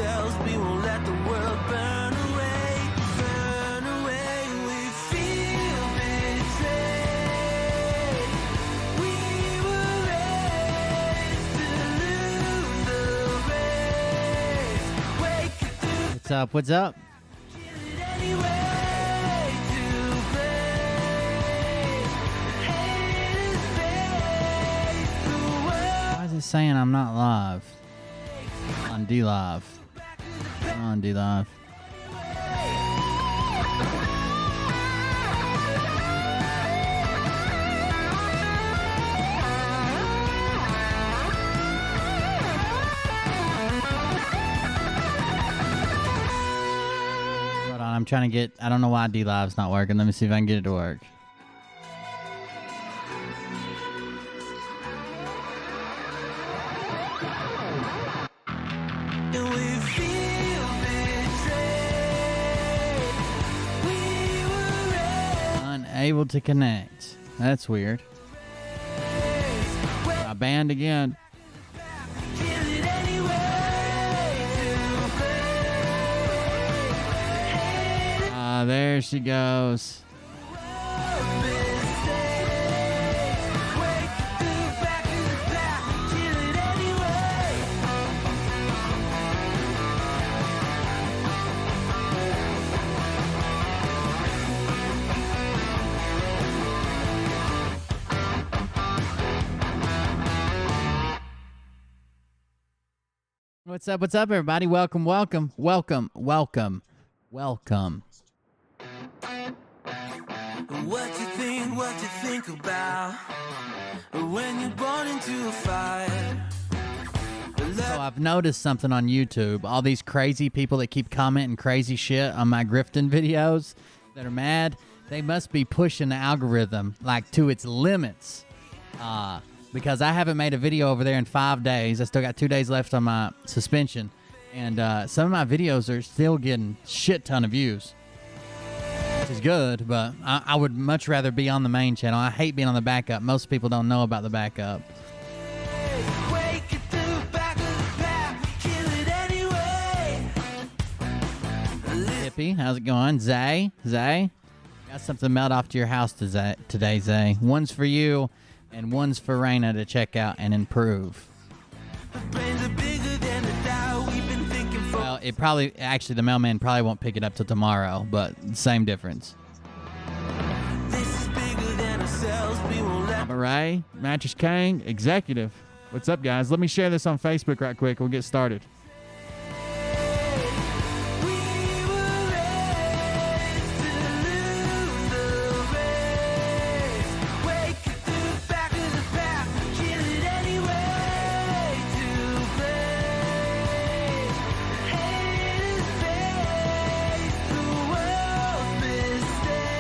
ourselves, we won't let the world burn away. Burn away, we feel betrayed. We were raised to lose the race. Wake it through. What's up? What's up? Kill it anyway to play. Haters face the world. Why is it saying I'm not live? On D Live. On D Live. Hold on, I'm trying to get. I don't know why D Live's not working. Let me see if I can get it to work. And we feel betrayed. We were raised. Unable to connect. That's weird. I banned again. Kill it anyway to play. Haters There she goes. mistakes. Wake the back of the pack. Kill it anyway. What's up? What's up, everybody? Welcome, welcome, welcome, welcome, welcome. What you think about when you're born into a fire? So I've noticed something on YouTube. All these crazy people that keep commenting crazy shit on my grifting videos that are mad, they must be pushing the algorithm like to its limits. Because I haven't made a video over there in 5 days. I still got 2 days left on my suspension. And some of my videos are still getting shit ton of views. Which is good, but I would much rather be on the main channel. I hate being on the backup. Most people don't know about the backup. Wake it to the back of the pack. Kill it anyway. Hippie, how's it going? Zay? Got something mailed off to your house today, Zay. One's for you, and one's for Raina to check out and improve. The brains are bigger than the doubt we've been thinking for. Well, actually, the mailman probably won't pick it up till tomorrow, but same difference. This is bigger than ourselves. We won't let. I'm Ray, Mattress King, executive. What's up, guys? Let me share this on Facebook right quick. We'll get started. We were raised to lose the race. Wake it to the back of the pack. Kill it anyway to play. Haters face the world's mistakes.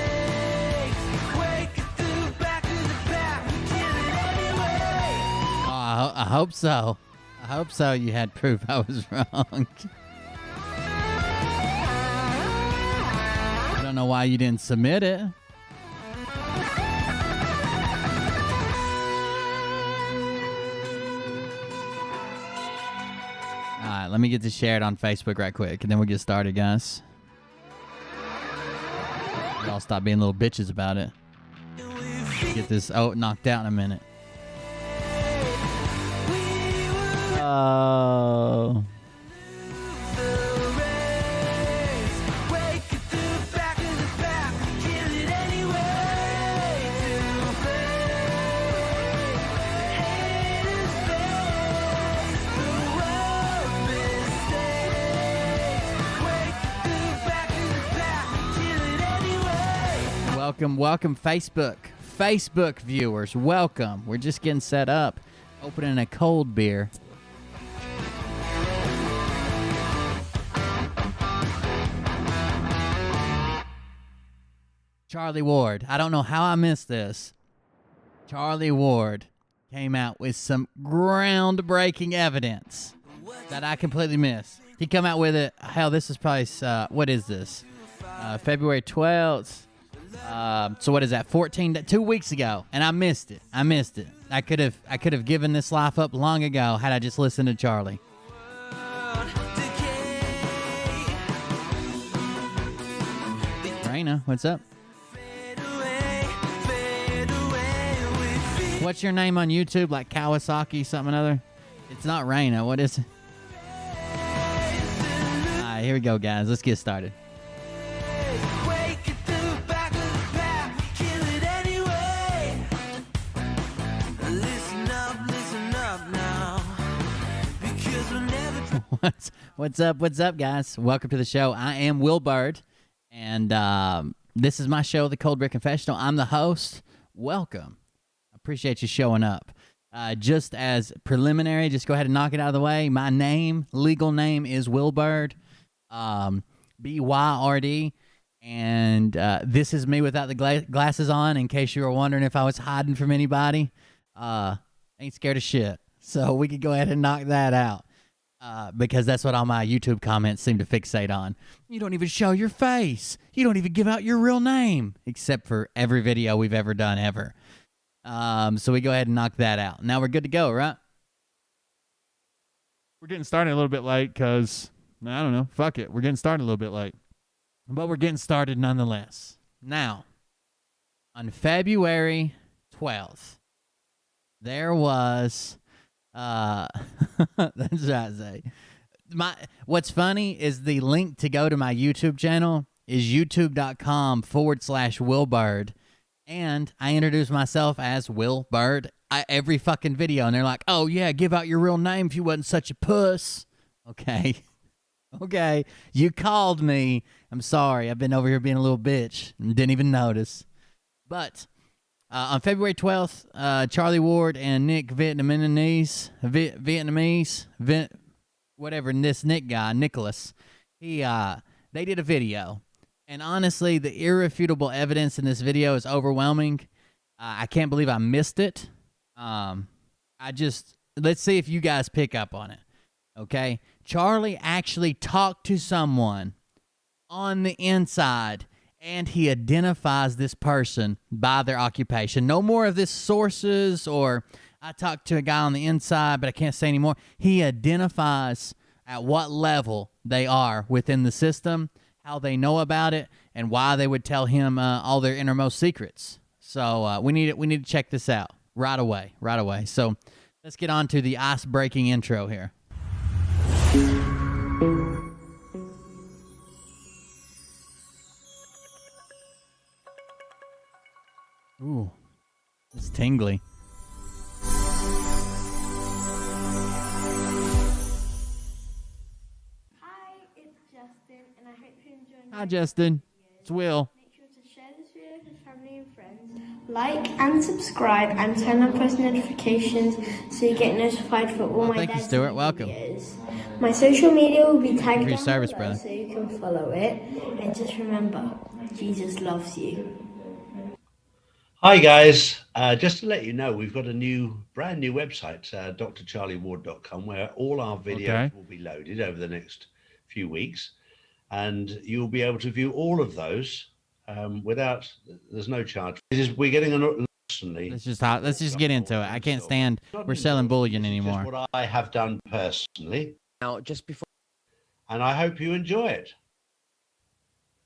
Wake it to the back of the pack. Kill it anyway. Oh, I hope so. I hope so. You had proof I was wrong. I don't know why you didn't submit it. Alright, let me get this shared on Facebook right quick, and then we'll get started, guys. Y'all stop being little bitches about it. Get this knocked out in a minute. Oh. Welcome, Facebook viewers. Welcome. We're just getting set up. Opening a cold beer. Charlie Ward. I don't know how I missed this. Charlie Ward came out with some groundbreaking evidence that I completely missed. He come out with it. Hell, this is probably, what is this? February 12th. So what is that? 2 weeks ago, and I missed it. I could have given this life up long ago had I just listened to Charlie. Raina, what's up? Fade away with What's your name on YouTube? Like Kawasaki something or other? It's not Raina. What is it? All right, here we go, guys. Let's get started. Wake it to the back of the pack, kill it anyway. Listen up now, because we're never. What's up, guys? Welcome to the show. I am Will Bird, and this is my show, The Cold Brick Confessional. I'm the host. Welcome. Appreciate you showing up. Just as preliminary, just go ahead and knock it out of the way. My legal name is Will Bird, BYRD, and this is me without the glasses on, in case you were wondering if I was hiding from anybody. Ain't scared of shit. So we could go ahead and knock that out. Because that's what all my YouTube comments seem to fixate on. You don't even show your face. You don't even give out your real name, except for every video we've ever done ever. So we go ahead and knock that out. Now we're good to go, right? We're getting started a little bit late because, I don't know, fuck it. We're getting started a little bit late. But we're getting started nonetheless. Now, on February 12th, there was... that's what I say. What's funny is the link to go to my YouTube channel is youtube.com/WillBird. And I introduce myself as Will Bird every fucking video. And they're like, oh, yeah, give out your real name if you wasn't such a puss. Okay. Okay. You called me. I'm sorry. I've been over here being a little bitch and didn't even notice. But on February 12th, Charlie Ward and Nick Vietnamese, this Nick guy, Nicholas, they did a video. And honestly, the irrefutable evidence in this video is overwhelming. I can't believe I missed it. Let's see if you guys pick up on it. Okay? Charlie actually talked to someone on the inside, and he identifies this person by their occupation. No more of this sources or I talked to a guy on the inside, but I can't say anymore. He identifies at what level they are within the system, how they know about it, and why they would tell him all their innermost secrets. So we need to check this out right away. So let's get on to the ice-breaking intro here. Ooh, it's tingly. Hi, Justin. It's Will. Make sure to share this video with family and friends. Like and subscribe and turn on post notifications so you get notified for all my thank you, dads' Stuart. Welcome. videos. My social media will be tagged your down service, below brother. so you can follow it. And just remember, Jesus loves you. Hi guys, just to let you know, we've got a brand new website, drcharlieward.com, where all our videos will be loaded over the next few weeks, and you'll be able to view all of those there's no charge. We're getting constantly. Let's just get into it. I can't stand we're selling bullion anymore. Just what I have done personally. Now, just before. And I hope you enjoy it.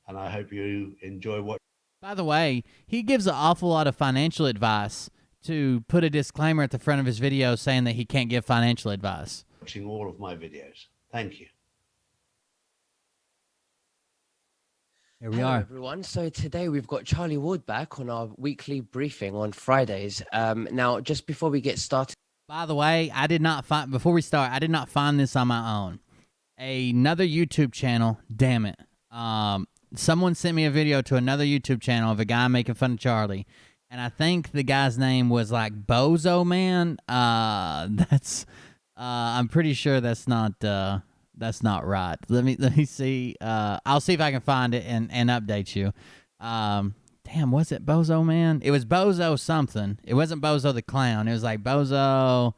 And I hope you enjoy what. By the way, he gives an awful lot of financial advice to put a disclaimer at the front of his video saying that he can't give financial advice. Watching all of my videos. Thank you. Here we Hello, are. everyone. So today we've got Charlie Ward back on our weekly briefing on Fridays. Now, just before we get started. By the way, before we start, I did not find this on my own. Another YouTube channel, damn it. Someone sent me a video to another YouTube channel of a guy making fun of Charlie, and I think the guy's name was like Bozo Man. I'm pretty sure that's not right. Let me see. I'll see if I can find it and update you. Damn, was it Bozo Man? It was Bozo something. It wasn't Bozo the Clown. It was like Bozo.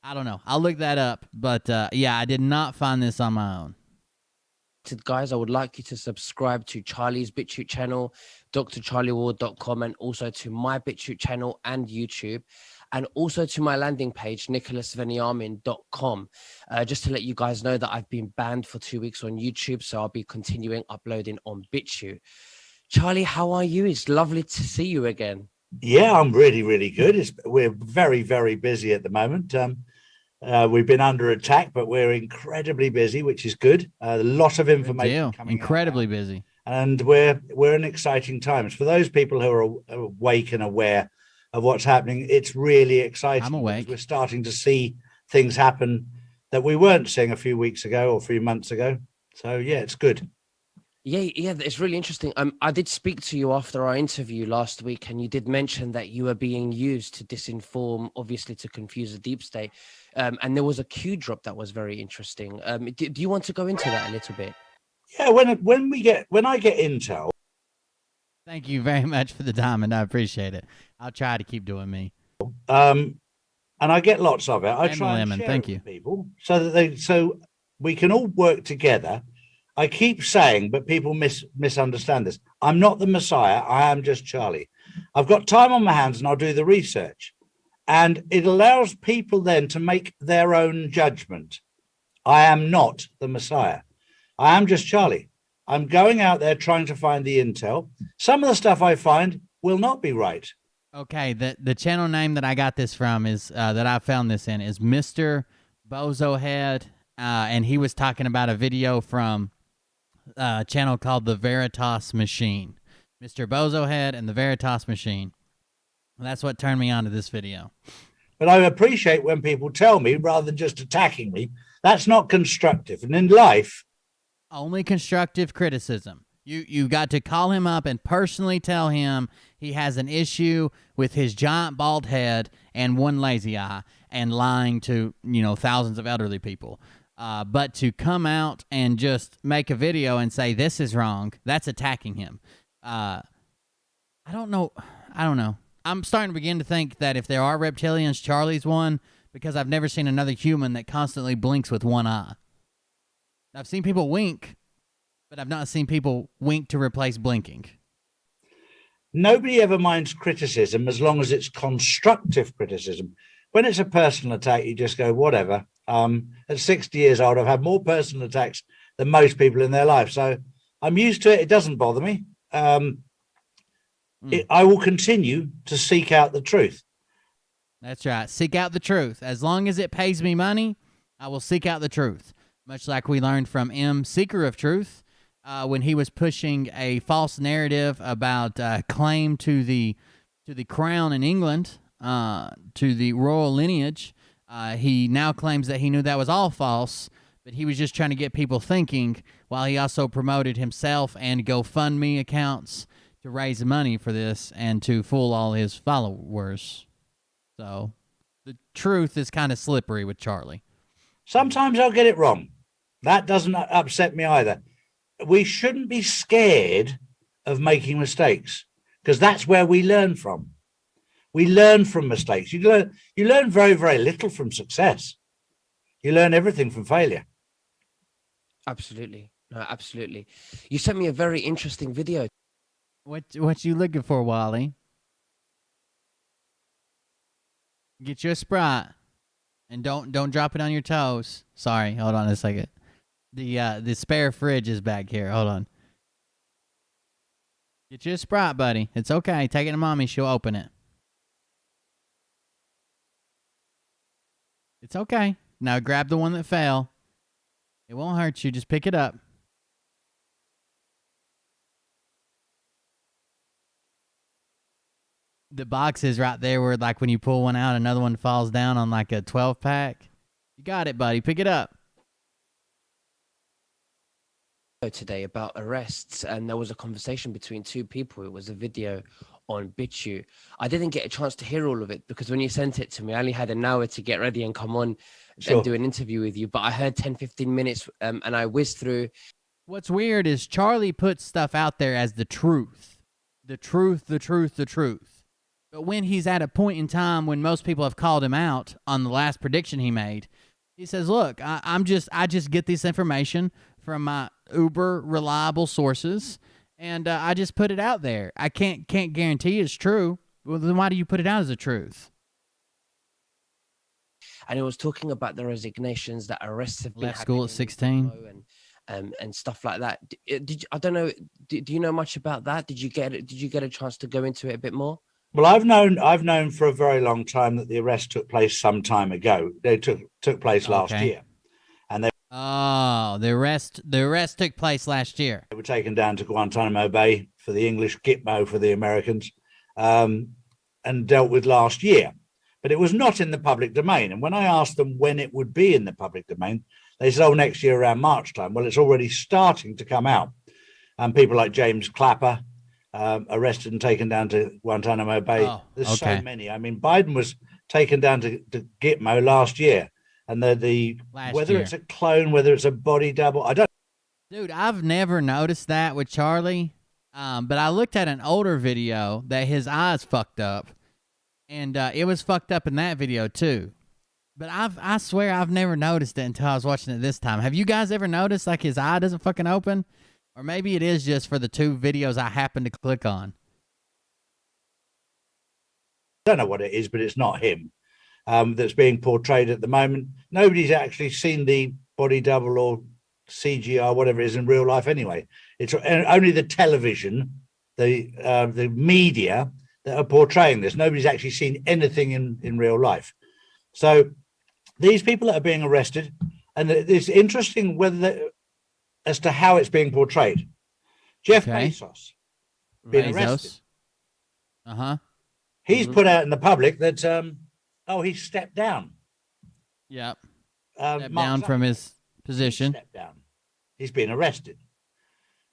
I don't know. I'll look that up. But yeah, I did not find this on my own. Guys, I would like you to subscribe to Charlie's BitChute channel, drcharlieward.com, and also to my BitChute channel and YouTube, and also to my landing page, nicholasveniamin.com. Just to let you guys know that I've been banned for 2 weeks on YouTube, so I'll be continuing uploading on BitChute. Charlie, how are you? It's lovely to see you again. Yeah, I'm really, really good. We're very, very busy at the moment. We've been under attack, but we're incredibly busy, which is good. A lot of Good information deal. coming Incredibly out now. busy. And we're in exciting times. For those people who are awake and aware of what's happening, it's really exciting. I'm awake. We're starting to see things happen that we weren't seeing a few weeks ago or a few months ago. So yeah, it's good. Yeah, it's really interesting. I did speak to you after our interview last week, and you did mention that you were being used to disinform, obviously to confuse the deep state. And there was a Q drop that was very interesting. Do you want to go into that a little bit? Yeah, when I get intel, Thank you very much for the diamond. I appreciate it. I'll try to keep doing me. and I get lots of it. I And the try and lemon, share thank it you. with people so we can all work together. I keep saying, but people misunderstand this. I'm not the Messiah. I am just Charlie. I've got time on my hands, and I'll do the research, and it allows people then to make their own judgment. I am not the Messiah. I am just Charlie. I'm going out there trying to find the intel. Some of the stuff I find will not be right. Okay, the channel name that I got this from is that I found this in is Mr. Bozohead, and he was talking about a video from a channel called The Veritas Machine. Mr. Bozohead and The Veritas Machine. That's what turned me on to this video. But I appreciate when people tell me rather than just attacking me. That's not constructive. And in life, Only constructive criticism. You got to call him up and personally tell him he has an issue with his giant bald head and one lazy eye and lying to, thousands of elderly people. But to come out and just make a video and say this is wrong, that's attacking him. I don't know. I'm starting to begin to think that if there are reptilians, Charlie's one, because I've never seen another human that constantly blinks with one eye. I've seen people wink, but I've not seen people wink to replace blinking. nobody ever minds criticism as long as it's constructive criticism. When it's a personal attack, you just go, whatever. At 60 years old, I've had more personal attacks than most people in their life. So I'm used to it. It doesn't bother me. I will continue to seek out the truth. That's right. Seek out the truth. As long as it pays me money, I will seek out the truth. Much like we learned from M, Seeker of Truth, when he was pushing a false narrative about claim to the crown in England, to the royal lineage. He now claims that he knew that was all false, but he was just trying to get people thinking, while he also promoted himself and GoFundMe accounts to raise money for this and to fool all his followers. So the truth is kind of slippery with Charlie. Sometimes I'll get it wrong. That doesn't upset me either. We shouldn't be scared of making mistakes, because that's where we learn from. We learn from mistakes. You learn very, very little from success. You learn everything from failure. Absolutely. No, absolutely. You sent me a very interesting video. What you looking for, Wally? Get your Sprite, and don't drop it on your toes. Sorry, hold on a second. The spare fridge is back here. Hold on. Get your Sprite, buddy. It's okay. Take it to mommy. She'll open it. It's okay. Now grab the one that fell. It won't hurt you. Just pick it up. The box is right there where, like, when you pull one out, another one falls down on like a 12-pack. You got it, buddy. Pick it up. Today about arrests, and there was a conversation between two people. It was a video on BitChute. I didn't get a chance to hear all of it because when you sent it to me, I only had an hour to get ready and come on and do an interview with you. But I heard 10-15 minutes and I whizzed through. What's weird is Charlie puts stuff out there as the truth. The truth, the truth, the truth. But when he's at a point in time when most people have called him out on the last prediction he made, he says, look, I just get this information from my uber reliable sources, and I just put it out there. I can't guarantee it's true. Well, then why do you put it out as a truth? And it was talking about the resignations, that arrests have been Left school at happening 16. and stuff like that. I don't know. Do you know much about that? Did you get a chance to go into it a bit more? Well, I've known for a very long time that the arrest took place some time ago. They took place last year, and the arrest took place last year. they were taken down to Guantanamo Bay for the English, Gitmo for the Americans, and dealt with last year. But it was not in the public domain. And when I asked them when it would be in the public domain, they said, "Oh, next year around March time." Well, it's already starting to come out, and people like James Clapper. Arrested and taken down to Guantanamo Bay. There's so many. I mean, Biden was taken down to Gitmo last year, and whether it's a clone, whether it's a body double, I don't. Dude, I've never noticed that with Charlie, but I looked at an older video that his eyes fucked up, and it was fucked up in that video too. But I swear I've never noticed it until I was watching it this time. Have you guys ever noticed like his eye doesn't fucking open? Or maybe it is just for the 2 videos I happened to click on. I don't know what it is, but it's not him that's being portrayed at the moment. Nobody's actually seen the body double or CGI, whatever it is, in real life anyway. It's only the television, the media that are portraying this. Nobody's actually seen anything in real life. So these people that are being arrested, and it's interesting as to how it's being portrayed. Jeff Bezos being arrested. He's put out in the public that he stepped down. Yep. Stepped down from his position. Stepped down. He's been arrested.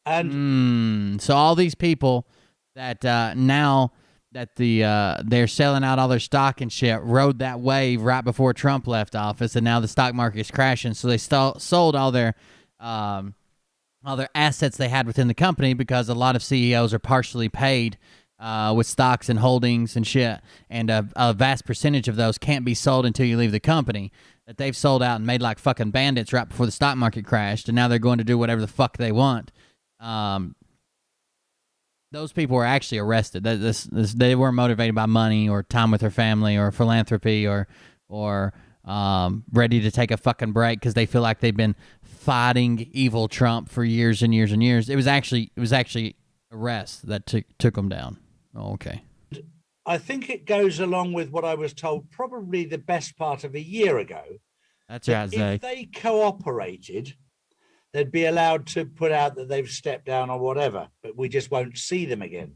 And so all these people that now that they're selling out all their stock and shit rode that wave right before Trump left office, and now the stock market is crashing. So they sold all their assets they had within the company, because a lot of CEOs are partially paid with stocks and holdings and shit, and a vast percentage of those can't be sold until you leave the company, that they've sold out and made like fucking bandits right before the stock market crashed, and now they're going to do whatever the fuck they want. Those people were actually arrested. They weren't motivated by money or time with their family or philanthropy or ready to take a fucking break because they feel like they've been fighting evil Trump for years and years and years. It was actually arrests that took them down. Oh, okay. I think it goes along with what I was told probably the best part of a year ago. That's right, Zay. If they cooperated, they'd be allowed to put out that they've stepped down or whatever, but we just won't see them again.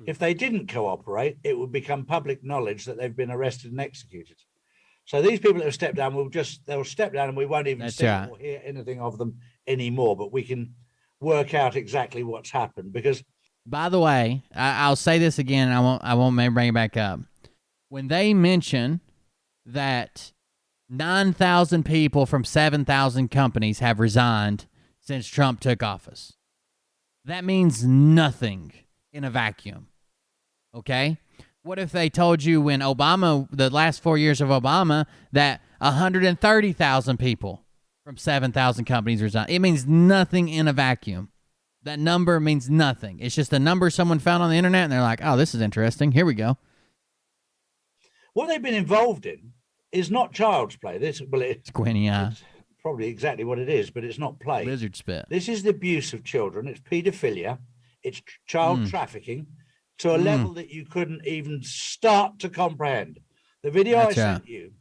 If they didn't cooperate, it would become public knowledge that they've been arrested and executed. So these people that have stepped down, they'll step down and we won't even see or hear anything of them anymore, but we can work out exactly what's happened. Because, by the way, I'll say this again, and I won't maybe bring it back up. When they mention that 9,000 people from 7,000 companies have resigned since Trump took office, that means nothing in a vacuum. Okay? What if they told you when Obama, the last 4 years of Obama, that 130,000 people from 7,000 companies resigned? It means nothing in a vacuum. That number means nothing. It's just a number someone found on the internet, and they're like, oh, this is interesting. Here we go. What they've been involved in is not child's play. It's squinty eye. It's probably exactly what it is, but it's not play. Lizard spit. This is the abuse of children. It's paedophilia. It's child trafficking to a level that you couldn't even start to comprehend. The video I sent you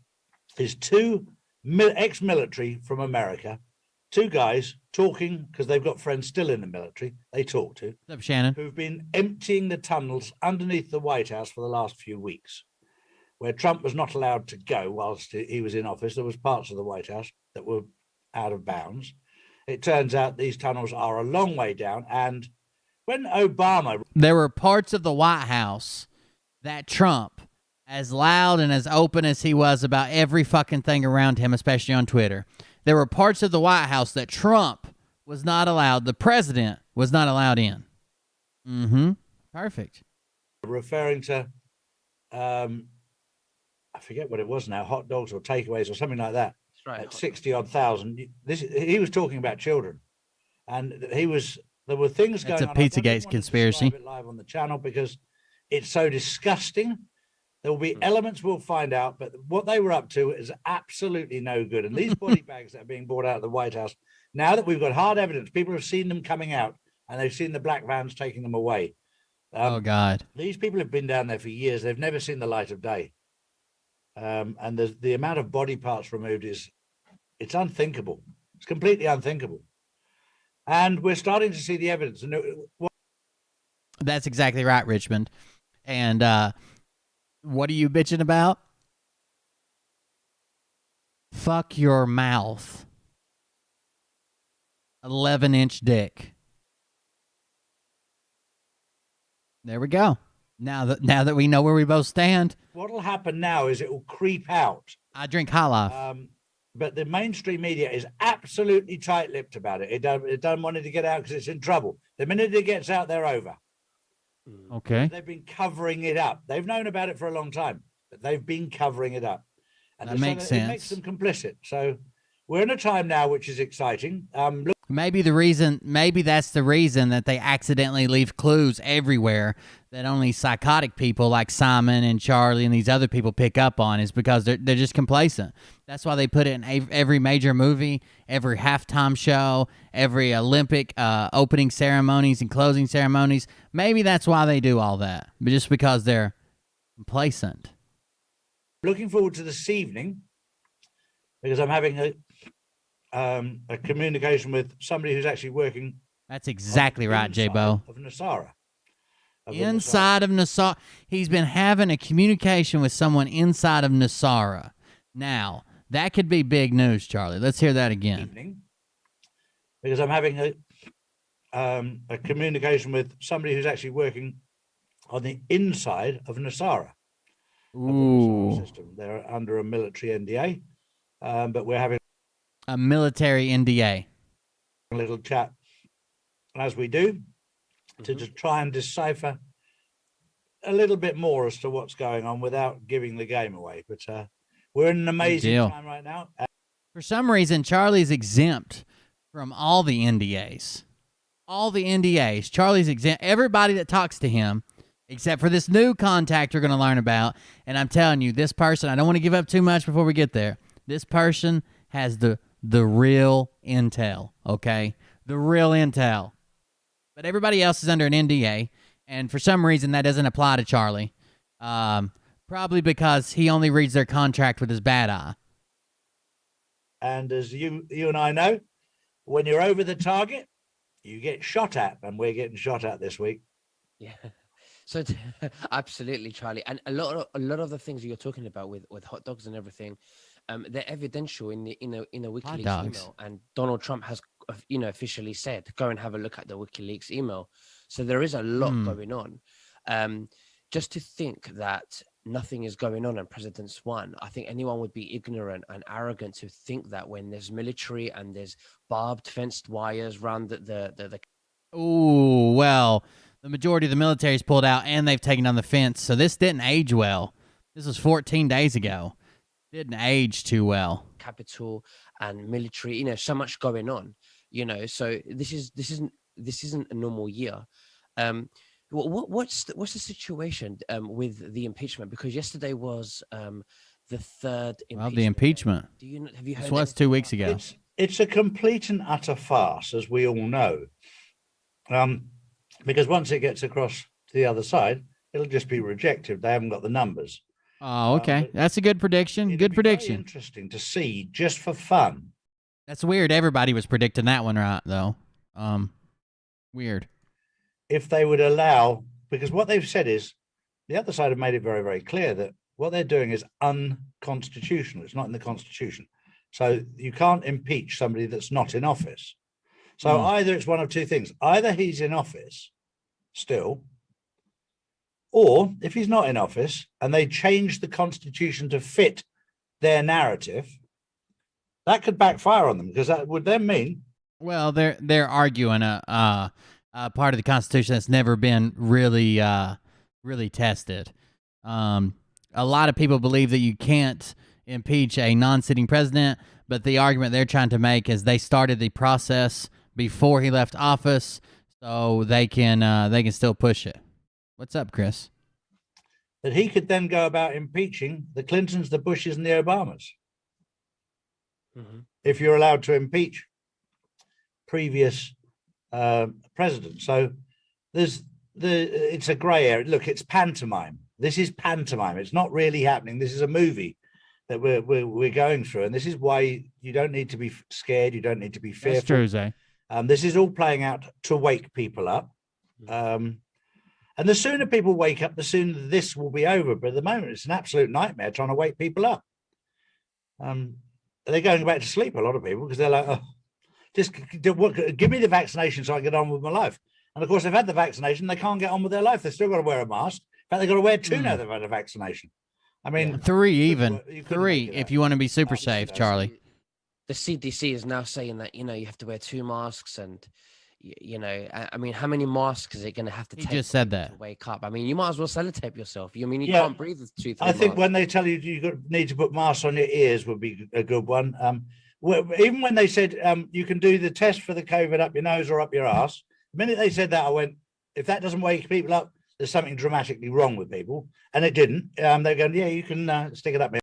is 2 ex-military from America, 2 guys talking, because they've got friends still in the military, they talk to, What's up, Shannon? who've been emptying the tunnels underneath the White House for the last few weeks, where Trump was not allowed to go whilst he was in office. There was parts of the White House that were out of bounds. It turns out these tunnels are a long way down, and when Obama... There were parts of the White House that Trump, as loud and as open as he was about every fucking thing around him, especially on Twitter, there were parts of the White House that Trump was not allowed, the president was not allowed in. Perfect. Referring to, I forget what it was now, hot dogs or takeaways or something like that. That's right. 60-odd thousand. He was talking about children. And there were things going on. That's a Pizzagate conspiracy. It live on the channel because it's so disgusting. There will be elements we'll find out, but what they were up to is absolutely no good. And these body bags that are being brought out of the White House now that we've got hard evidence, people have seen them coming out and they've seen the black vans taking them away. Oh God. These people have been down there for years. They've never seen the light of day. And the amount of body parts removed it's unthinkable. It's completely unthinkable. And we're starting to see the evidence. And That's exactly right, Richmond. And what are you bitching about? Fuck your mouth. 11-inch dick. There we go. Now that we know where we both stand. what'll happen now is it will creep out. I drink High Life. But the mainstream media is absolutely tight-lipped about it. It don't want it to get out because it's in trouble. The minute it gets out, they're over. Okay. They've been covering it up. They've known about it for a long time, but they've been covering it up. And That makes sense. It makes them complicit. So we're in a time now which is exciting. Look, Maybe that's the reason that they accidentally leave clues everywhere that only psychotic people like Simon and Charlie and these other people pick up on, is because they're just complacent. That's why they put it in every major movie, every halftime show, every Olympic opening ceremonies and closing ceremonies. Maybe that's why they do all that, but just because they're complacent. looking forward to this evening because I'm having a communication with somebody who's actually working. That's exactly right, J-Bo. Of Nasara. Inside of Nasara. He's been having a communication with someone inside of Nasara. Now, that could be big news, Charlie. Let's hear that again. Evening, because I'm having a communication with somebody who's actually working on the inside of Nasara. Ooh. System. They're under a military NDA, but we're having A military NDA. a little chat, as we do, to just try and decipher a little bit more as to what's going on without giving the game away. But we're in an amazing deal. time right now. For some reason, Charlie's exempt from all the NDAs. All the NDAs. Charlie's exempt. Everybody that talks to him, except for this new contact we're going to learn about. And I'm telling you, this person, I don't want to give up too much before we get there. This person has the real intel, okay? The real intel. But everybody else is under an NDA, and for some reason that doesn't apply to Charlie. Probably because he only reads their contract with his bad eye. And as you and I know, when you're over the target, you get shot at, and we're getting shot at this week. Yeah. So absolutely, Charlie, and a lot of the things you're talking about with hot dogs and everything, they're evidential in a WikiLeaks email, and Donald Trump has officially said, go and have a look at the WikiLeaks email. So there is a lot going on. Just to think that nothing is going on and President's won, I think anyone would be ignorant and arrogant to think that when there's military and there's barbed fenced wires around the Ooh, well, the majority of the military's pulled out and they've taken down the fence, so this didn't age well. This was 14 days ago. Didn't age too well. Capital and military, so much going on, so this isn't a normal year. What's the situation with the impeachment? Because yesterday was the third impeachment. Well, the impeachment. Have you heard? This was 2 weeks ago. It's a complete and utter farce, as we all know. Because once it gets across to the other side, it'll just be rejected. They haven't got the numbers. Oh, okay. That's a good prediction. Good prediction. Very interesting to see, just for fun. That's weird. Everybody was predicting that one right, though. Weird. If they would allow, because what they've said is, the other side have made it very, very clear that what they're doing is unconstitutional. It's not in the Constitution. So you can't impeach somebody that's not in office. So either it's one of two things. Either he's in office still, or if he's not in office and they change the Constitution to fit their narrative, that could backfire on them, because that would then mean. Well, they're arguing a part of the Constitution that's never been really tested. A lot of people believe that you can't impeach a non-sitting president, but the argument they're trying to make is they started the process before he left office, so they can still push it. What's up, Chris? That he could then go about impeaching the Clintons, the Bushes, and the Obamas. If you're allowed to impeach previous president. So it's a grey area. Look, it's pantomime. This is pantomime. It's not really happening. This is a movie that we're going through, and this is why you don't need to be scared. You don't need to be fearful. That's true, Zay. This is all playing out to wake people up. And the sooner people wake up, the sooner this will be over. But at the moment, it's an absolute nightmare trying to wake people up. They're going back to sleep, a lot of people, because they're like, oh, just give me the vaccination so I can get on with my life. And of course, they've had the vaccination. They can't get on with their life. They've still got to wear a mask. In fact, they've got to wear two now they've had a vaccination. I mean, three even. Three if you want to be super safe, Charlie. The CDC is now saying that, you have to wear 2 masks and, I mean, how many masks is it going to have to take? You just said that. To wake up. I mean, you might as well sellotape yourself. I mean, you can't breathe with 2, 3 I think masks. when they tell you need to put masks on your ears would be a good one. Even when they said you can do the test for the COVID up your nose or up your ass, the minute they said that, I went, if that doesn't wake people up, there's something dramatically wrong with people. And it didn't. They're going, yeah, you can stick it up.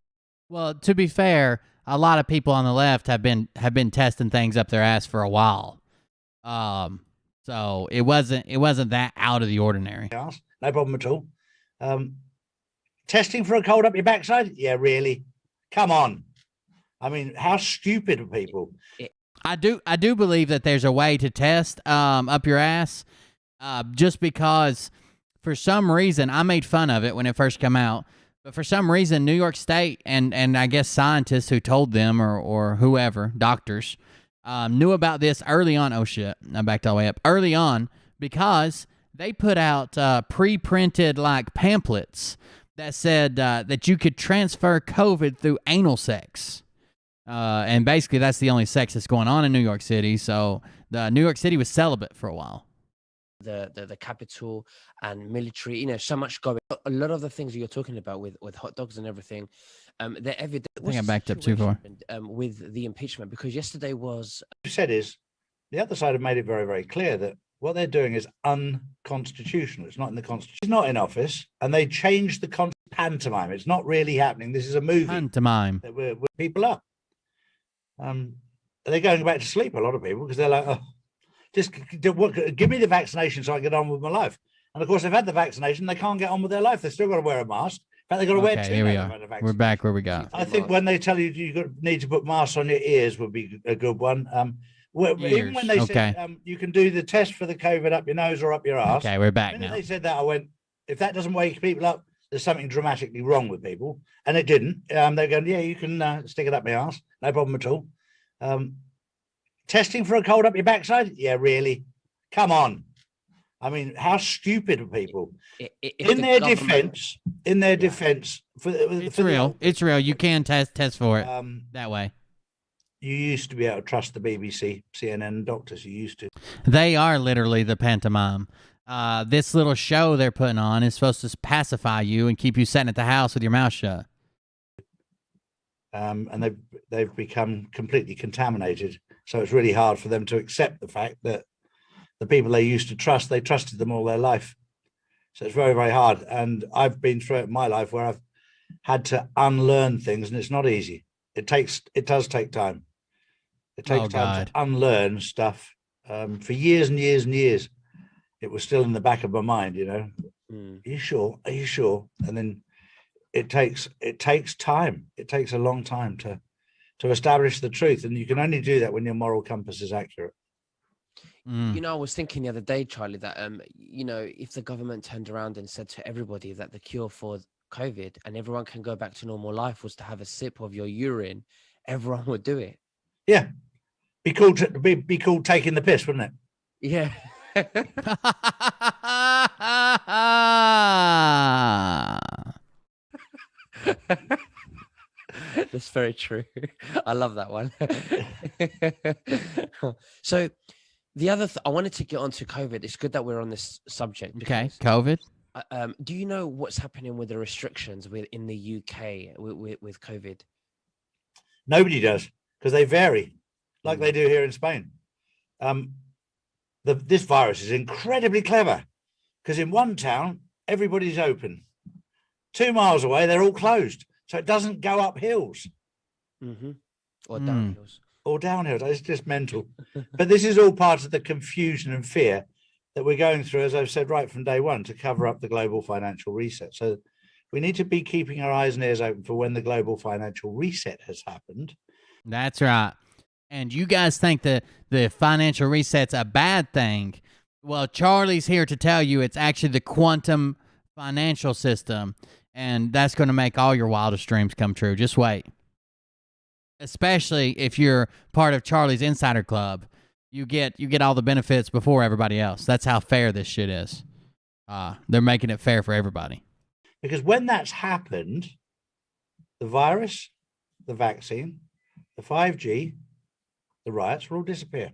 Well, to be fair, a lot of people on the left have been testing things up their ass for a while. So it wasn't that out of the ordinary. No problem at all. Testing for a cold up your backside? Yeah, really? Come on. I mean, how stupid are people? I do believe that there's a way to test up your ass, just because for some reason I made fun of it when it first came out, but for some reason New York State and I guess scientists who told them or whoever, doctors, knew about this early on. Oh shit, I backed all the way up. Early on, because they put out pre-printed like pamphlets that said that you could transfer COVID through anal sex. And basically that's the only sex that's going on in New York City. So New York City was celibate for a while. The capital and military, so much going. A lot of the things you're talking about with hot dogs and everything, they're evident. I think I backed up too far. With the impeachment, because yesterday was. What you said is the other side have made it very, very clear that what they're doing is unconstitutional. It's not in the Constitution. He's not in office, and they changed the pantomime. It's not really happening. This is a movie. Pantomime. That we're people up. They're going back to sleep, a lot of people, because they're like, oh, just give me the vaccination so I can get on with my life. And of course, they've had the vaccination. They can't get on with their life. They've still got to wear a mask. In fact, they've got to wear 2. Here we are. We're back where we got. I think when they tell you need to put masks on your ears would be a good one. Even when they said you can do the test for the COVID up your nose or up your ass. Okay, we're back now. They said that, I went, if that doesn't wake people up, there's something dramatically wrong with people. And it didn't. They're going, yeah, you can stick it up my ass. No problem at all. Testing for a cold up your backside? Yeah, really? Come on. I mean, how stupid are people? In their defense, it's real. It's real. You can test for it that way. You used to be able to trust the BBC, CNN doctors. You used to. They are literally the pantomime. This little show they're putting on is supposed to pacify you and keep you sitting at the house with your mouth shut. And they've become completely contaminated. So it's really hard for them to accept the fact that the people they used to trust, they trusted them all their life. So it's very, very hard. And I've been through it in my life where I've had to unlearn things, and it's not easy. It does take time. It takes time to unlearn stuff. For years and years and years, it was still in the back of my mind, Are you sure? Are you sure? And then it takes time. It takes a long time to establish the truth. And you can only do that when your moral compass is accurate. I was thinking the other day, Charlie, that, if the government turned around and said to everybody that the cure for COVID and everyone can go back to normal life was to have a sip of your urine, everyone would do it. Yeah. Be called taking the piss, wouldn't it? Yeah. That's very true. I love that one. So the other I wanted to get onto COVID. It's good that we're on this subject. Okay, COVID. Do you know what's happening with the restrictions in the UK with COVID? Nobody does, because they vary, like they do here in Spain. This virus is incredibly clever, because in one town everybody's open, 2 miles away they're all closed, so it doesn't go up hills. Or down hills. all downhill. It's just mental. But this is all part of the confusion and fear that we're going through, as I've said right from day one, to cover up the global financial reset. So we need to be keeping our eyes and ears open for when the global financial reset has happened. That's right. And you guys think that the financial reset's a bad thing. Well, Charlie's here to tell you it's actually the quantum financial system, and that's going to make all your wildest dreams come true. Just wait. Especially if you're part of Charlie's Insider Club. You get all the benefits before everybody else. That's how fair this shit is. They're making it fair for everybody. Because when that's happened, the virus, the vaccine, the 5G, the riots will all disappear.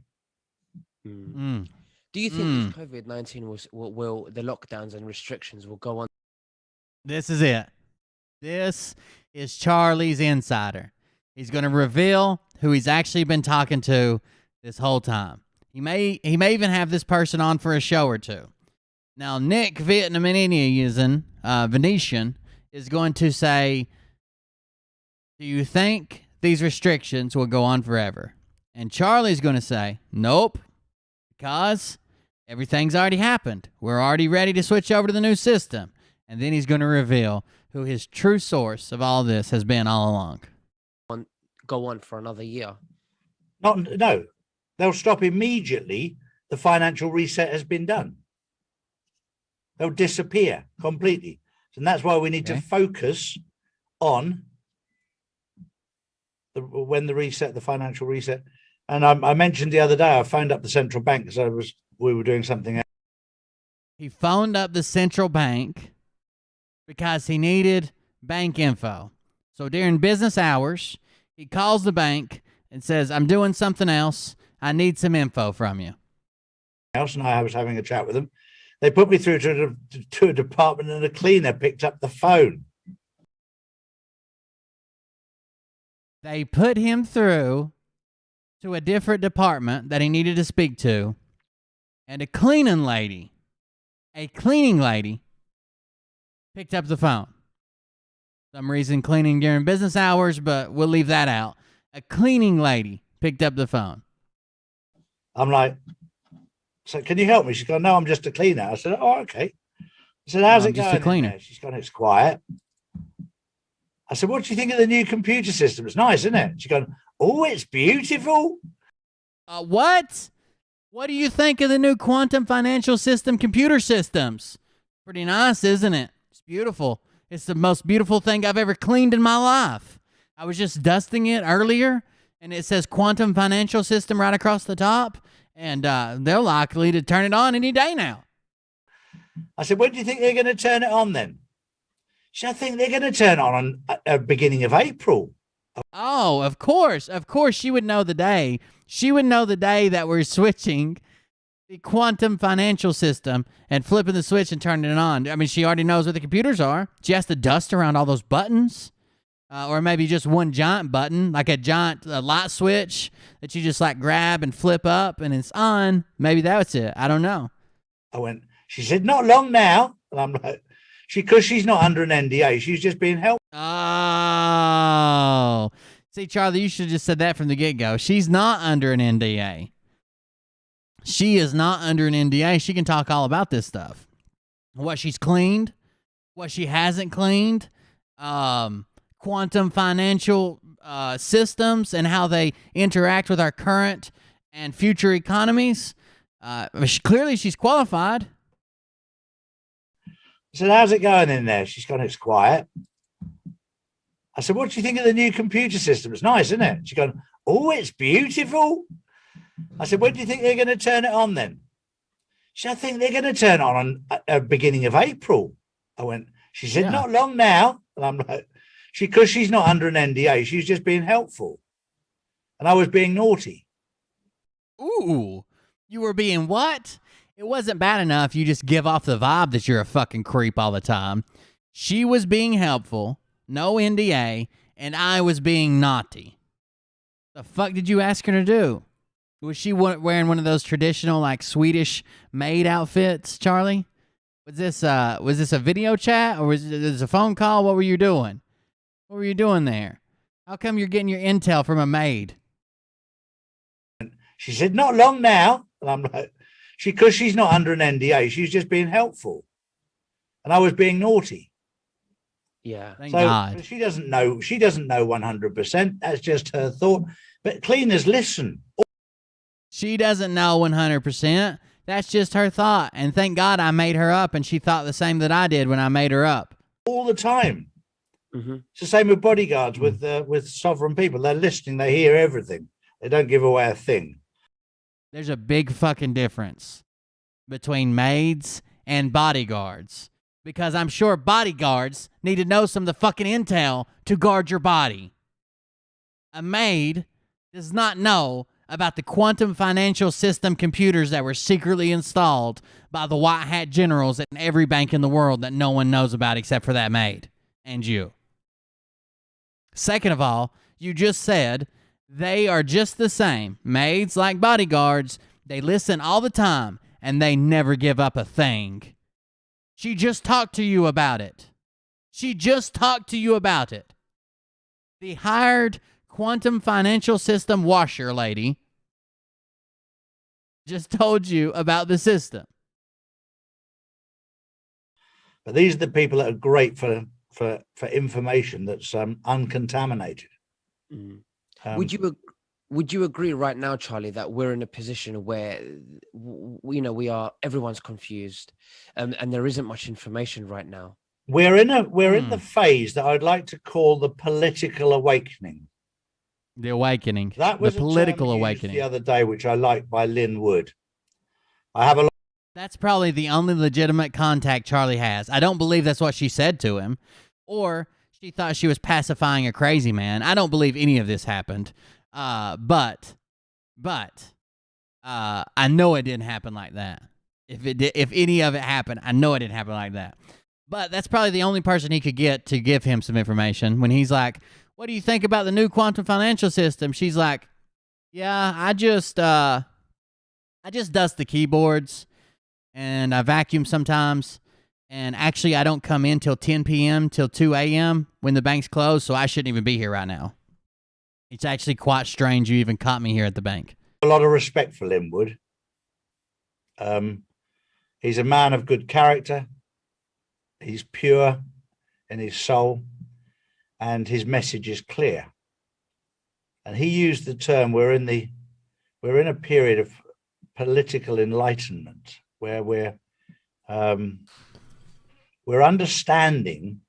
Do you think this COVID-19 will the lockdowns and restrictions will go on? This is it. This is Charlie's Insider. He's going to reveal who he's actually been talking to this whole time. He may even have this person on for a show or two. Now, Nick Venetian is going to say, do you think these restrictions will go on forever? And Charlie's going to say, nope, because everything's already happened. We're already ready to switch over to the new system. And then he's going to reveal who his true source of all this has been all along. Go on for another year? No, they'll stop immediately. The financial reset has been done. They'll disappear completely. And that's why we need to focus on when the financial reset. And I mentioned the other day, I phoned up the central bank because we were doing something else. He phoned up the central bank because he needed bank info. So during business hours, he calls the bank and says, I'm doing something else. I need some info from you. And I was having a chat with them. They put me through to a department, and a cleaner picked up the phone. They put him through to a different department that he needed to speak to, and a cleaning lady picked up the phone. Some reason cleaning during business hours, but we'll leave that out. A cleaning lady picked up the phone. I'm like, so can you help me? She's gone, no, I'm just a cleaner. I said, oh, okay. I said, how's it going? Just a cleaner. She's gone, it's quiet. I said, what do you think of the new computer system? It's nice, isn't it? She's gone, oh, it's beautiful. What? What do you think of the new quantum financial system computer systems? Pretty nice, isn't it? It's beautiful. It's the most beautiful thing I've ever cleaned in my life. I was just dusting it earlier, and it says quantum financial system right across the top, and they're likely to turn it on any day now. I said, when do you think they're going to turn it on then? She said, I think they're going to turn it on beginning of April. Oh, of course. Of course, she would know the day. She would know the day that we're switching the quantum financial system and flipping the switch and turning it on. I mean, she already knows where the computers are. She has to dust around all those buttons. Or maybe just one giant button, like a giant light switch that you just like grab and flip up and it's on. Maybe that's it. I don't know. She said, not long now. And I'm like, because she's not under an NDA. She's just being helped. Oh. See, Charlie, you should have just said that from the get-go. She's not under an NDA. She is not under an NDA. She can talk all about this stuff. What she's cleaned, what she hasn't cleaned, quantum financial systems and how they interact with our current and future economies. Clearly, she's qualified. I said, how's it going in there? She's gone, it's quiet. I said, what do you think of the new computer system? It's nice, isn't it? She's gone, oh, it's beautiful. I said, when do you think they're going to turn it on then? She said, I think they're going to turn it on beginning of April. She said, not long now. And I'm like, because she's not under an NDA, she's just being helpful. And I was being naughty. Ooh, you were being what? It wasn't bad enough you just give off the vibe that you're a fucking creep all the time. She was being helpful, no NDA, and I was being naughty. The fuck did you ask her to do? Was she wearing one of those traditional, like, Swedish maid outfits, Charlie? Was this a video chat, or was this a phone call? What were you doing? What were you doing there? How come you're getting your intel from a maid? She said, not long now. And I'm like, because she's not under an NDA, she's just being helpful. And I was being naughty. Yeah. Thank So God. she doesn't know 100%. That's just her thought. But cleaners listen. She doesn't know 100%. That's just her thought. And thank God I made her up and she thought the same that I did when I made her up. All the time. Mm-hmm. It's the same with bodyguards, with sovereign people. They're listening. They hear everything. They don't give away a thing. There's a big fucking difference between maids and bodyguards. Because I'm sure bodyguards need to know some of the fucking intel to guard your body. A maid does not know about the quantum financial system computers that were secretly installed by the white hat generals at every bank in the world that no one knows about except for that maid and you. Second of all, you just said they are just the same. Maids, like bodyguards, they listen all the time and they never give up a thing. She just talked to you about it. She just talked to you about it. The hired quantum financial system washer lady just told you about the system. But these are the people that are great for information that's uncontaminated. Mm. Would you agree right now, Charlie, that we're in a position where everyone's confused, and there isn't much information right now? We're in the phase that I'd like to call the political awakening. The awakening. That was the political awakening. The other day, which I liked, by Lynn Wood. I have a lot. That's probably the only legitimate contact Charlie has. I don't believe that's what she said to him, or she thought she was pacifying a crazy man. I don't believe any of this happened. But I know it didn't happen like that. If any of it happened, I know it didn't happen like that. But that's probably the only person he could get to give him some information when he's like, "What do you think about the new quantum financial system?" She's like, "Yeah, I just dust the keyboards and I vacuum sometimes. And actually, I don't come in till 10 p.m. till 2 a.m. when the bank's closed, so I shouldn't even be here right now. It's actually quite strange you even caught me here at the bank." A lot of respect for Lynn Wood. He's a man of good character. He's pure in his soul, and his message is clear. And he used the term, we're in a period of political enlightenment where we're understanding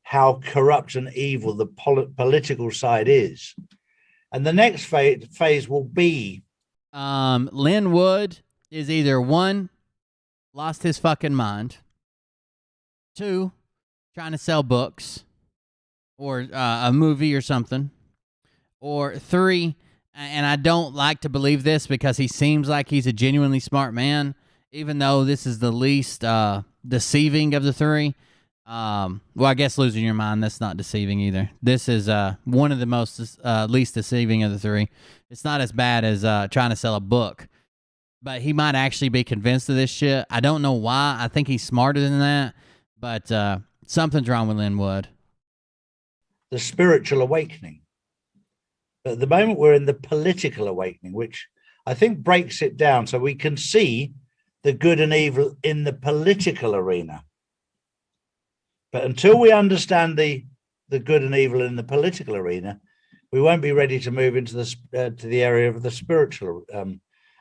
how corrupt and evil the political side is. And the next phase will be... Lynn Wood is either 1, lost his fucking mind, 2, trying to sell books or a movie or something, or 3, and I don't like to believe this because he seems like he's a genuinely smart man, even though this is the least deceiving of the 3. Well, I guess losing your mind, that's not deceiving either. This is one of the most least deceiving of the 3. It's not as bad as trying to sell a book, but he might actually be convinced of this shit. I don't know why. I think he's smarter than that, but something's wrong with Lynn Wood. The spiritual awakening. But at the moment, we're in the political awakening, which I think breaks it down so we can see the good and evil in the political arena. But until we understand the good and evil in the political arena, we won't be ready to move into to the area of the spiritual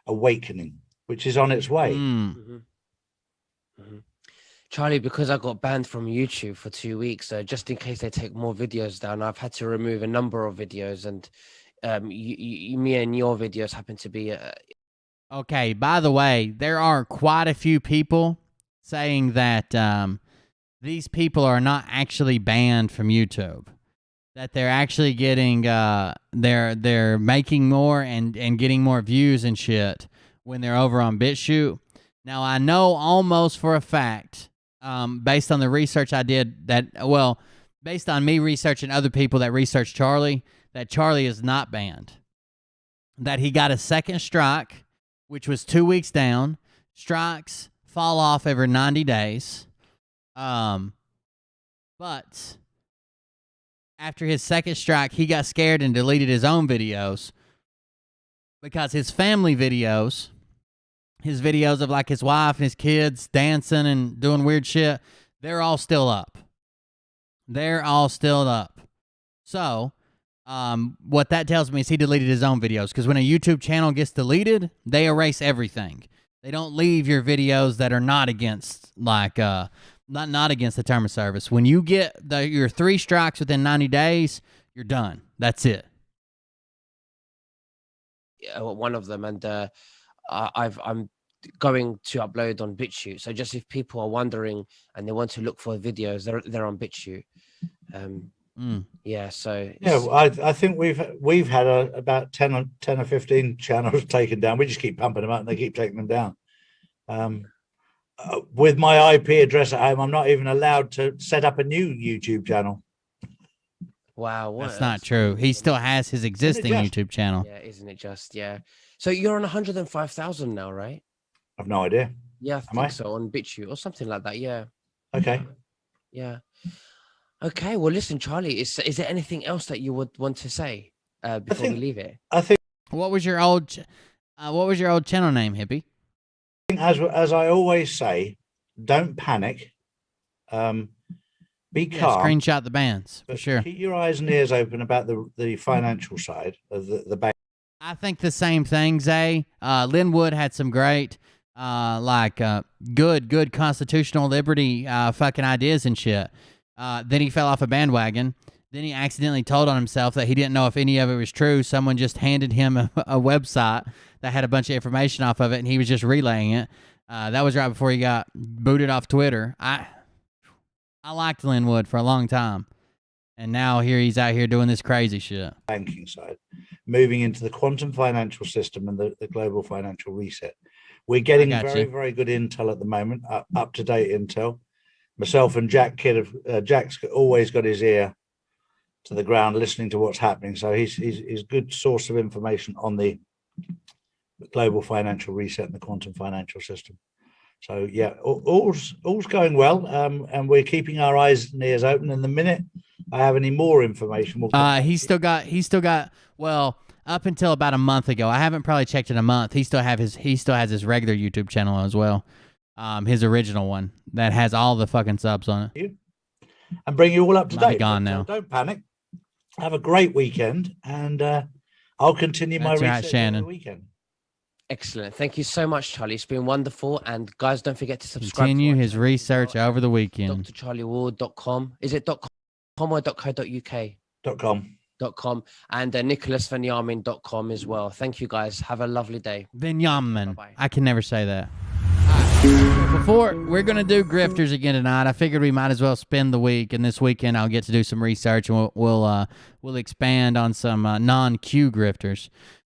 awakening, which is on its way. Mm-hmm. Mm-hmm. Charlie, because I got banned from YouTube for 2 weeks, just in case they take more videos down, I've had to remove a number of videos, and me and your videos happen to be... Okay, by the way, there are quite a few people saying that these people are not actually banned from YouTube, that they're actually getting, they're making more and getting more views and shit when they're over on BitChute. Now, I know almost for a fact, based on the research I did, based on me researching other people that researched Charlie, that Charlie is not banned. That he got a second strike, which was 2 weeks down. Strikes fall off every 90 days. But after his second strike, he got scared and deleted his own videos. because his family videos, his videos of like his wife and his kids dancing and doing weird shit, they're all still up. They're all still up. So, what that tells me is he deleted his own videos, because when a YouTube channel gets deleted, they erase everything. They don't leave your videos that are not against, like, not against the term of service. When you get your 3 strikes within 90 days, you're done. That's it. One of them, and I'm going to upload on BitChute. So just if people are wondering and they want to look for videos, they're on BitChute. Yeah. So Yeah, well, I think we've had about 10 or 15 channels taken down. We just keep pumping them up and they keep taking them down. With my IP address at home, I'm not even allowed to set up a new YouTube channel. wow, That's not true. He still has his existing YouTube channel. Yeah, isn't it just? Yeah. So you're on 105,000 now, right? I've no idea. Yeah, I Am think I? so, on BitChute or something like that. Yeah. Okay. Yeah. Okay. Well, listen, Charlie, is there anything else that you would want to say before we leave it? I think What was your old channel name, Hippie? as I always say, don't panic. Be Yeah, calm. screenshot the bands for but sure. Keep your eyes and ears open about the financial side of the bank. I think the same thing, Zay. Linwood had some great, good constitutional liberty fucking ideas and shit. Then he fell off a bandwagon. Then he accidentally told on himself that he didn't know if any of it was true. Someone just handed him a website that had a bunch of information off of it, and he was just relaying it. That was right before he got booted off Twitter. I liked Linwood for a long time, and now he's out here doing this crazy shit. Banking side, moving into the quantum financial system and the global financial reset. We're getting very good intel at the moment, up to date intel. Myself and Jack Kidd Jack's always got his ear to the ground, listening to what's happening. So he's a good source of information on the global financial reset and the quantum financial system. So yeah, all's going well, and we're keeping our eyes and ears open. And the minute I have any more information, he's still got. Well, up until about a month ago, I haven't probably checked in a month. He still has his regular YouTube channel as well, his original one that has all the fucking subs on it. And bring you all up to date. Gone now. Don't panic. Have a great weekend, and I'll continue my research over the weekend. Excellent. Thank you so much, Charlie. It's been wonderful. And guys, don't forget to subscribe. Continue his research over the weekend. drcharlieward.com. Is it .com or .co.uk? .com. And nicholasvenyamin.com as well. Thank you, guys. Have a lovely day. Venyamin. Bye-bye. I can never say that. Right. Before we're gonna do grifters again tonight, I figured we might as well spend the week, and this weekend I'll get to do some research, and we'll expand on some non-Q grifters.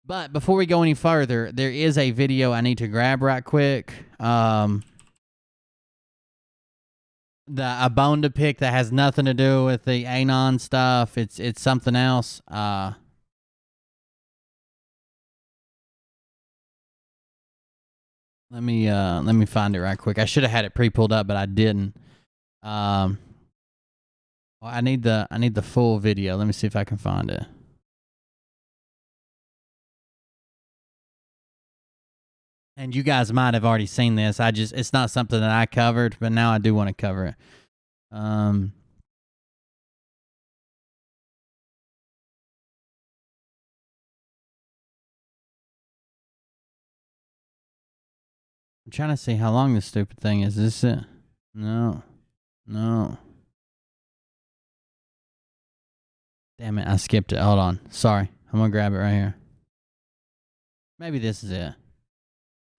But before we go any further, there is a video I need to grab right quick. A bone to pick that has nothing to do with the Anon stuff. It's something else. Let me find it right quick. I should have had it pre-pulled up, but I didn't. Well, I need the full video. Let me see if I can find it. And you guys might have already seen this. It's not something that I covered, but now I do want to cover it. I'm trying to see how long this stupid thing is. Is this it? No. Damn it, I skipped it. Hold on. Sorry. I'm going to grab it right here. Maybe this is it.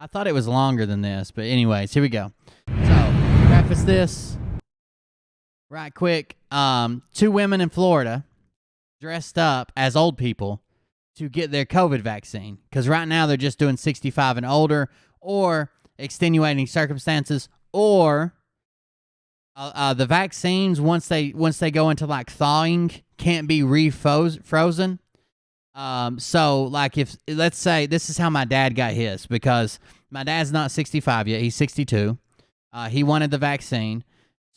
I thought it was longer than this, but anyways, here we go. So, preface this right quick. 2 women in Florida dressed up as old people to get their COVID vaccine, because right now they're just doing 65 and older, or extenuating circumstances, or the vaccines once they go into like thawing can't be frozen. So like if let's say this is how my dad got his, because my dad's not 65 yet, he's 62. He wanted the vaccine.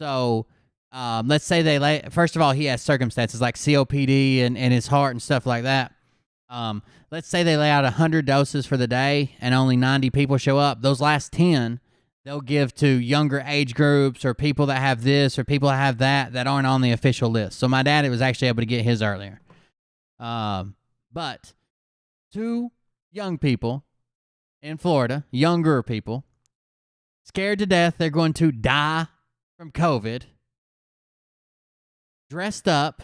So let's say first of all, he has circumstances like COPD and his heart and stuff like that. Let's say they lay out 100 doses for the day and only 90 people show up. Those last 10, they'll give to younger age groups or people that have this or people that have that aren't on the official list. So my dad was actually able to get his earlier. But 2 young people in Florida, younger people, scared to death they're going to die from COVID, dressed up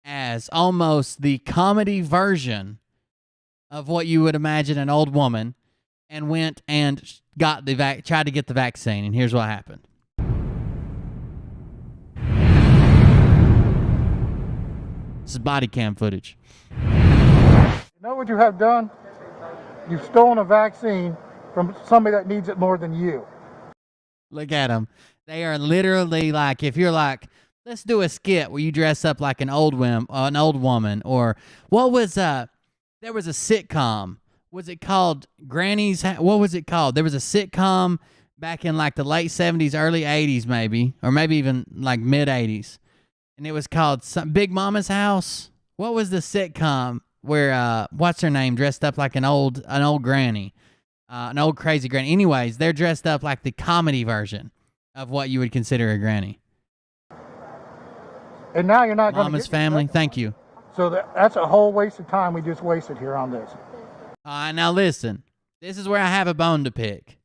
as almost the comedy version of what you would imagine an old woman, and went and got tried to get the vaccine. And here's what happened. This is body cam footage. You know what you have done? You've stolen a vaccine from somebody that needs it more than you. Look at them. They are literally like, if you're like, let's do a skit where you dress up like an old woman, or what was there was a sitcom. Was it called Granny's? What was it called? There was a sitcom back in like the late 70s, early 80s, maybe, or maybe even like mid 80s, and it was called Big Mama's House. What was the sitcom where what's her name dressed up like an old granny, an old crazy granny? Anyways, they're dressed up like the comedy version of what you would consider a granny. And now you're not going to Mama's Family. Thank you. So that's a whole waste of time we just wasted here on this. Now listen, this is where I have a bone to pick.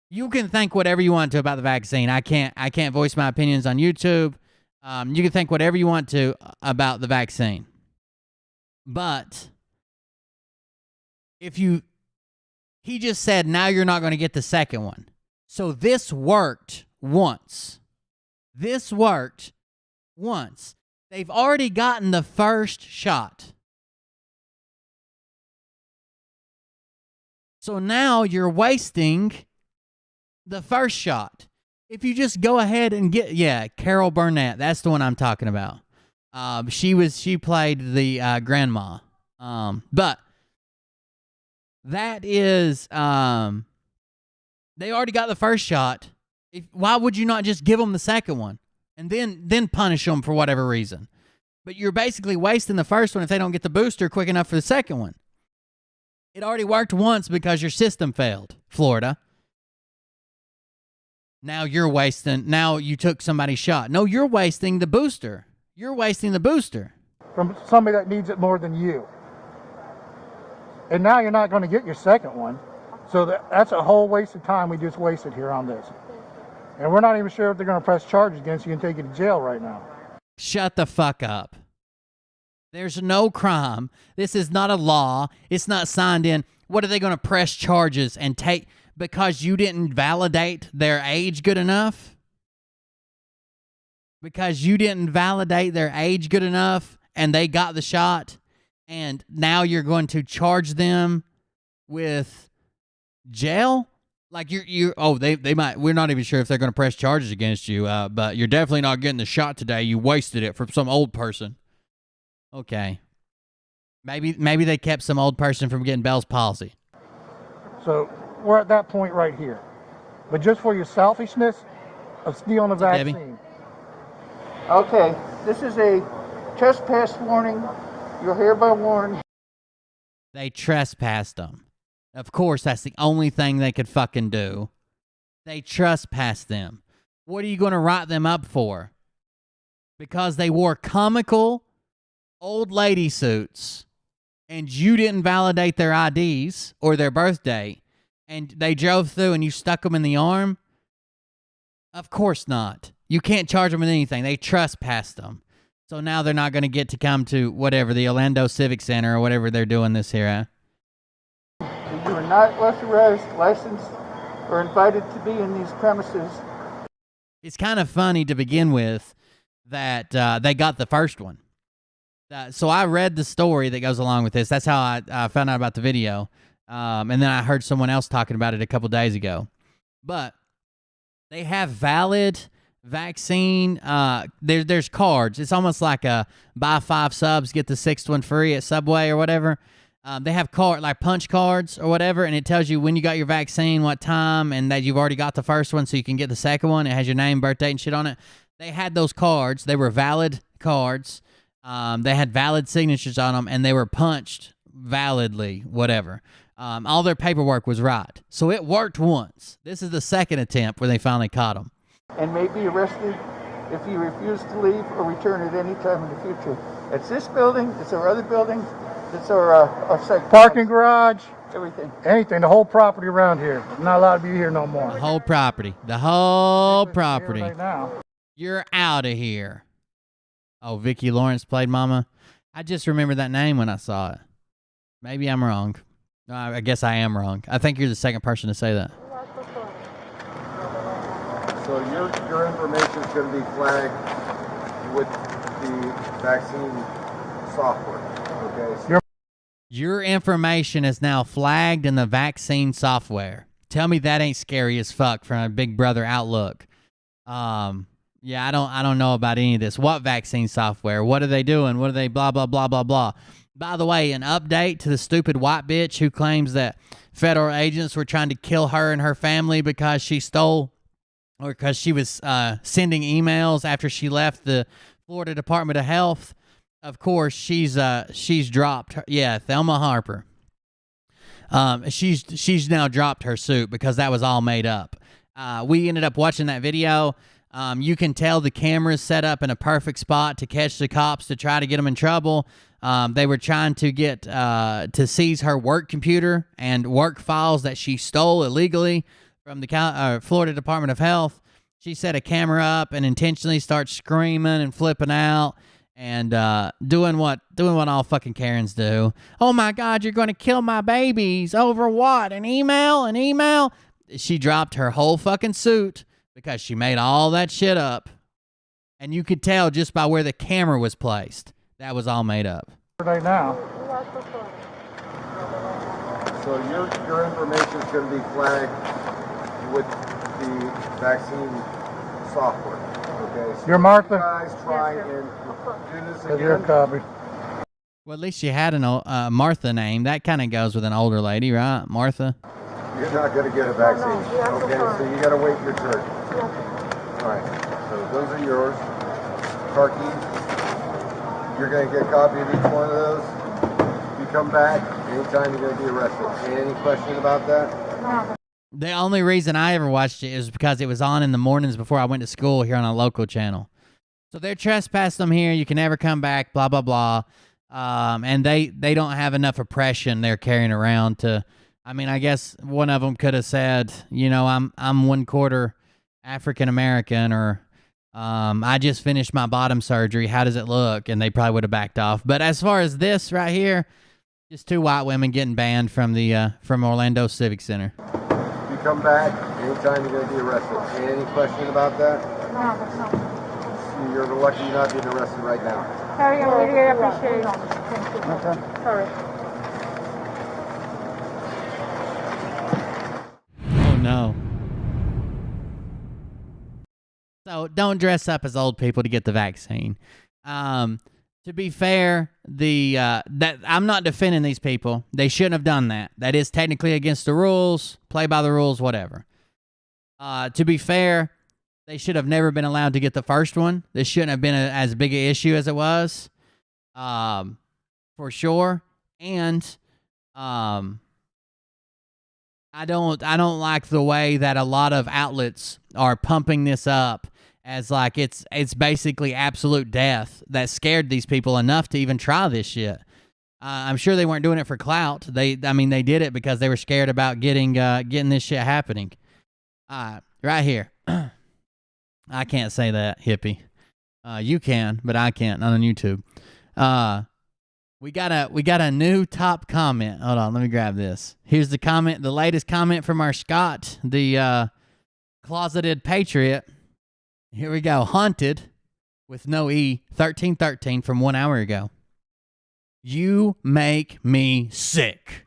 You can think whatever you want to about the vaccine. I can't voice my opinions on YouTube. You can think whatever you want to about the vaccine. But he just said, now you're not going to get the second one. So this worked once. This worked once. They've already gotten the first shot. So now you're wasting the first shot. If you just go ahead and Carol Burnett, that's the one I'm talking about. She played the grandma. But that is, they already got the first shot. Why would you not just give them the second one and then punish them for whatever reason? But you're basically wasting the first one if they don't get the booster quick enough for the second one. It already worked once because your system failed, Florida. Now you're wasting, now you took somebody's shot. No, you're wasting the booster. You're wasting the booster. From somebody that needs it more than you. And now you're not going to get your second one. So that's a whole waste of time we just wasted here on this. And we're not even sure if they're going to press charges against you and take you to jail right now. Shut the fuck up. There's no crime. This is not a law. It's not signed in. What are they going to press charges and take because you didn't validate their age good enough? Because you didn't validate their age good enough and they got the shot, and now you're going to charge them with jail? Like they might, we're not even sure if they're going to press charges against you, but you're definitely not getting the shot today. You wasted it from some old person. Okay. Maybe they kept some old person from getting Bell's palsy. So we're at that point right here. But just for your selfishness of stealing a vaccine. Debbie? Okay, this is a trespass warning. You're hereby warned. They trespassed them. Of course, that's the only thing they could fucking do. They trespassed them. What are you going to write them up for? Because they wore comical old lady suits and you didn't validate their IDs or their birth date and they drove through and you stuck them in the arm? Of course not. You can't charge them with anything. They trespassed them. So now they're not going to get to come to whatever, the Orlando Civic Center or whatever they're doing this here at. You are not authorized, licensed, or invited to be in these premises. It's kind of funny to begin with that they got the first one. So I read the story that goes along with this. That's how I found out about the video. And then I heard someone else talking about it a couple days ago. But they have valid vaccine. There's cards. It's almost like a buy 5 subs, get the 6th one free at Subway or whatever. They have like punch cards or whatever, and it tells you when you got your vaccine, what time, and that you've already got the first one so you can get the second one. It has your name, birthday, and shit on it. They had those cards. They were valid cards. They had valid signatures on them, and they were punched validly, whatever. All their paperwork was right. So it worked once. This is the second attempt where they finally caught him. And may be arrested if you refuse to leave or return at any time in the future. It's this building, it's our other building, it's our site. Parking garage, Everything. anything, the whole property around here. Not allowed to be here no more. The whole property. The whole property. Right now. You're out of here. Oh, Vicki Lawrence played Mama. I just remembered that name when I saw it. Maybe I'm wrong. No, I guess I am wrong. I think you're the second person to say that. So your information is going to be flagged with the vaccine software. Okay. So Your information is now flagged in the vaccine software. Tell me that ain't scary as fuck from a Big Brother outlook. Yeah, I don't know about any of this. What vaccine software? What are they doing? What are they blah, blah, blah, blah, blah. By the way, an update to the stupid white bitch who claims that federal agents were trying to kill her and her family because she stole or because she was sending emails after she left the Florida Department of Health. Of course, she's dropped her. Yeah, Thelma Harper. She's now dropped her suit because that was all made up. We ended up watching that video. You can tell the camera's set up in a perfect spot to catch the cops to try to get them in trouble. They were trying to get to seize her work computer and work files that she stole illegally from the Florida Department of Health. She set a camera up and intentionally starts screaming and flipping out and doing what all fucking Karens do. Oh my God, you're going to kill my babies over what? An email? She dropped her whole fucking suit because she made all that shit up. And you could tell just by where the camera was placed. That was all made up. Right now. So your information is going to be flagged with the vaccine software. Okay. So You're Martha? You guys try and do this Have your again. copy. Well, at least she had a Martha name. That kind of goes with an older lady, right? Martha. You're not going to get a vaccine. Okay. So you got to wait your turn. All right. So those are yours. Car keys. You're going to get a copy of each one of those. You come back, anytime you're going to be arrested. Any question about that? The only reason I ever watched it is because it was on in the mornings before I went to school here on a local channel. So they're trespassing them here. You can never come back, blah, blah, blah. And they don't have enough oppression they're carrying around to... I mean, I guess one of them could have said, you know, I'm 1/4 African American, or I just finished my bottom surgery. How does it look? And they probably would have backed off. But as far as this right here, just two white women getting banned from the from Orlando Civic Center. You come back, anytime you're going to be arrested. Any question about that? No, that's not. You're lucky you're not being arrested right now. Sorry, I really appreciate it. Thank you. Okay. Sorry. No. So don't dress up as old people to get the vaccine. To be fair, that I'm not defending these people. They shouldn't have done that. That is technically against the rules. Play by the rules, whatever. To be fair, they should have never been allowed to get the first one. This shouldn't have been as big an issue as it was, for sure. And I don't like the way that a lot of outlets are pumping this up as like it's basically absolute death that scared these people enough to even try this shit. I'm sure they weren't doing it for clout. They did it because they were scared about getting this shit happening. Right here. I can't say that, hippie. You can, but I can't. Not on YouTube. We got a new top comment. Hold on, let me grab this. Here's the comment, the latest comment from our Scott, the closeted patriot. Here we go. Haunted, with no E, 1313 from 1 hour ago. You make me sick.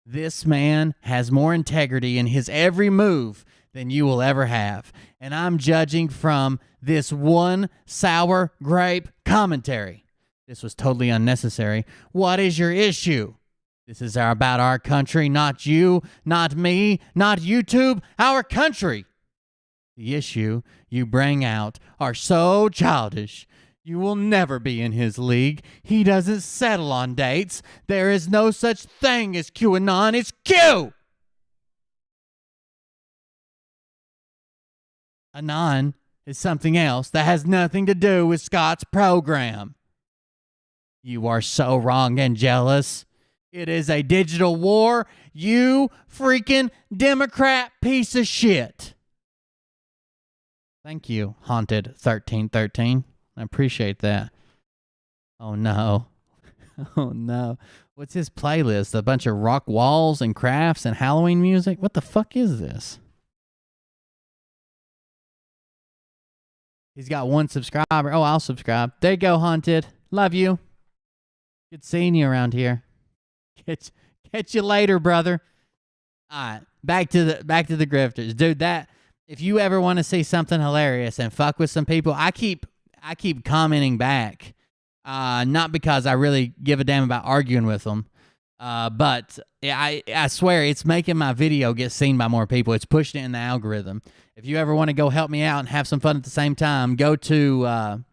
This man has more integrity in his every move than you will ever have. And I'm judging from this one sour grape commentary. This was totally unnecessary. What is your issue? This is about our country, not you, not me, not YouTube, our country. The issue you bring out are so childish. You will never be in his league. He doesn't settle on dates. There is no such thing as QAnon. It's Q! Anon is something else that has nothing to do with Scott's program. You are so wrong and jealous. It is a digital war, you freaking Democrat piece of shit. Thank you, Haunted 1313. I appreciate that. Oh no. Oh no. What's his playlist? A bunch of rock walls and crafts and Halloween music? What the fuck is this? He's got 1 subscriber. Oh, I'll subscribe. There you go, Haunted. Love you. Good seeing you around here. Catch you later, brother. All right, back to the grifters, dude. That if you ever want to see something hilarious and fuck with some people, I keep commenting back, not because I really give a damn about arguing with them, but I swear it's making my video get seen by more people. It's pushing it in the algorithm. If you ever want to go help me out and have some fun at the same time, go to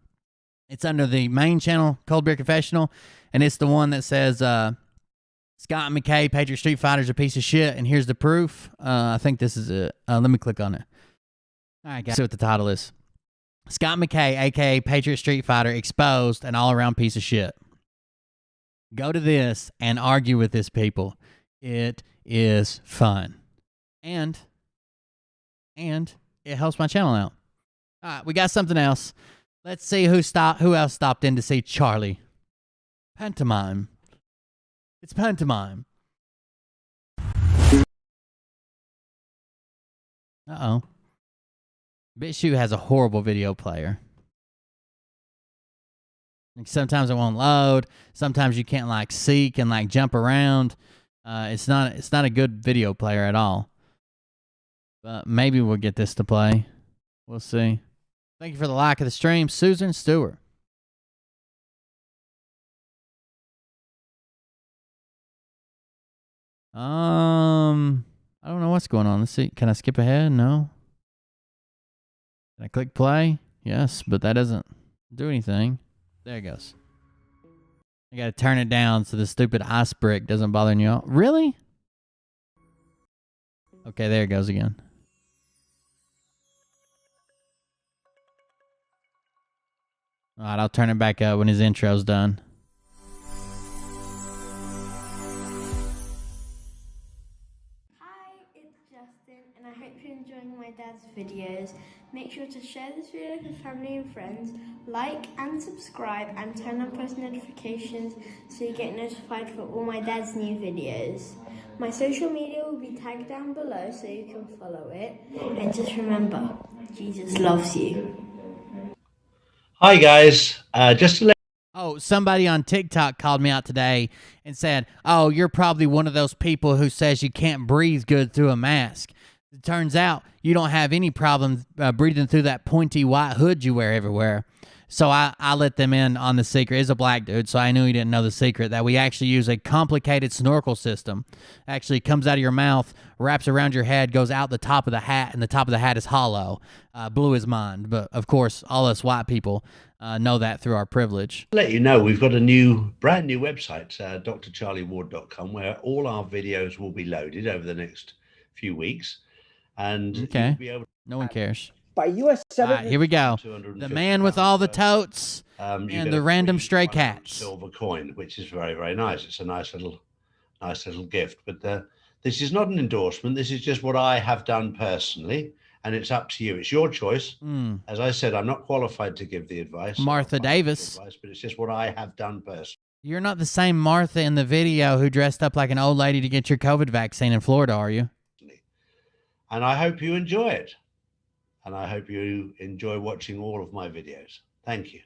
it's under the main channel, Cold Beer Confessional, and it's the one that says Scott McKay, Patriot Street Fighter's a piece of shit, and here's the proof. I think this is it. Let me click on it. All right, guys. See what the title is. Scott McKay, a.k.a. Patriot Street Fighter, exposed, an all-around piece of shit. Go to this and argue with this people. It is fun. And it helps my channel out. All right, we got something else. Let's see who else stopped in to see Charlie. Pantomime. It's pantomime. Uh-oh. BitChute has a horrible video player. Like sometimes it won't load. Sometimes you can't like seek and like jump around. It's not a good video player at all. But maybe we'll get this to play. We'll see. Thank you for the like of the stream, Susan Stewart. I don't know what's going on. Let's see. Can I skip ahead? No. Can I click play? Yes, but that doesn't do anything. There it goes. I gotta turn it down so the stupid ice brick doesn't bother you all. Really? Okay, there it goes again. Alright, I'll turn it back up when his intro's done. Hi, it's Justin, and I hope you're enjoying my dad's videos. Make sure to share this video with family and friends, like and subscribe, and turn on post notifications so you get notified for all my dad's new videos. My social media will be tagged down below so you can follow it. And just remember, Jesus loves you. Hi guys, just to let Oh, somebody on TikTok called me out today and said, oh, you're probably one of those people who says you can't breathe good through a mask. It turns out you don't have any problem breathing through that pointy white hood you wear everywhere. So I let them in on the secret. It's a black dude, so I knew he didn't know the secret, that we actually use a complicated snorkel system. Actually comes out of your mouth, wraps around your head, goes out the top of the hat, and the top of the hat is hollow. Blew his mind. But, of course, all us white people know that through our privilege. let you know, we've got a brand new website, drcharlieward.com, where all our videos will be loaded over the next few weeks. And Okay. you'll be able No one cares. By U.S. All Senator. right, here we go. The man with all the totes you and get the a random free stray 1 ounce cats. silver coin, which is very, very nice. It's a nice little gift. But this is not an endorsement. This is just what I have done personally, and it's up to you. It's your choice. As I said, I'm not qualified to give the advice. Martha Davis. But it's just what I have done personally. You're not the same Martha in the video who dressed up like an old lady to get your COVID vaccine in Florida, are you? And I hope you enjoy it. And I hope you enjoy watching all of my videos. Thank you.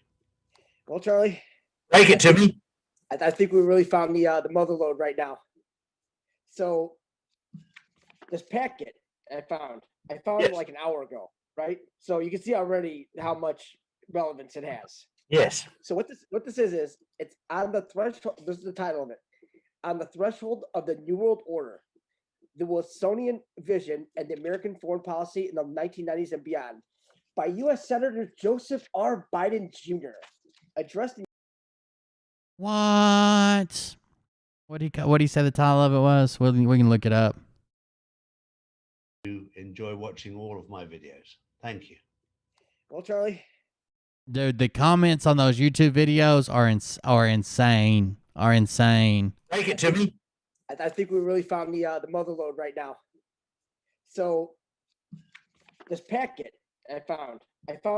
Well, Charlie. Break it to me. I think we really found the mother lode right now. So this packet I found it like an hour ago, right? So you can see already how much relevance it has. Yes. So what this is it's on the threshold. This is the title of it. On the threshold of the New World Order, the Wilsonian vision and the American foreign policy in the 1990s and beyond, by U.S. Senator Joseph R. Biden Jr. addressed the What? What he say the title of it was? We can look it up. You enjoy watching all of my videos. Thank you. Well, Charlie. Dude, the comments on those YouTube videos are insane. Are insane. Break it to me. I think we really found the mother lode right now. So this packet I found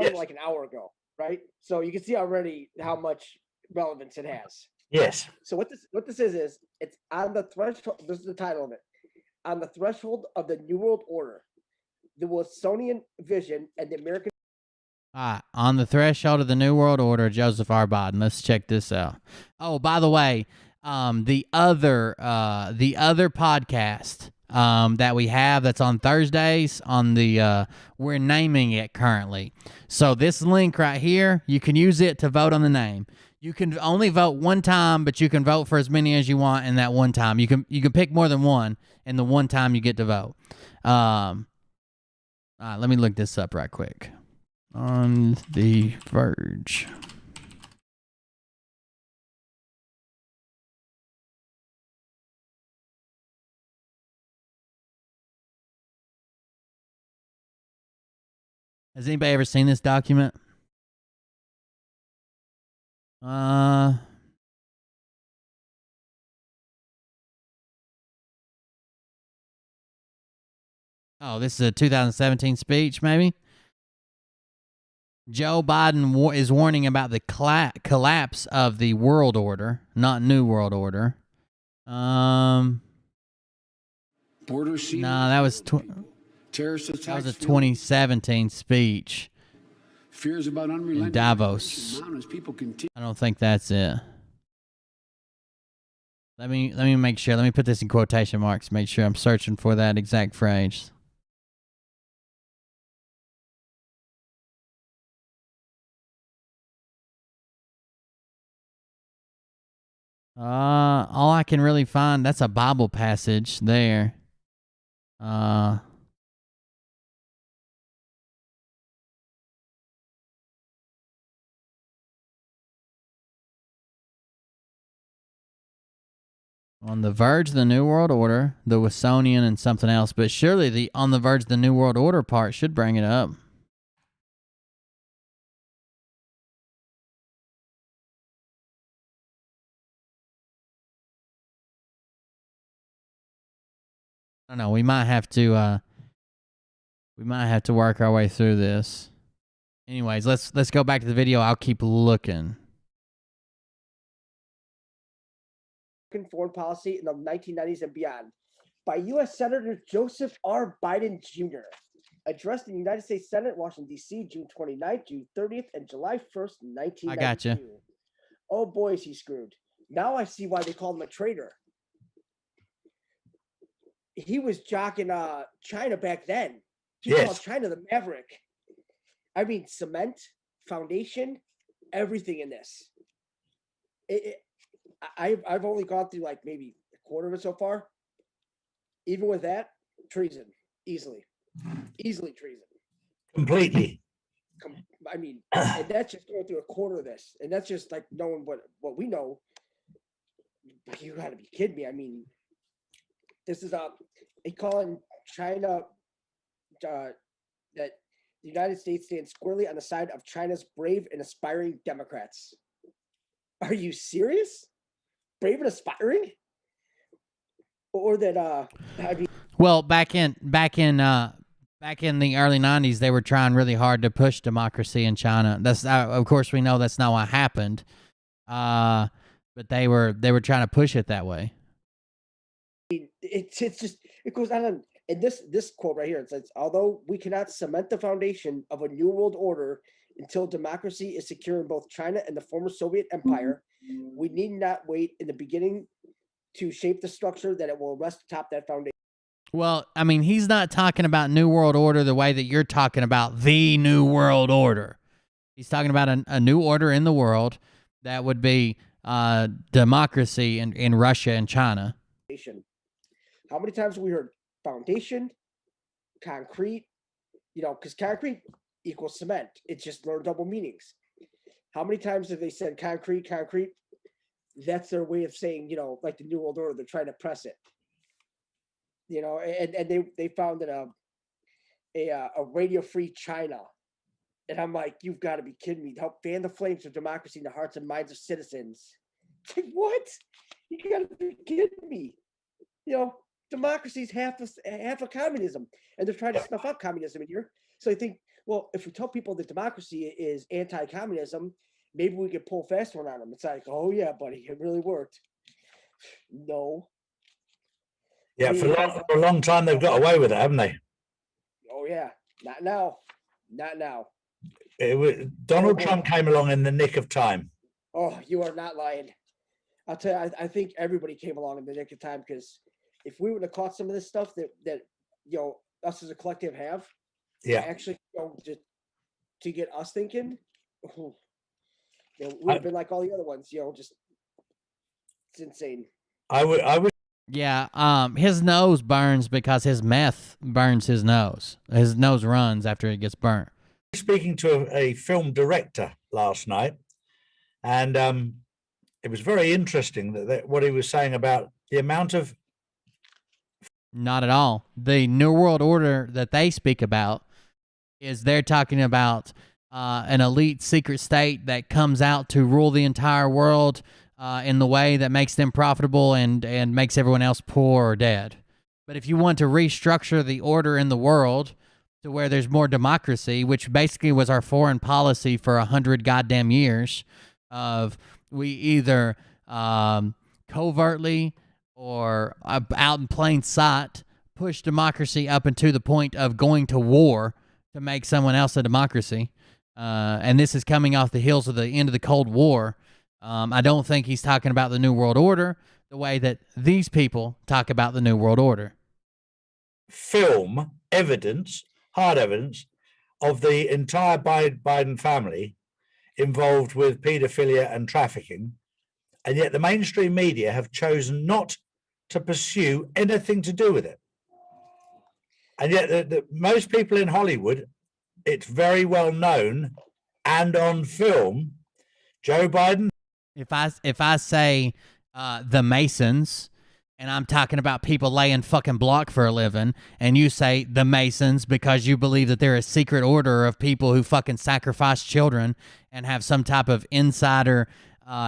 it like an hour ago, right? So you can see already how much relevance it has. Yes. So what this is it's on the threshold. This is the title of it. On the threshold of the New World Order, the Wilsonian vision and the American. On the threshold of the New World Order, Joseph R. Biden. Let's check this out. Oh, by the way, the other podcast that we have that's on Thursdays on the we're naming it currently. So this link right here, you can use it to vote on the name. You can only vote one time, but you can vote for as many as you want in that one time. You can pick more than one in the one time you get to vote. All right, let me look this up right quick. On the Verge. Has anybody ever seen this document? Oh, this is a 2017 speech, maybe? Joe Biden is warning about the collapse of the world order, not New World Order. No, that was that was a 2017 speech. Fears about in unrelenting Davos. I don't think that's it. Let me make sure. Let me put this in quotation marks. Make sure I'm searching for that exact phrase. All I can really find, that's a Bible passage there. On the verge of the New World Order, the Wilsonian and something else, but surely the on the verge of the New World Order part should bring it up. I don't know. We might have to work our way through this. Anyways, let's go back to the video. I'll keep looking. Foreign policy in the 1990s and beyond by U.S. Senator Joseph R. Biden Jr. addressed in the United States Senate, Washington, D.C., June 29th, June 30th, and July 1st, 1992. I got you. Oh, boy, is he screwed. Now I see why they called him a traitor. He was jocking China back then. He called China the maverick. I mean, cement, foundation, everything in this. I've only gone through like maybe a quarter of it so far. Even with that, treason, easily treason. Completely. I mean, and that's just going through a quarter of this, and that's just like knowing what we know. You got to be kidding me. I mean, this is they calling China that the United States stands squarely on the side of China's brave and aspiring Democrats. Are you serious? Brave and aspiring? Or that I mean, well, back in the early 90s, they were trying really hard to push democracy in China. That's of course we know that's not what happened. But they were trying to push it that way. It's just it goes on. And this quote right here, it says, although we cannot cement the foundation of a new world order until democracy is secure in both China and the former Soviet Empire, we need not wait in the beginning to shape the structure that it will rest atop that foundation. Well, I mean, he's not talking about New World Order the way that you're talking about the New World Order. He's talking about a new order in the world that would be democracy in Russia and China. How many times have we heard foundation, concrete, because concrete equals cement. It's just learned double meanings. How many times have they said concrete, concrete? That's their way of saying, like the New World Order, they're trying to press it. And they founded a radio-free China. And I'm like, you've got to be kidding me. Help fan the flames of democracy in the hearts and minds of citizens. Like, what? You got to be kidding me. Democracy is half of communism. And they're trying to snuff out communism in here. So I think, well, if we tell people that democracy is anti-communism, maybe we could pull fast one on them. It's like, oh, yeah, buddy, it really worked. No. Yeah, for a long time they've got away with it, haven't they? Oh, yeah. Not now. Not now. Donald Trump came along in the nick of time. Oh, you are not lying. I'll tell you, I think everybody came along in the nick of time, because if we would have caught some of this stuff that us as a collective have, actually, just to get us thinking, we'd have been like all the other ones, just it's insane. I would. Yeah, his nose burns because his meth burns his nose. His nose runs after it gets burnt. Speaking to a film director last night, and it was very interesting that what he was saying about the amount of... Not at all. The New World Order that they speak about is they're talking about an elite secret state that comes out to rule the entire world in the way that makes them profitable and makes everyone else poor or dead. But if you want to restructure the order in the world to where there's more democracy, which basically was our foreign policy for 100 goddamn years, of we either covertly or out in plain sight push democracy up into the point of going to war to make someone else a democracy. And this is coming off the heels of the end of the Cold War. I don't think he's talking about the New World Order the way that these people talk about the New World Order. Film evidence, hard evidence, of the entire Biden family involved with paedophilia and trafficking, and yet the mainstream media have chosen not to pursue anything to do with it. And yet most people in Hollywood, it's very well known, and on film, Joe Biden... If I say the Masons, and I'm talking about people laying fucking block for a living, and you say the Masons because you believe that they're a secret order of people who fucking sacrifice children and have some type of insider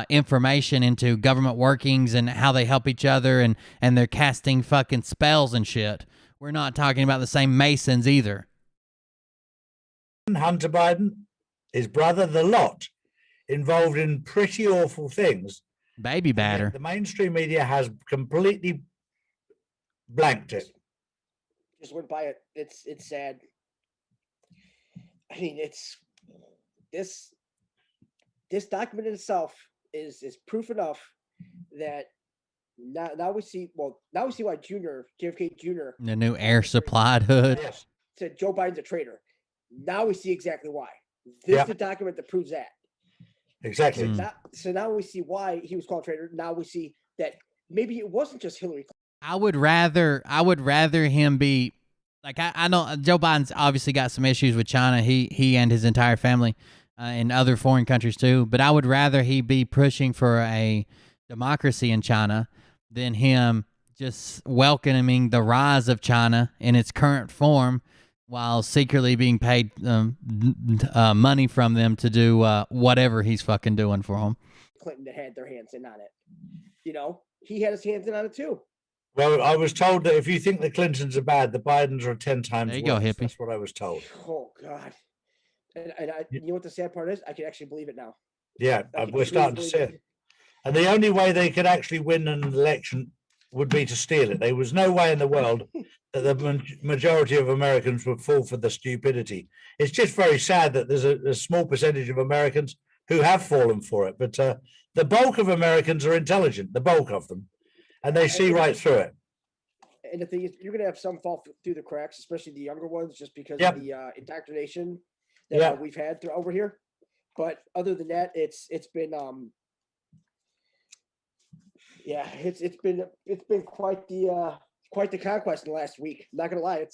information into government workings and how they help each other, and they're casting fucking spells and shit. We're not talking about the same Masons either. Hunter Biden, his brother, the lot, involved in pretty awful things. Baby batter. The mainstream media has completely blanked it. Just went by it. It's sad. I mean, it's this document in itself is proof enough that now we see why JFK Jr. The new air supplied hood. Yes, said Joe Biden's a traitor. Now we see exactly why. This is the document that proves that. Exactly. So now we see why he was called a traitor. Now we see that maybe it wasn't just Hillary Clinton. I would rather him be like, I know Joe Biden's obviously got some issues with China. He and his entire family and other foreign countries too. But I would rather he be pushing for a democracy in China than him just welcoming the rise of China in its current form, while secretly being paid money from them to do whatever he's fucking doing for them. Clinton had their hands in on it. He had his hands in on it too. Well, I was told that if you think the Clintons are bad, the Bidens are 10 times there you worse. Go, hippie. That's what I was told. Oh, God. And you know what the sad part is? I can actually believe it now. Yeah, we're starting to see it. And the only way they could actually win an election would be to steal it. There was no way in the world that the majority of Americans would fall for the stupidity. It's just very sad that there's a small percentage of Americans who have fallen for it. But the bulk of Americans are intelligent, the bulk of them, and they see right through it. And the thing is, you're going to have some fall through the cracks, especially the younger ones, just because of the indoctrination that we've had over here. But other than that, it's been it's been quite the conquest in the last week. I'm not gonna lie,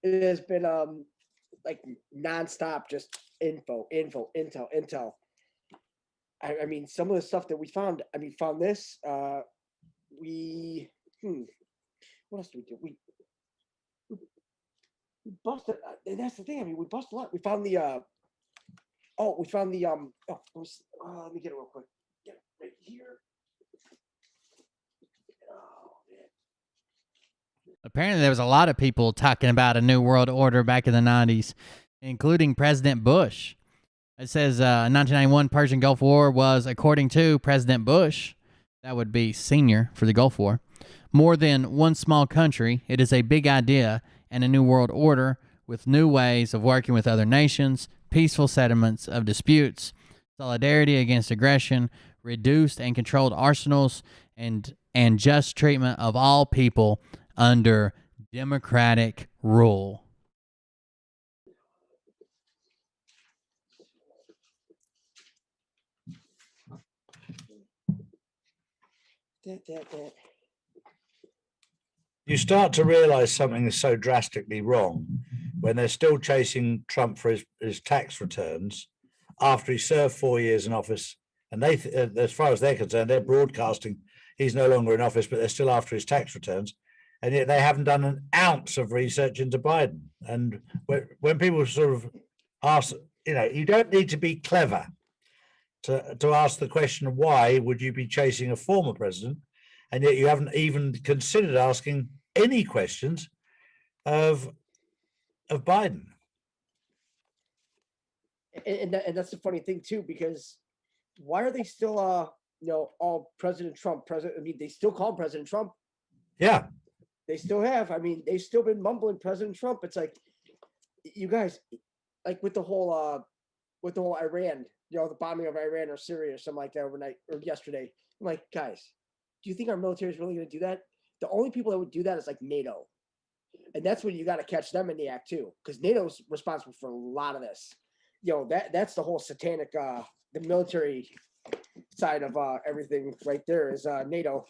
it has been like nonstop, just intel. I mean, some of the stuff that we found. I mean, found this. What else did we do? We busted. And that's the thing. I mean, we busted a lot. We found the. We found the. Let me get it real quick. Get it right here. Oh man. Apparently, there was a lot of people talking about a new world order back in the 90s, including President Bush. It says 1991 Persian Gulf War was, according to President Bush, that would be senior for the Gulf War, more than one small country. It is a big idea and a new world order with new ways of working with other nations, peaceful settlements of disputes, solidarity against aggression, reduced and controlled arsenals, and just treatment of all people under democratic rule. You start to realize something is so drastically wrong when they're still chasing Trump for his tax returns after he served 4 years in office. And they, as far as they're concerned, they're broadcasting he's no longer in office, but they're still after his tax returns. And yet they haven't done an ounce of research into Biden. And when people sort of ask, you don't need to be clever to ask the question, why would you be chasing a former president? And yet you haven't even considered asking any questions of Biden. And that's the funny thing too, because why are they still all President Trump, I mean, they still call him President Trump. Yeah. They still have. I mean, they've still been mumbling President Trump. It's like, you guys, like with the whole Iran, the bombing of Iran or Syria or something like that overnight or yesterday. I'm like, guys, do you think our military is really going to do that? The only people that would do that is like NATO. And that's when you got to catch them in the act too, because NATO's responsible for a lot of this. That's the whole satanic, the military side of everything right there is NATO.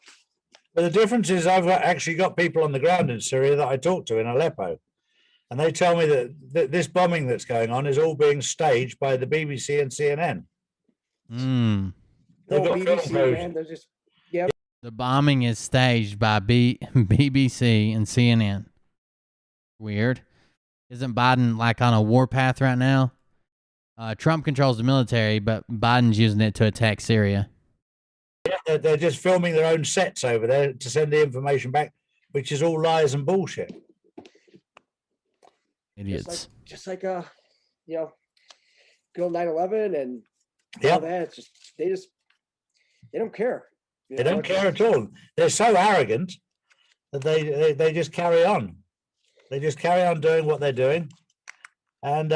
But the difference is I've actually got people on the ground in Syria that I talk to in Aleppo. And they tell me that this bombing that's going on is all being staged by the BBC and CNN. They've got BBC, man, they're just, yeah. The bombing is staged by BBC and CNN. Weird. Isn't Biden like on a warpath right now? Trump controls the military, but Biden's using it to attack Syria. Yeah, they're just filming their own sets over there to send the information back, which is all lies and bullshit. Idiots. Just like good old 9/11 and all that. It's just they don't care. They don't care at all. They're so arrogant that they just carry on. They just carry on doing what they're doing, and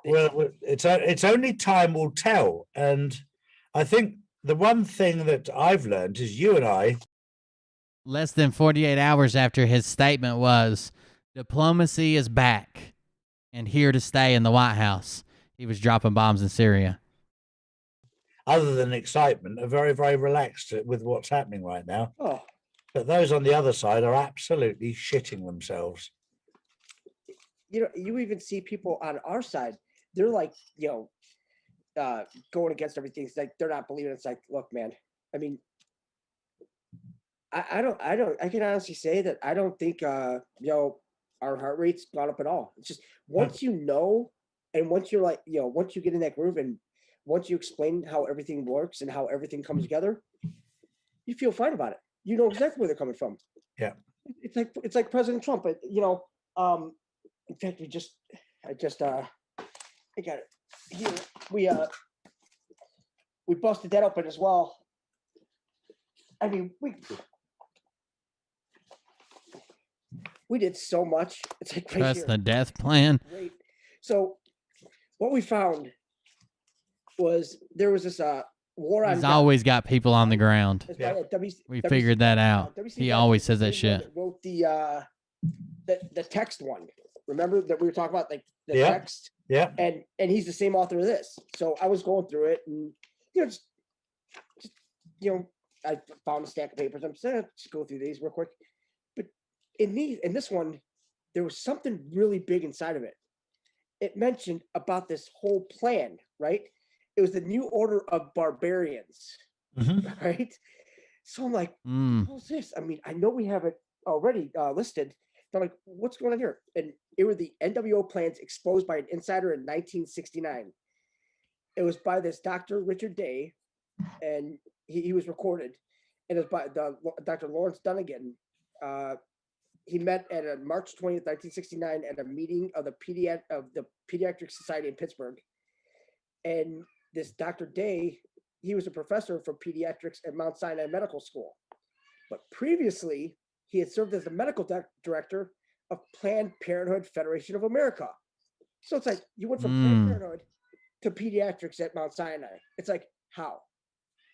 well, it's only time will tell. And I think the one thing that I've learned is you and I. Less than 48 hours after his statement was, diplomacy is back and here to stay in the White House, he was dropping bombs in Syria. Other than excitement, are very, very relaxed with what's happening right now. Oh. But those on the other side are absolutely shitting themselves. You even see people on our side, they're like, going against everything. It's like, they're not believing. It's like, look, man, I mean, I can honestly say that I don't think, our heart rate's gone up at all. It's just once and once you're like, once you get in that groove and once you explain how everything works and how everything comes together, you feel fine about it. You know exactly where they're coming from. Yeah. It's like President Trump, but in fact, I got it here. We busted that open as well. I mean, we did so much. It's like right That's here. the death plan. Great. So what we found was there was this war on. He's always got people on the ground. Yeah. We figured that out. He always says that shit. Wrote the text one. Remember that we were talking about, like the text? Yeah. And he's the same author of this. So I was going through it, and just I found a stack of papers. I'm saying just go through these real quick. But in this one, there was something really big inside of it. it mentioned about this whole plan, right? It was the New Order of Barbarians, right? So I'm like, what's this? I mean, I know we have it already listed. But I'm like, what's going on here? And it were the NWO plans exposed by an insider in 1969. It was by this Dr. Richard Day, and he was recorded. And it was by Dr. Lawrence Dunnigan. He met at a March 20th, 1969 at a meeting of the Pediatric Society in Pittsburgh. And this Dr. Day, he was a professor for pediatrics at Mount Sinai Medical School. But previously, he had served as the medical director of Planned Parenthood Federation of America. So it's like you went from Planned Parenthood to pediatrics at Mount Sinai. It's like, how?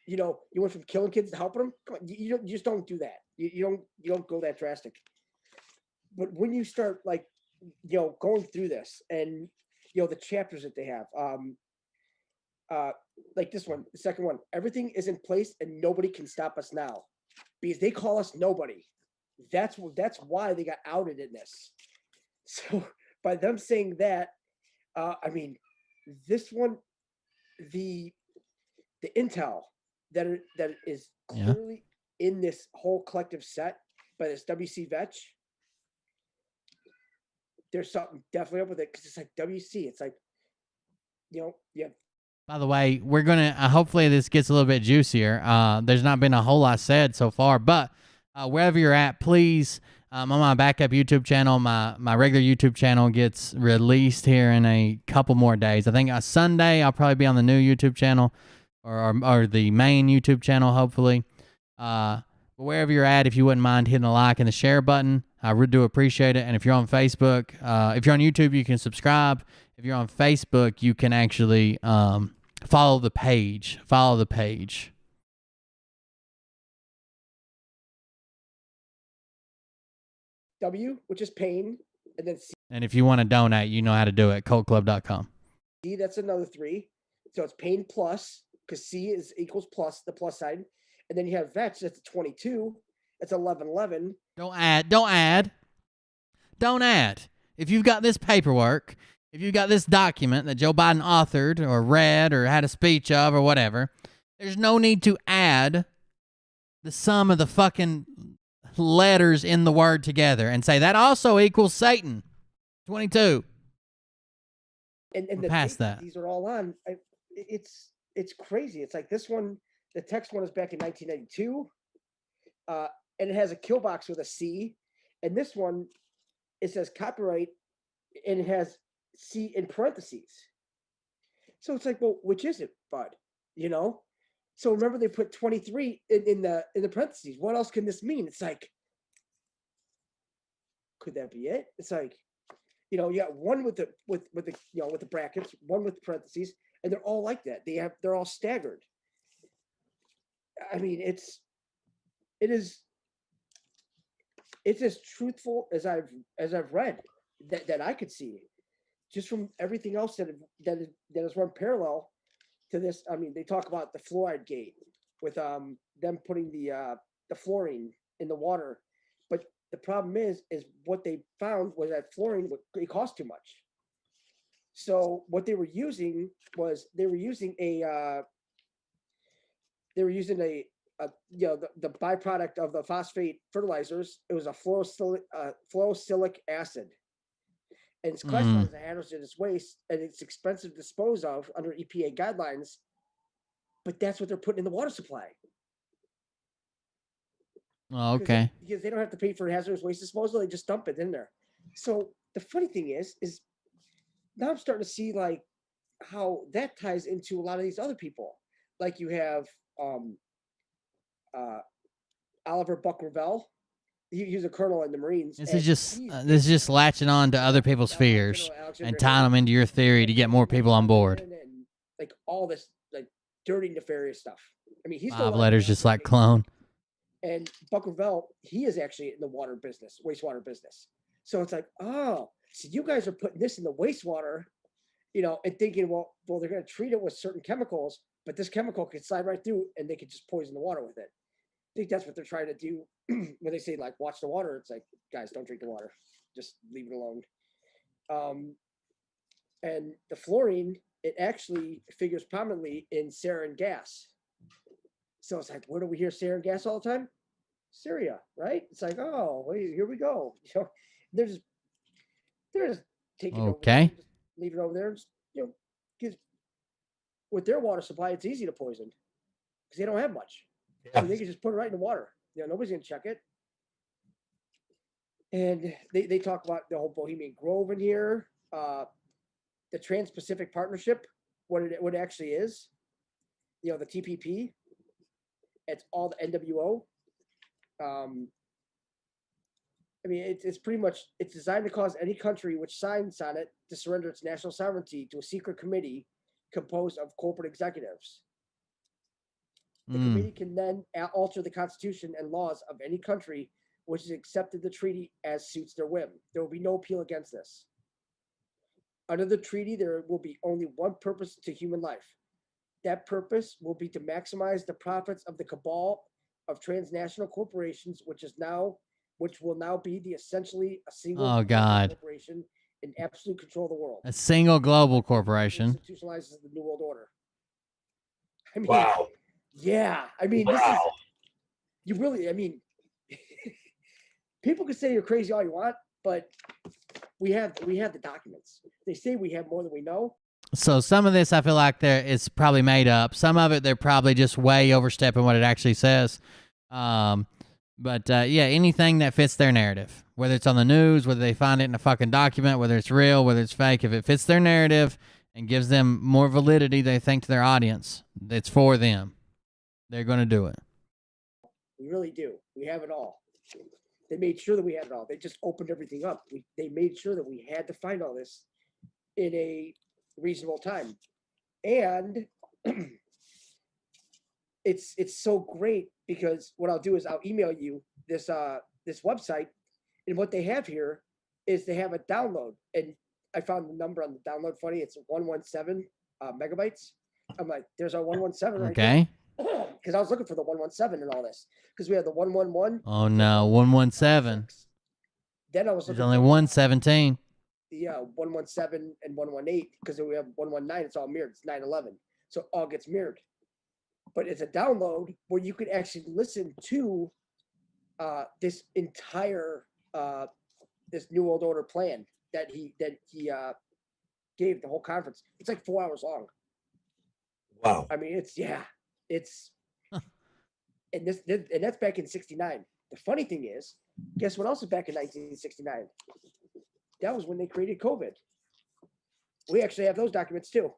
You know, you went from killing kids to helping them. Come on, you just don't do that. You don't go that drastic. But when you start like, you know, going through this and you know the chapters that they have, like this one, the second one, everything is in place and nobody can stop us now, because they call us nobody. That's why they got outed in this. So by them saying that, I mean, this one, the intel that is clearly in this whole collective set by this WC Vetch, there's something definitely up with it, because it's like WC. It's like, you know, yeah. By the way, we're gonna hopefully this gets a little bit juicier. There's not been a whole lot said so far, but wherever you're at, please. On my backup YouTube channel, my regular YouTube channel gets released here in a couple more days. I think Sunday I'll probably be on the new YouTube channel, or the main YouTube channel, hopefully. But wherever you're at, if you wouldn't mind hitting the like and the share button, I really do appreciate it. And if you're on Facebook, if you're on YouTube, you can subscribe. If you're on Facebook, you can actually follow the page. Follow the page. W, which is pain, and then C. And if you want to donate, you know how to do it. KULTKLUB.com. D, that's another 3. So it's pain plus, because C is equals plus, the plus side. And then you have Vetch, that's a 22. That's 1111. Don't add. If you've got this paperwork, if you've got this document that Joe Biden authored or read or had a speech of or whatever, there's no need to add the sum of the fucking letters in the word together and say that also equals Satan. 22. And the past that. These are all on. It's crazy. It's like this one, the text one is back in 1992. And it has a kill box with a C. And this one, it says copyright, and it has C in parentheses. So it's like, well, which is it, bud? You know? So remember, they put 23 in the parentheses. What else can this mean? It's like, could that be it? It's like, you know, you got one with the you know, with the brackets, one with the parentheses, and they're all like that. They're all staggered. I mean, it's as truthful as I've read that I could see, just from everything else that has run parallel to this. I mean, they talk about the fluoride gate with them putting the fluorine in the water, but the problem is what they found was that fluorine it cost too much. So what they were using was a you know, the byproduct of the phosphate fertilizers. It was a fluorosilicic acid, and it's classified as a hazardous waste, and it's expensive to dispose of under EPA guidelines. But that's what they're putting in the water supply. Oh, okay. Because they don't have to pay for hazardous waste disposal; they just dump it in there. So the funny thing is now I'm starting to see like how that ties into a lot of these other people. Like you have Oliver Buck Revelle. He was a colonel in the Marines. This is just latching on to other people's fears and tying them into your theory to get more people on board. And like all this like dirty, nefarious stuff. I mean, he's 5 letters just like clone. And Buck Revelle, he is actually in the water business, wastewater business. So it's like, oh, so you guys are putting this in the wastewater, you know, and thinking, well, they're going to treat it with certain chemicals, but this chemical could slide right through and they could just poison the water with it. I think that's what they're trying to do when they say like watch the water. It's like, guys, don't drink the water, just leave it alone. And the fluorine, it actually figures prominently in sarin gas. So it's like, where do we hear sarin gas all the time? Syria, right? It's like, oh, wait, here we go. You know, they're just taking it over there, Okay. just leave it over there. Just, you know, because with their water supply, it's easy to poison because they don't have much. So they can just put it right in the water. You know, nobody's gonna check it. And they talk about the whole Bohemian Grove in here, the Trans-Pacific Partnership, what it actually is. You know, the TPP. It's all the NWO. I mean, it's pretty much, it's designed to cause any country which signs on it to surrender its national sovereignty to a secret committee composed of corporate executives. The committee can then alter the constitution and laws of any country which has accepted the treaty as suits their whim. There will be no appeal against this. Under the treaty, there will be only one purpose to human life. That purpose will be to maximize the profits of the cabal of transnational corporations, which will now be essentially a single corporation in absolute control of the world. A single global corporation. Institutionalizes the New World Order. I mean, Wow. Yeah, I mean, this is, you really, I mean, people can say you're crazy all you want, but we have the documents. They say we have more than we know. So some of this I feel like it's probably made up. Some of it they're probably just way overstepping what it actually says. Yeah, anything that fits their narrative, whether it's on the news, whether they find it in a fucking document, whether it's real, whether it's fake, if it fits their narrative and gives them more validity, they think, to their audience, it's for them. They're going to do it. We really do. We have it all. They made sure that we had it all. They just opened everything up. They made sure that we had to find all this in a reasonable time. And it's so great because what I'll do is I'll email you this website, and what they have here is they have a download. And I found the number on the download funny. It's 117 megabytes. I'm like, there's our 117 right there. Okay. Because I was looking for the 117 and all this. Because we have the 111. Oh no, 117. Then I was There's looking only for 117. the 117 and 118 because we have 119. It's all mirrored. It's 911, so it all gets mirrored. But it's a download where you could actually listen to this entire this New World Order plan that he gave the whole conference. It's like 4 hours long. Wow. I mean, and that's back in '69. The funny thing is, guess what else is back in 1969? That was when they created COVID. We actually have those documents too.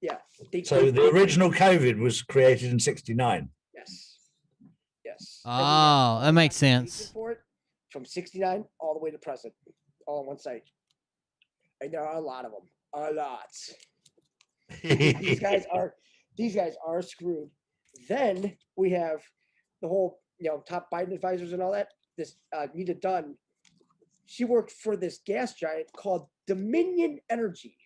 Yeah. So the original COVID was created in '69. Yes. Yes. Oh, that makes sense. For it from '69 all the way to present, all on one site. And there are a lot of them. A lot. These guys are screwed. Then we have the whole, top Biden advisors and all that. This Nita Dunn, she worked for this gas giant called Dominion Energy.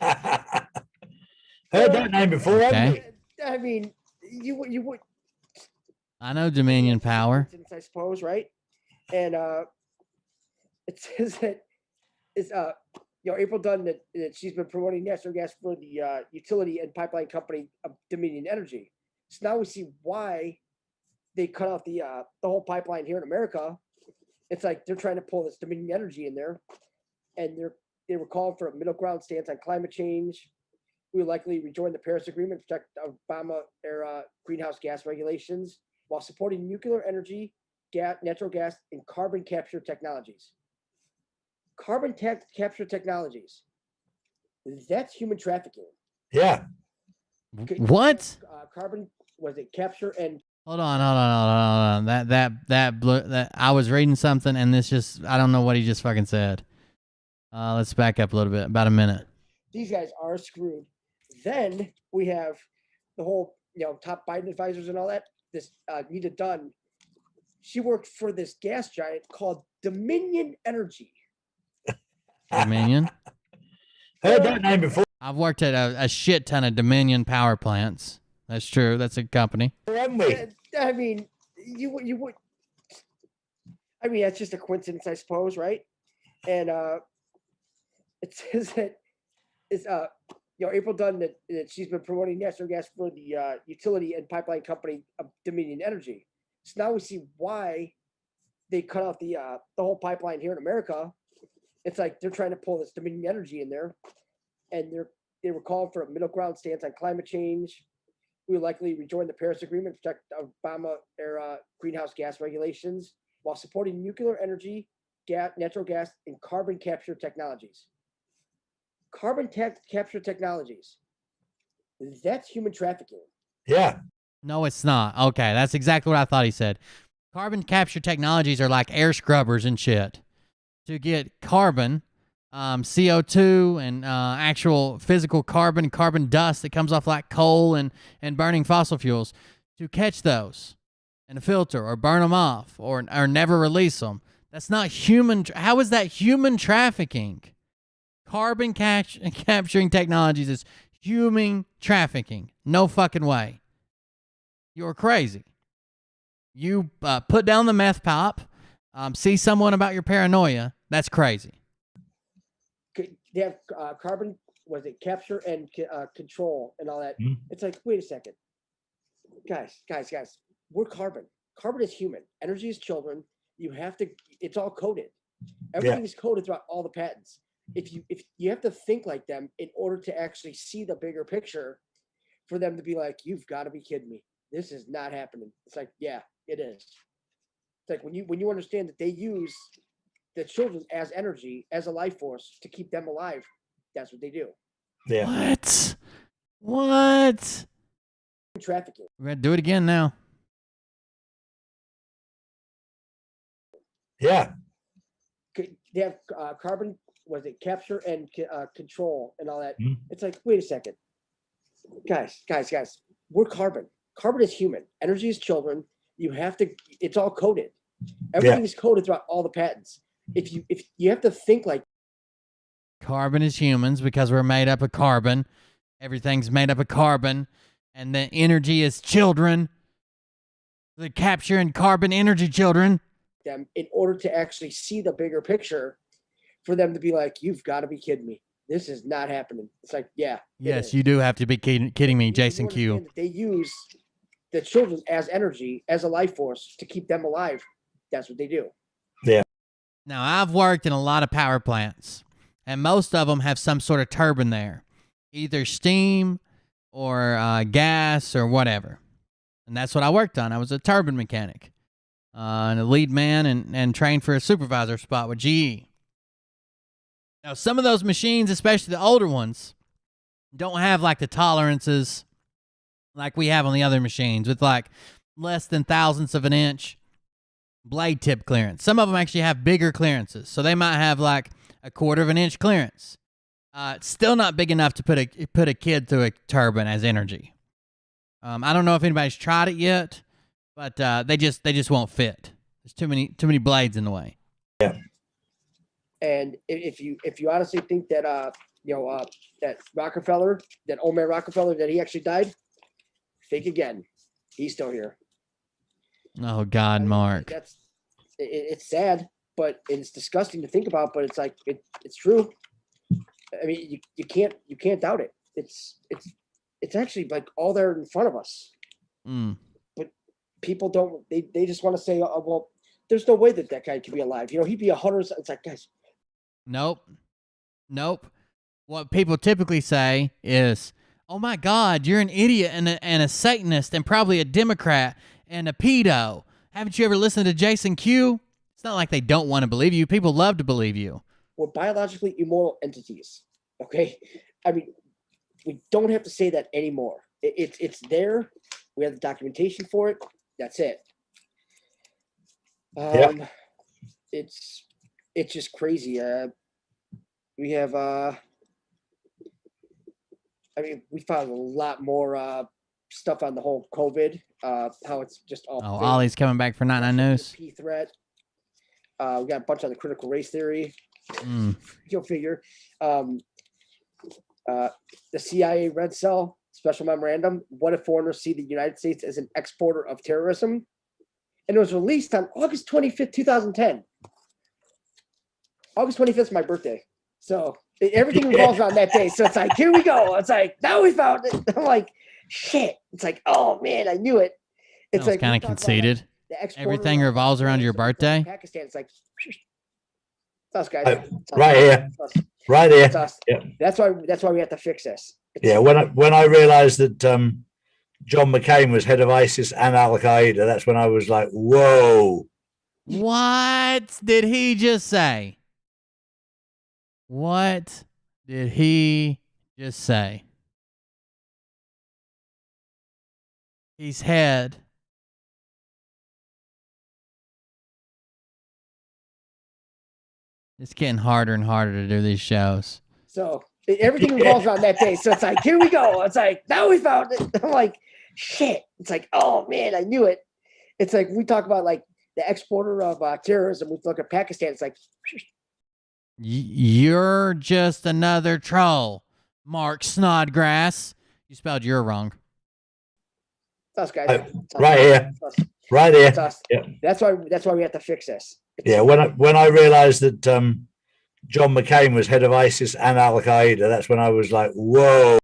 Heard that name before, haven't you? I mean, you would. I know Dominion Power. I suppose, right? And it says that it's April Dunn that she's been promoting natural gas for the utility and pipeline company of Dominion Energy. So now we see why they cut off the whole pipeline here in America. It's like they're trying to pull this Dominion Energy in there, and they were calling for a middle ground stance on climate change. We will likely rejoin the Paris Agreement, protect Obama-era greenhouse gas regulations, while supporting nuclear energy, natural gas, and carbon capture technologies. Carbon capture technologies. That's human trafficking. Yeah. What? Carbon, was it capture and Hold on. That I was reading something and I don't know what he just fucking said. Let's back up a little bit, about a minute. These guys are screwed. Then we have the whole, top Biden advisors and all that. This Nita Dunn, she worked for this gas giant called Dominion Energy. Dominion? Heard that name before. I've worked at a shit ton of Dominion power plants. That's true. That's a company. Haven't we? I mean, you would. I mean, that's just a coincidence, I suppose, right? And it says that it's April Dunn that she's been promoting natural gas for the utility and pipeline company of Dominion Energy. So now we see why they cut off the whole pipeline here in America. It's like they're trying to pull this Dominion Energy in there, and they were calling for a middle ground stance on climate change. We will likely rejoin the Paris Agreement, protect Obama-era greenhouse gas regulations, while supporting nuclear energy, natural gas, and carbon capture technologies. Carbon capture technologies. That's human trafficking. Yeah. No, it's not. Okay, that's exactly what I thought he said. Carbon capture technologies are like air scrubbers and shit. To get carbon, CO2, and actual physical carbon dust that comes off like coal and burning fossil fuels, to catch those in a filter or burn them off or never release them. That's not human. How is that human trafficking? Carbon capturing technologies is human trafficking. No fucking way. You're crazy. You put down the meth pop, see someone about your paranoia. That's crazy. They have carbon, capture and control and all that. It's like, wait a second. Guys, we're carbon. Carbon is human. Energy is children. You have to, it's all coded. Everything is coded throughout all the patents. If you have to think like them in order to actually see the bigger picture, for them to be like, you've got to be kidding me. This is not happening. It's like, yeah, it is. It's like when you understand that they use the children as energy, as a life force to keep them alive, that's what they do. Yeah. What? Trafficking. We're gonna do it again now. Yeah. They have carbon, capture and control and all that. It's like, wait a second. Guys, we're carbon. Carbon is human. Energy is children. You have to, it's all coded. Everything is coded throughout all the patents. If you have to think like carbon is humans because we're made up of carbon. Everything's made up of carbon. And the energy is children. The capture and carbon energy children. Them in order to actually see the bigger picture, for them to be like, you've got to be kidding me. This is not happening. It's like, yeah. Yes, you do have to be kidding me, Jason Q. They use the children as energy, as a life force to keep them alive. That's what they do. Yeah. Now, I've worked in a lot of power plants, and most of them have some sort of turbine there, either steam or gas or whatever. And that's what I worked on. I was a turbine mechanic and a lead man and trained for a supervisor spot with GE. Now, some of those machines, especially the older ones, don't have like the tolerances like we have on the other machines with like less than thousandths of an inch blade tip clearance. Some of them actually have bigger clearances. So they might have like a quarter of an inch clearance. It's still not big enough to put a kid through a turbine as energy. I don't know if anybody's tried it yet, but they just won't fit. There's too many blades in the way. Yeah. And if you honestly think that that Rockefeller, that old man Rockefeller, that he actually died, think again. He's still here. Oh God, Mark. It's sad, but it's disgusting to think about. But it's like it's true. I mean, you can't doubt it. It's actually like all there in front of us. But people don't. They just want to say, oh, well, there's no way that guy could be alive. He'd be 100. It's like, guys. Nope. What people typically say is, oh my God, you're an idiot and a Satanist and probably a Democrat and a pedo. Haven't you ever listened to Jason Q? It's not like they don't want to believe you. People love to believe you. We're biologically immoral entities. Okay. I mean, we don't have to say that anymore. It's there. We have the documentation for it. That's it. It's just crazy. We have we found a lot more stuff on the whole COVID, how it's just all Ollie's coming back for 99 News. P threat. We got a bunch on the critical race theory. You'll figure. The CIA Red Cell special memorandum. What if foreigners see the United States as an exporter of terrorism? And it was released on August 25th, 2010. August 25th is my birthday. So Everything revolves around that day. So it's like, here we go. It's like, now we found it. I'm like, shit. It's like, oh man, I knew it. It's That was like kind we of talk about, conceited. the exporter Everything of revolves around your so we talk about birthday. Pakistan. It's like, it's us guys. Oh, It's us. right here. It's us. Right It's here. us. Yeah. That's why we have to fix this. Yeah. When I realized that John McCain was head of ISIS and Al Qaeda, that's when I was like, whoa. What did he just say? What did he just say? He's head. It's getting harder and harder to do these shows. So everything revolves around that day. So it's like, here we go. It's like, now we found it. I'm like, shit. It's like, oh man, I knew it. It's like we talk about like the exporter of terrorism. We look at Pakistan. It's like, You're just another troll, Mark Snodgrass. You spelled "you're" wrong. it's us guys. Oh, It's us. right here. It's us. Right here. It's us. Yeah. That's why we have to fix this. Yeah. When I realized that John McCain was head of ISIS and Al Qaeda, that's when I was like, whoa.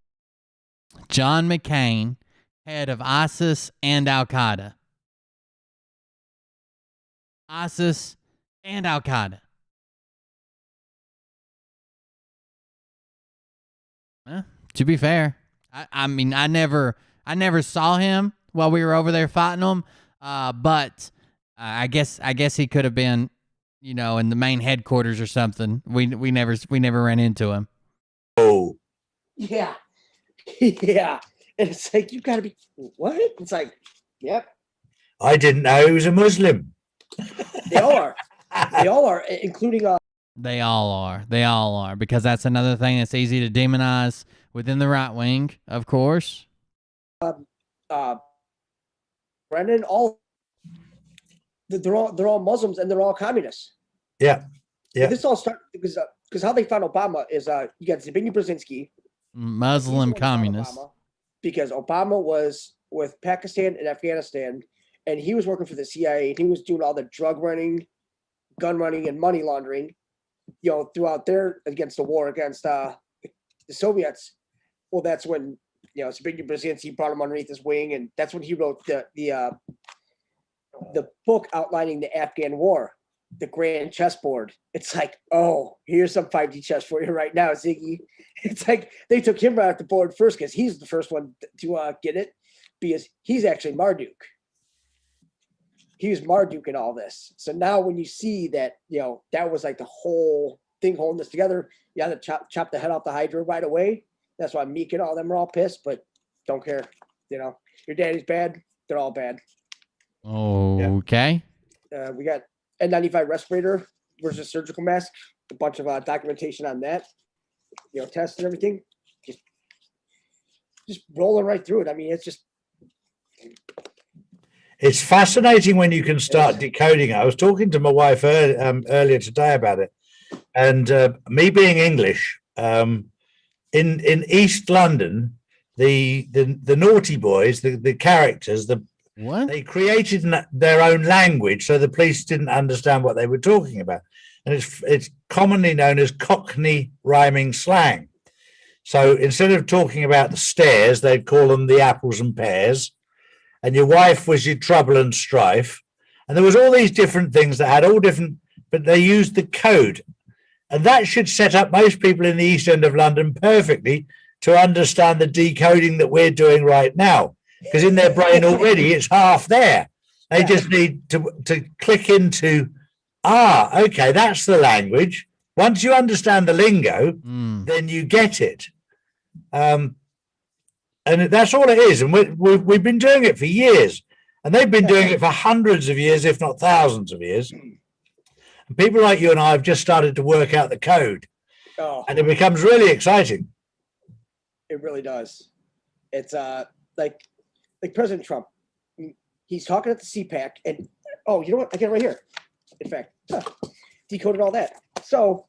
John McCain, head of ISIS and Al Qaeda. ISIS and Al Qaeda. To be fair, I mean, I never saw him while we were over there fighting them. But I guess he could have been, you know, in the main headquarters or something. We never ran into him. Oh. Yeah. Yeah. And it's like, you gotta be what? It's like, yep. I didn't know he was a Muslim. They all are. They all are, including They all are. They all are, because that's another thing that's easy to demonize within the right wing, of course. Brendan, they're all Muslims and they're all communists. Yeah. Yeah. This all started because how they found Obama is you got Zbigniew Brzezinski, Muslim communist. because Obama was with Pakistan and Afghanistan, and he was working for the CIA, and he was doing all the drug running, gun running, and money laundering, you know, throughout there against the war against the Soviets. Well, that's when, you know, Zbigniew Brzezinski brought him underneath his wing, and that's when he wrote the book outlining the Afghan war, the Grand Chessboard. It's like, oh, here's some 5D chess for you right now, Ziggy. It's like they took him right off the board first because he's the first one to get it, because he's actually Marduk. He was Marduk in all this. So now when you see that, you know, that was like the whole thing holding this together, you had to chop the head off the Hydra right away. That's why Meek and all them are all pissed, but don't care. You know, your daddy's bad. They're all bad. Okay. We got N95 respirator versus surgical mask. A bunch of documentation on that. You know, tests and everything. Just rolling right through it. I mean, it's fascinating when you can start decoding it. I was talking to my wife earlier today about it, and me being English, in East London, the naughty boys, the characters, they created their own language, so the police didn't understand what they were talking about, and it's commonly known as Cockney rhyming slang. So instead of talking about the stairs, they'd call them the apples and pears. And your wife was your trouble and strife. And there was all these different things that had all different, but they used the code. And that should set up most people in the East End of London perfectly to understand the decoding that we're doing right now. Because in their brain already, it's half there. They just need to click into, okay, that's the language. Once you understand the lingo, then you get it. And that's all it is. And we've been doing it for years. And they've been doing it for hundreds of years, if not thousands of years. And people like you and I have just started to work out the code. And it becomes really exciting. It really does. It's like President Trump. He's talking at the CPAC, and you know what? I get it right here. In fact, decoded all that. So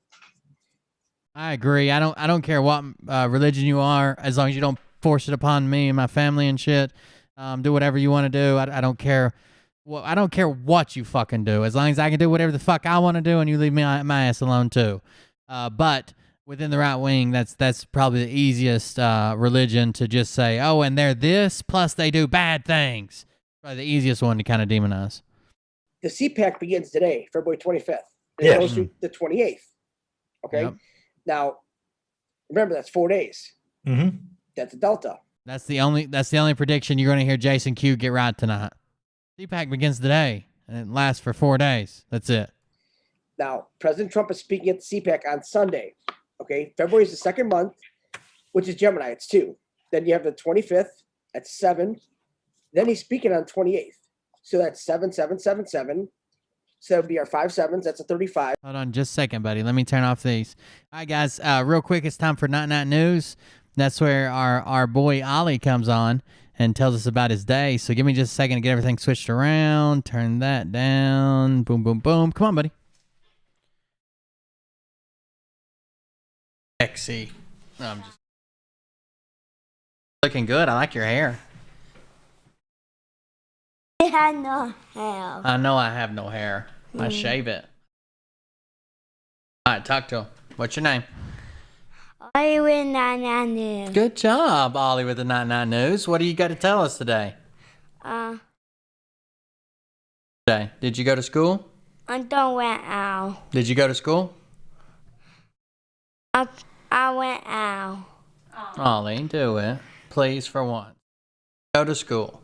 I agree. I don't care what religion you are, as long as you don't force it upon me and my family and shit. Do whatever you want to do. I don't care. Well, I don't care what you fucking do, as long as I can do whatever the fuck I want to do, and you leave my ass alone too. But within the right wing, that's probably the easiest religion to just say, oh, and they're this, plus they do bad things. Probably the easiest one to kind of demonize. The CPAC begins today, February 25th. And Yes. it goes through the 28th. Okay. Yep. Now, remember, that's 4 days. Mm-hmm. That's a Delta. That's the only prediction you're going to hear Jason Q get right tonight. CPAC begins today, and it lasts for 4 days. That's it. Now, President Trump is speaking at the CPAC on Sunday. Okay. February is the second month, which is Gemini. It's 2. Then you have the 25th at 7. Then he's speaking on 28th. So that's 7, 7, 7, 7. So that would be our 5 sevens. That's a 35. Hold on just a second, buddy. Let me turn off these. All right, guys. Real quick, it's time for Night Night News. That's where our boy Ollie comes on and tells us about his day. So give me just a second to get everything switched around. Turn that down. Boom, boom, boom. Come on, buddy. Sexy. No, I'm just looking good. I like your hair. I had no hair. I know I have no hair. I shave it. All right, talk to him. What's your name? I win News. Good job, Ollie, with the 99 News. What do you got to tell us today? Today, did you go to school? I don't went out. Did you go to school? I went out. Ollie, do it. Please, for once. Go to school.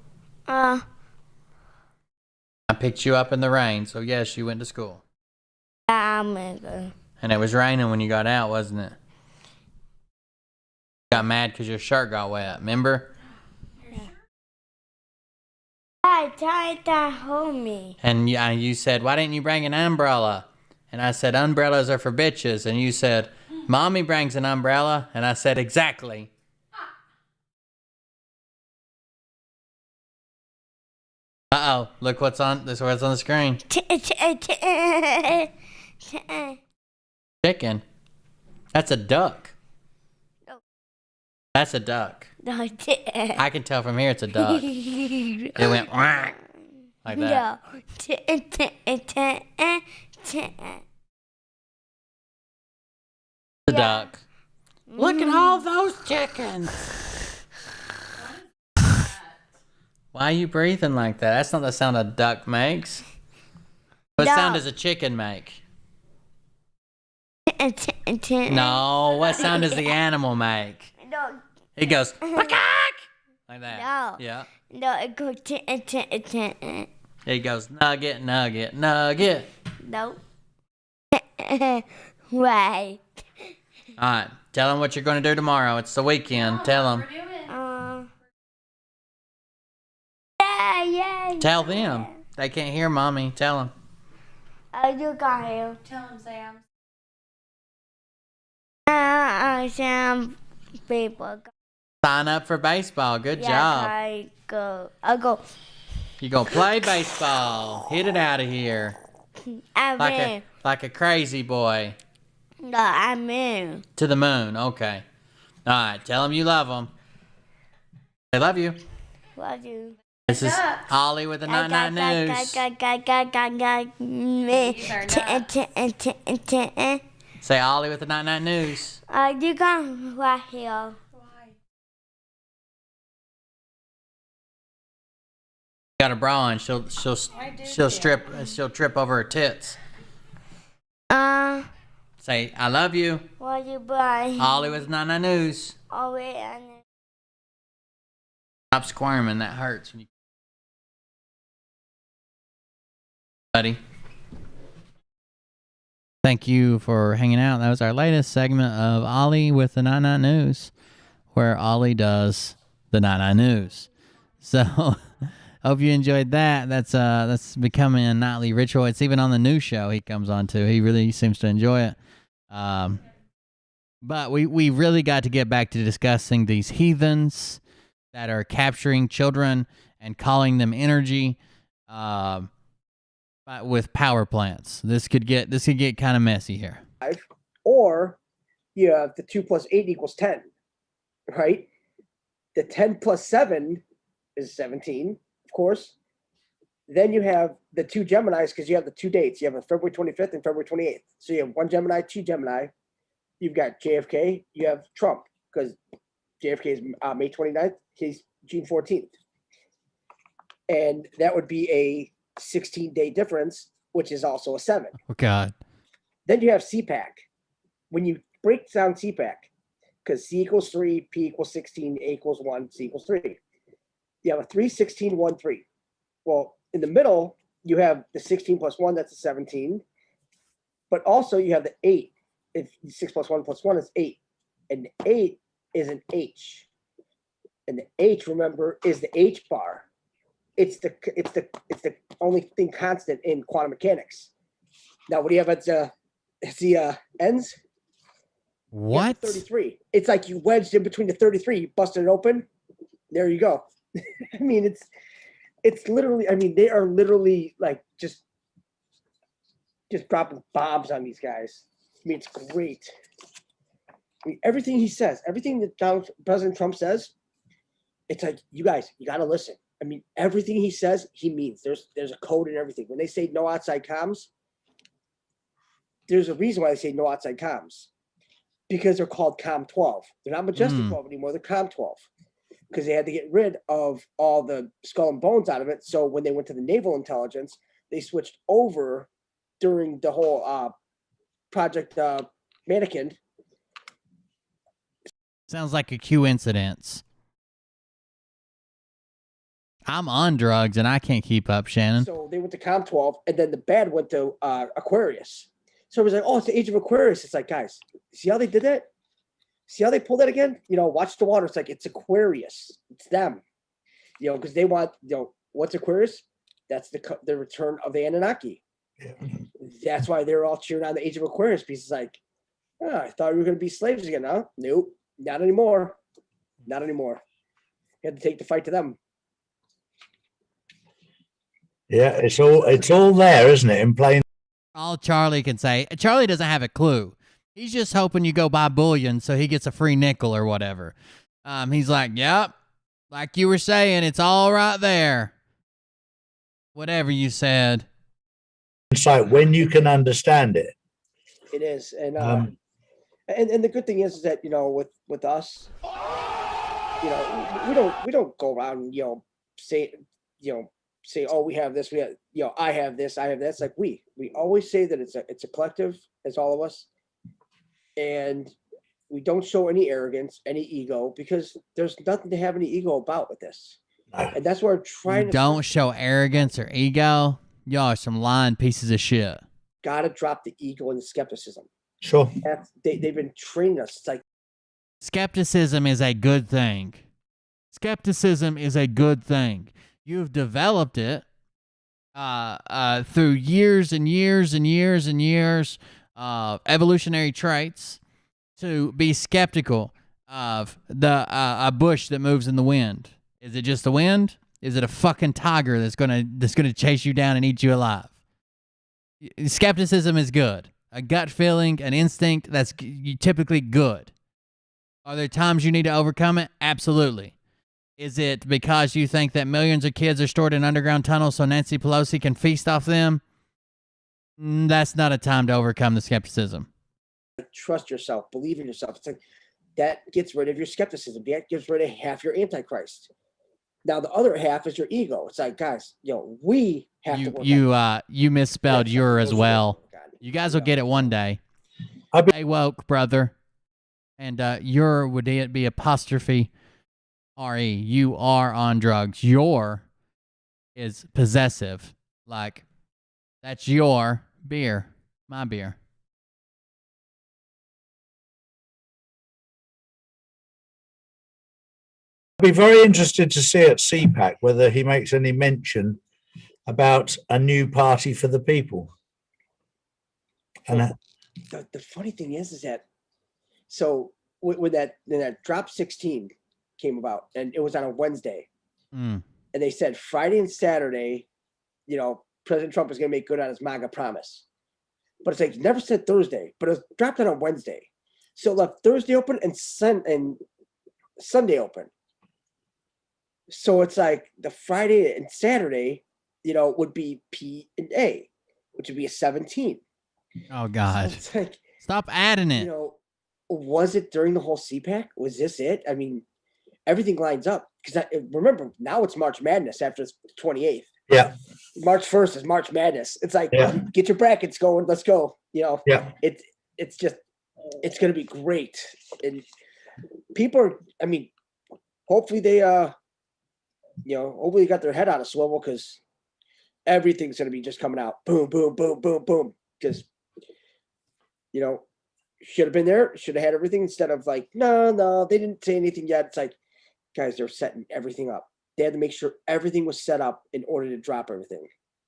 I picked you up in the rain, so yes, you went to school. I'm gonna go. And it was raining when you got out, wasn't it? Got mad because your shirt got wet, remember? I tried to hold me. And you said, why didn't you bring an umbrella? And I said, umbrellas are for bitches. And you said, Mommy brings an umbrella. And I said, exactly. Uh-oh, look what's on the screen. Chicken. That's a duck. No. That's a duck. No, I can tell from here it's a duck. It went whack, like that. The duck. Look at all those chickens. Why are you breathing like that? That's not the sound a duck makes. What sound does a chicken make? No, what sound does the animal make? No. It goes, "Quack," like that. No. Yeah. No, it goes It goes, nugget, nugget, nugget. No. Right. All right, tell them what you're going to do tomorrow. It's the weekend. Tell them. Yeah. Tell them. They can't hear Mommy. Tell them. You got him. Tell him, Sam. Some people. Sign up for baseball. Good job. I go. You gonna play baseball. Hit it out of here. I'm in. Like a crazy boy. No, I'm in. To the moon. Okay. All right. Tell them you love them. They love you. Love you. This is Ollie with the 99 News. Say Ollie with the 99 News. You got right here. Got a bra on. She'll trip over her tits. Say I love you. What you buy? Ollie with 99 News. Oh wait, Stop squirming. That hurts. Buddy. Thank you for hanging out. That was our latest segment of Ollie with the 99 News, where Ollie does the 99 News. So, hope you enjoyed that. That's becoming a nightly ritual. It's even on the new show he comes on to. He really seems to enjoy it. But we really got to get back to discussing these heathens that are capturing children and calling them energy. With power plants, this could get kind of messy here. Or you have the 2 + 8 = 10, right? The 10 + 7 is 17, of course. Then you have the 2 Geminis because you have the 2 dates. You have a February 25th and February 28th. So you have 1 Gemini, 2 Gemini. you've got JFK, you have Trump, because JFK is May 29th, he's June 14th. And that would be a 16-day difference, which is also a 7. Oh, God. Then you have CPAC. When you break down CPAC, because C equals 3, P equals 16, A equals 1, C equals 3. You have a 3, 16, 1, 3. Well, in the middle, you have the 16 plus 1, that's a 17. But also you have the 8. If 6 plus 1 plus 1 is 8. And 8 is an H. And the H, remember, is the H bar. It's the only thing constant in quantum mechanics. Now, what do you have at the ends? What? 33. It's like you wedged in between the 33. You busted it open. There you go. I mean, it's literally. I mean, they are literally like just dropping bombs on these guys. I mean, it's great. I mean, everything he says, everything that President Trump says, it's like, you guys, you got to listen. I mean, everything he says, he means. There's a code in everything. When they say no outside comms, there's a reason why they say no outside comms. Because they're called COM 12. They're not Majestic 12 anymore. They're COM 12. Because they had to get rid of all the skull and bones out of it. So when they went to the naval intelligence, they switched over during the whole Project Mannequin. Sounds like a coincidence. I'm on drugs and I can't keep up, Shannon. So they went to COM 12, and then the bad went to Aquarius. So it was like, oh, it's the age of Aquarius. It's like, guys, see how they did that? See how they pulled that again? You know, watch the water. It's like, it's Aquarius. It's them. You know, because they want, you know, what's Aquarius? That's the return of the Anunnaki. Yeah. That's why they're all cheering on the age of Aquarius, because it's like, oh, I thought we were going to be slaves again, huh? Nope, not anymore. Not anymore. You had to take the fight to them. Yeah, it's all there, isn't it? In plain. All Charlie can say, Charlie doesn't have a clue. He's just hoping you go buy bullion so he gets a free nickel or whatever. He's like, yep, like you were saying, it's all right there. Whatever you said. It's like when you can understand it. It is, and the good thing is that, you know, with us, you know, we don't go around, you know, say, oh, we have this, we have, you know, I have this. It's like we always say that it's a collective, it's all of us, and we don't show any arrogance, any ego, because there's nothing to have any ego about with this. And that's where I'm trying to don't show arrogance or ego. Y'all are some lying pieces of shit. Gotta drop the ego and the skepticism. Sure. They've been training us. It's like, skepticism is a good thing. Skepticism is a good thing. You've developed it through years and years and years and years of evolutionary traits to be skeptical of a bush that moves in the wind. Is it just the wind? Is it a fucking tiger that's gonna chase you down and eat you alive? Skepticism is good. A gut feeling, an instinct, that's typically good. Are there times you need to overcome it? Absolutely. Is it because you think that millions of kids are stored in underground tunnels so Nancy Pelosi can feast off them? That's not a time to overcome the skepticism. Trust yourself. Believe in yourself. It's like that gets rid of your skepticism. That gets rid of half your antichrist. Now the other half is your ego. It's like, guys, we have to work you misspelled your as well. You guys will get it one day. Stay woke, brother. And your would it be apostrophe R-E. You are on drugs. Your is possessive. Like, that's your beer. My beer. I'd be very interested to see at CPAC whether he makes any mention about a new party for the people. And the funny thing is that, so when that drop 16 came about, and it was on a Wednesday, and they said Friday and Saturday, you know, President Trump is going to make good on his MAGA promise. But it's like, never said Thursday, but it was dropped on a Wednesday. So it left Thursday open and Sunday open. So it's like the Friday and Saturday, you know, would be P and A, which would be a 17. Oh God! So it's like, stop adding it. You know, was it during the whole CPAC? Was this it? I mean, everything lines up because remember now it's March Madness after the 28th. Yeah. March 1st is March Madness. It's like, Yeah. get your brackets going. Let's go. You know, Yeah. It's just, it's going to be great. And people are, I mean, hopefully they, hopefully they got their head on a swivel because everything's going to be just coming out. Boom, boom, boom, boom, boom. Because, should have been there, should have had everything instead of like, no, they didn't say anything yet. It's like, guys, they're setting everything up. They had to make sure everything was set up in order to drop everything.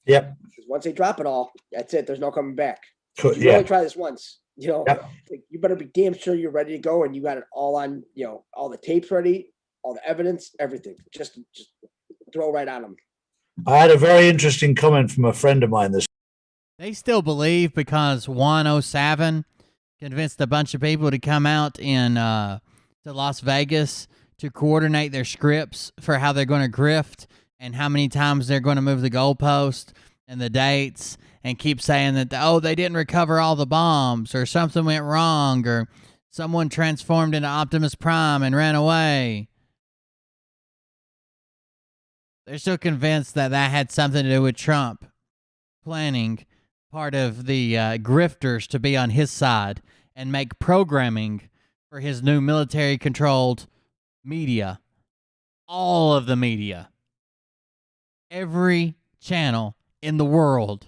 Yep. Because once they drop it all, that's it. There's no coming back. Cool. You Yeah. only try this once. Yep. You better be damn sure you're ready to go and you got it all on, all the tapes ready, all the evidence, everything. Just throw right on them. I had a very interesting comment from a friend of mine this. They still believe because 107 convinced a bunch of people to come out to Las Vegas to coordinate their scripts for how they're going to grift and how many times they're going to move the goalpost and the dates and keep saying that, they didn't recover all the bombs or something went wrong or someone transformed into Optimus Prime and ran away. They're still convinced that had something to do with Trump planning part of the grifters to be on his side and make programming for his new military-controlled media. All of the media. Every channel in the world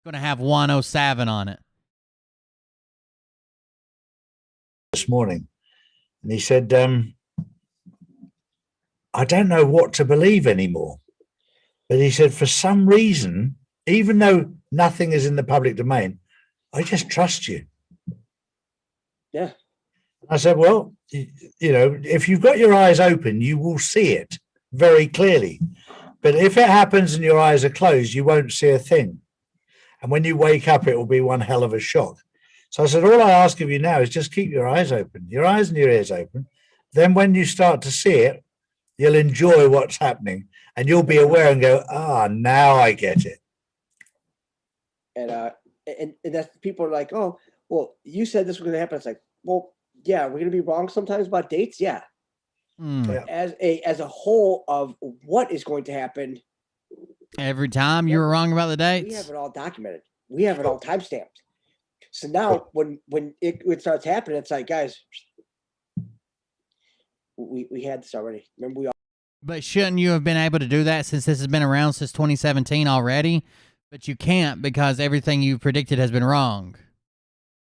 going to have 107 on it. This morning. And he said, I don't know what to believe anymore. But he said, for some reason, even though nothing is in the public domain, I just trust you. Yeah. I said, well, if you've got your eyes open, you will see it very clearly. But if it happens and your eyes are closed, you won't see a thing. And when you wake up, it will be one hell of a shock. So I said, all I ask of you now is just keep your eyes open, your eyes and your ears open. Then when you start to see it, you'll enjoy what's happening and you'll be aware and go, now I get it. And that's people are like, oh, well, you said this was going to happen. It's like, well, yeah, we're going to be wrong sometimes about dates. Yeah. Yeah. As a whole of what is going to happen. Every time you were wrong about the dates? We have it all documented. We have it all timestamped. So now when it starts happening, it's like, guys, we had this already. Remember, we all. But shouldn't you have been able to do that since this has been around since 2017 already? But you can't because everything you predicted has been wrong.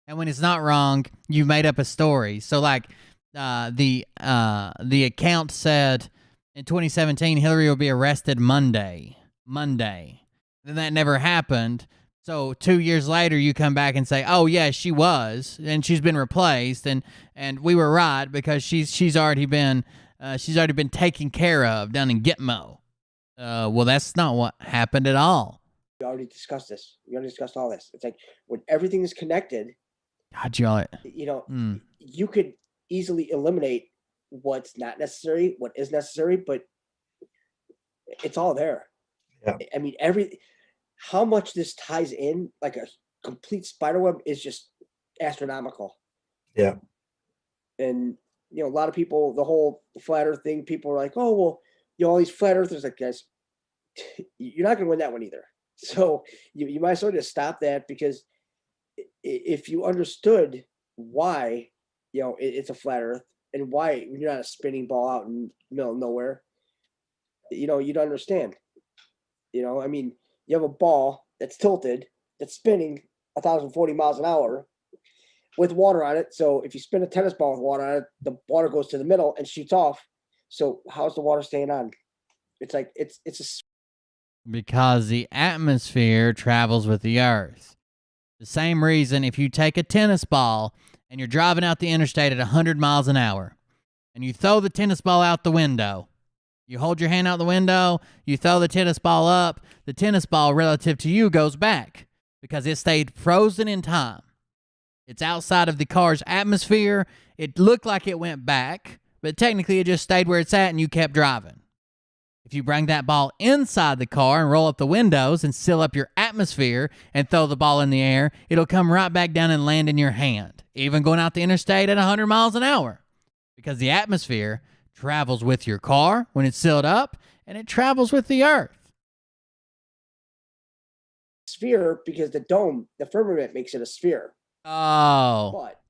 And when it's not wrong, you made up a story. So like the account said in 2017 Hillary will be arrested Monday. Then that never happened. So 2 years later you come back and say, oh yeah, she was, and she's been replaced, and we were right because she's already been taken care of down in Gitmo. Well, that's not what happened at all. We already discussed this. We already discussed all this. It's like when everything is connected, God, y'all. You could easily eliminate what's not necessary, what is necessary, but it's all there. Yeah. I mean, how much this ties in, like a complete spiderweb, is just astronomical. Yeah. And a lot of people, the whole flat earth thing, people are like, oh, well, all these flat earthers, like, guys, you're not going to win that one either. So you might as well just stop that, because if you understood why, it's a flat earth and why you're not a spinning ball out in the middle of nowhere, you'd understand. I mean, you have a ball that's tilted, that's spinning 1,040 miles an hour with water on it. So if you spin a tennis ball with water on it, the water goes to the middle and shoots off. So how's the water staying on? It's like, because the atmosphere travels with the earth. The same reason if you take a tennis ball and you're driving out the interstate at 100 miles an hour and you throw the tennis ball out the window, you hold your hand out the window, you throw the tennis ball up, the tennis ball relative to you goes back because it stayed frozen in time. It's outside of the car's atmosphere. It looked like it went back, but technically it just stayed where it's at and you kept driving. If you bring that ball inside the car and roll up the windows and seal up your atmosphere and throw the ball in the air, it'll come right back down and land in your hand, even going out the interstate at 100 miles an hour. Because the atmosphere travels with your car when it's sealed up, and it travels with the earth. Sphere, because the dome, the firmament makes it a sphere. Oh. But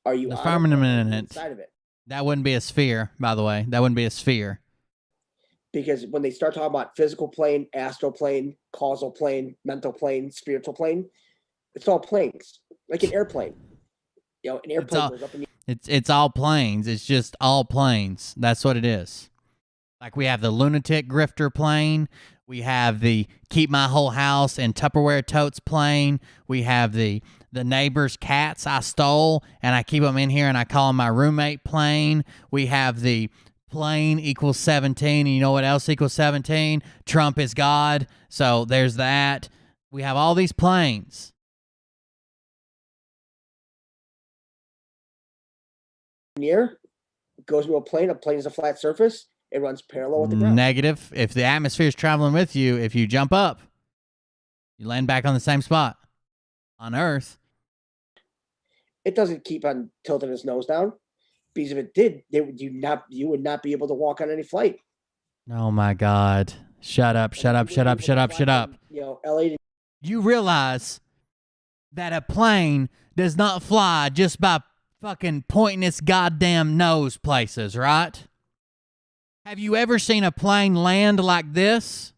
are you The on it or firmament inside of it? That wouldn't be a sphere, by the way. That wouldn't be a sphere. Because when they start talking about physical plane, astral plane, causal plane, mental plane, spiritual plane, it's all planes, like an airplane. You know, an airplane goes up in the It's all planes. It's just all planes. That's what it is. Like we have the lunatic grifter plane. We have the keep my whole house in Tupperware totes plane. We have the neighbor's cats I stole and I keep them in here and I call them my roommate plane. We have the plane equals 17. And you know what else equals 17? Trump is God. So there's that. We have all these planes. air, goes to a plane is a flat surface, it runs parallel with the ground. Negative. If the atmosphere is traveling with you, if you jump up, you land back on the same spot on Earth. It doesn't keep on tilting its nose down, because if it did, you would not be able to walk on any flight. Oh my God. Shut up, shut up, shut up, shut up, shut up. You know, LA to You realize that a plane does not fly just by fucking pointing its goddamn nose places, right? Have you ever seen a plane land like this?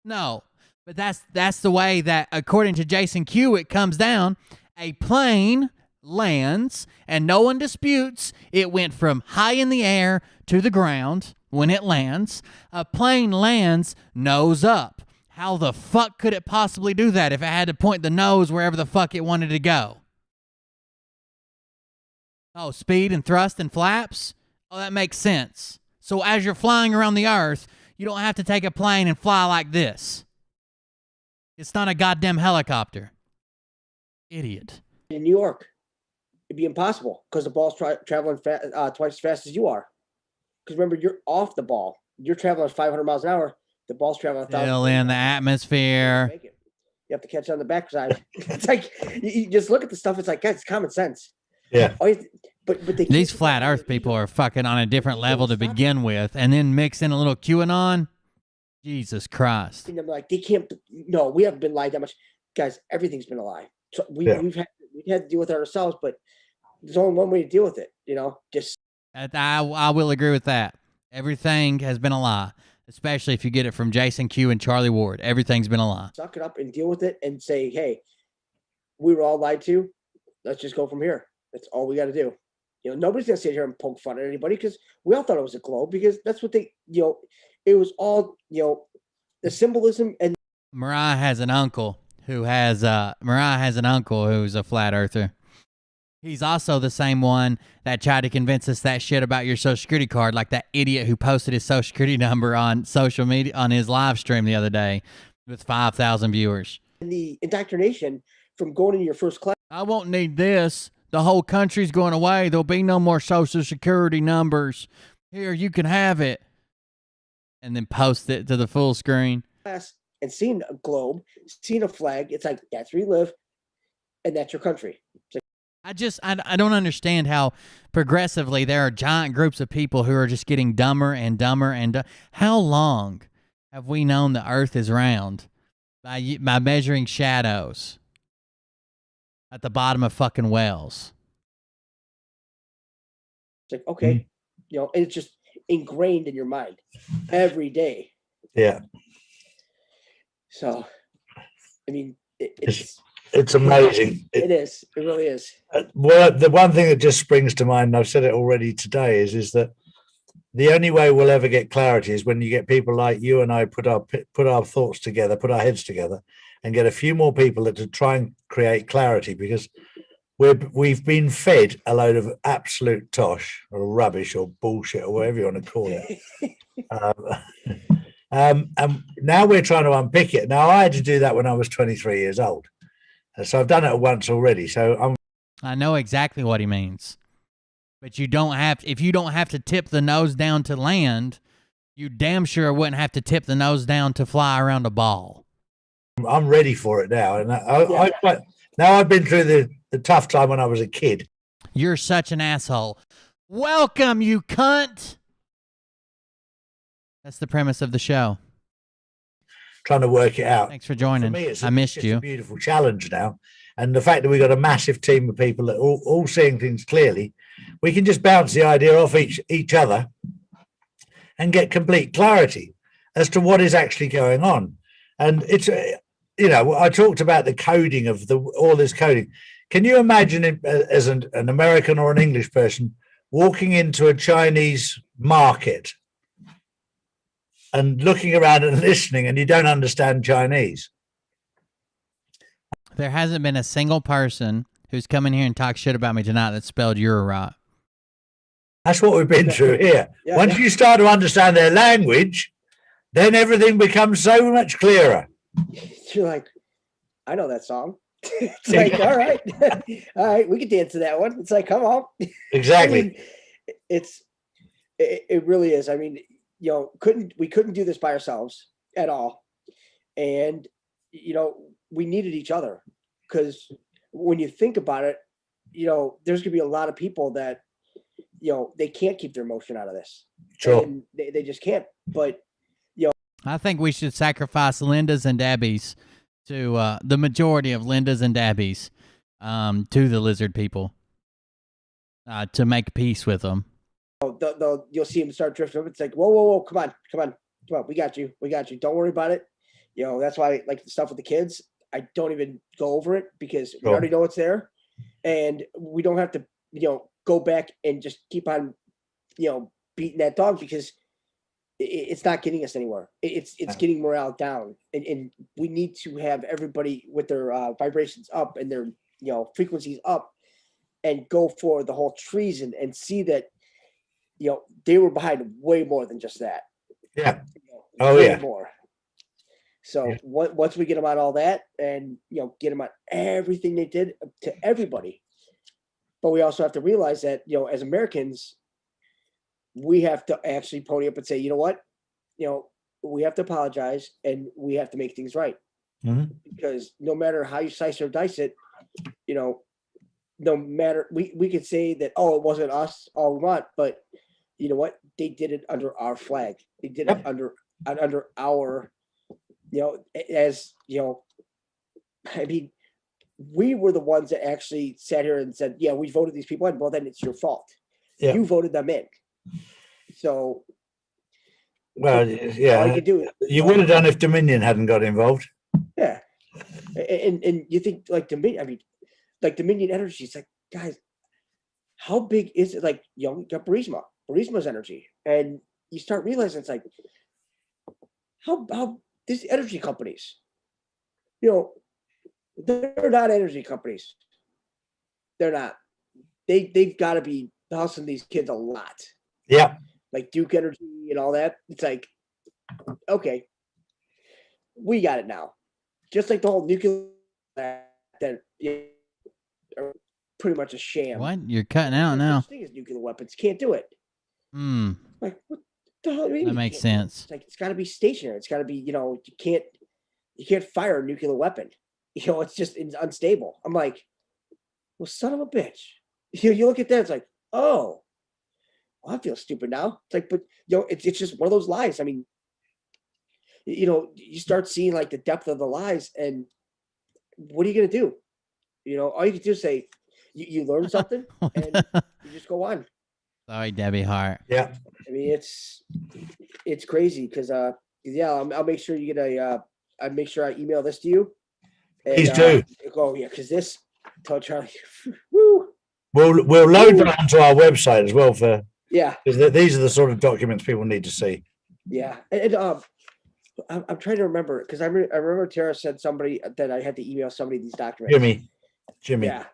No. But that's the way that, according to Jason Q, it comes down. A plane lands, and no one disputes it went from high in the air to the ground when it lands. A plane lands nose up. How the fuck could it possibly do that if it had to point the nose wherever the fuck it wanted to go? Oh, speed and thrust and flaps? Oh, that makes sense. So as you're flying around the earth, you don't have to take a plane and fly like this. It's not a goddamn helicopter. Idiot. in New York, it'd be impossible because the ball's traveling twice as fast as you are. Because remember, you're off the ball. You're traveling 500 miles an hour. The ball's traveling 1,000. Still in the atmosphere. You have to catch on the backside. It's like you just look at the stuff. It's like, guys, it's common sense. Yeah. But These flat Earth people are fucking on a different level to begin with, and then mix in a little QAnon. Jesus Christ. I'm like, they can't. No, we haven't been lied that much, guys. Everything's been a lie. So we've had to deal with it ourselves, but there's only one way to deal with it. You know, just. I will agree with that. Everything has been a lie, especially if you get it from Jason Q and Charlie Ward. Everything's been a lie. Suck it up and deal with it and say, hey, we were all lied to. Let's just go from here. That's all we got to do. You know, nobody's going to sit here and poke fun at anybody because we all thought it was a globe because that's what they, you know, it was all, you know, the symbolism. And Mariah has an uncle who's a flat earther. He's also the same one that tried to convince us that shit about your Social Security card, like that idiot who posted his Social Security number on social media on his live stream the other day with 5,000 viewers. The indoctrination from going in your first class. I won't need this. The whole country's going away. There'll be no more Social Security numbers. Here, you can have it. And then post it to the full screen. And seeing a globe, seeing a flag, it's like, that's where you live, and that's your country. I don't understand how progressively there are giant groups of people who are just getting dumber and dumber and how long have we known the earth is round? By measuring shadows at the bottom of fucking wells. It's like, okay, you know, and it's just ingrained in your mind every day. Yeah. So, I mean, it's amazing. It is. It really is. Well, the one thing that just springs to mind, and I've said it already today, is that the only way we'll ever get clarity is when you get people like you and I put our thoughts together, put our heads together, and get a few more people to try and create clarity, because we've been fed a load of absolute tosh or rubbish or bullshit or whatever you want to call it. And now we're trying to unpick it. Now, I had to do that when I was 23 years old. So I've done it once already. So I know exactly what he means. But you don't have, if you don't have to tip the nose down to land, you damn sure wouldn't have to tip the nose down to fly around a ball. I'm ready for it now. And now I've been through the tough time when I was a kid. You're such an asshole. Welcome, you cunt. That's the premise of the show. Trying to work it out. Thanks for joining. For me, I missed it's you. a beautiful challenge now. And the fact that we've got a massive team of people that are all seeing things clearly, we can just bounce the idea off each other and get complete clarity as to what is actually going on. And it's, I talked about the coding of all this coding. Can you imagine it as an American or an English person walking into a Chinese market and looking around and listening, and you don't understand Chinese? There hasn't been a single person who's come in here and talked shit about me tonight that spelled you're right. That's what we've been through here. Once you start to understand their language, then everything becomes so much clearer. You're like, I know that song. It's like, all right, all right, we can dance to that one. It's like, come on. Exactly. I mean, it really is. I mean, we couldn't do this by ourselves at all. And, we needed each other, because when you think about it, there's going to be a lot of people that, they can't keep their emotion out of this. Sure. And they just can't. But, I think we should sacrifice Linda's and Dabby's to the majority of Linda's and Dabby's to the lizard people to make peace with them. You'll see them start drifting up. It's like, whoa, come on. We got you. Don't worry about it. That's why, like, the stuff with the kids, I don't even go over it, because we already know it's there, and we don't have to, go back and just keep on, beating that dog, because it's not getting us anywhere. It's getting morale down, and we need to have everybody with their vibrations up and their frequencies up, and go for the whole treason and see that they were behind way more than just that. Yeah. Way more. So once we get them on all that, and get them on everything they did to everybody, but we also have to realize that as Americans, we have to actually pony up and say, you know what, we have to apologize, and we have to make things right. Mm-hmm. Because no matter how you slice or dice it, no matter, we could say that, oh, it wasn't us all we want, but you know what, they did it under our flag. They did it under our, I mean, we were the ones that actually sat here and said, yeah, we voted these people in. Well, then it's your fault. Yeah. You voted them in. So, well, yeah, all you could do, you would have done if Dominion hadn't got involved. Yeah. And you think, like, Dominion Energy, it's like, guys, how big is it? Like, you got Burisma's energy, and you start realizing it's like, how these energy companies, they're not energy companies. They're not. They've got to be hustling these kids a lot. Yeah. Like Duke Energy and all that. It's like, okay, we got it now. Just like the whole nuclear that are pretty much a sham. What? You're cutting out now. This thing is nuclear weapons. Can't do it. Like, what the hell do you mean? That makes sense. It's like, it's got to be stationary. It's got to be, you can't fire a nuclear weapon. It's unstable. I'm like, well, son of a bitch. You look at that, it's like, oh, well, I feel stupid now. It's like, but it's just one of those lies. I mean, you start seeing like the depth of the lies, and what are you gonna do? All you can do is say, you learn something, and you just go on. Sorry, Debbie Hart. Yeah. I mean, it's crazy, because I'll make sure you get I make sure I email this to you. And, please do. Oh yeah, because this, tell Charlie, woo. We'll load that onto our website as well because these are the sort of documents people need to see. Yeah, and I'm trying to remember, because I remember Tara said somebody that I had to email somebody these documents. Jimmy. Yeah,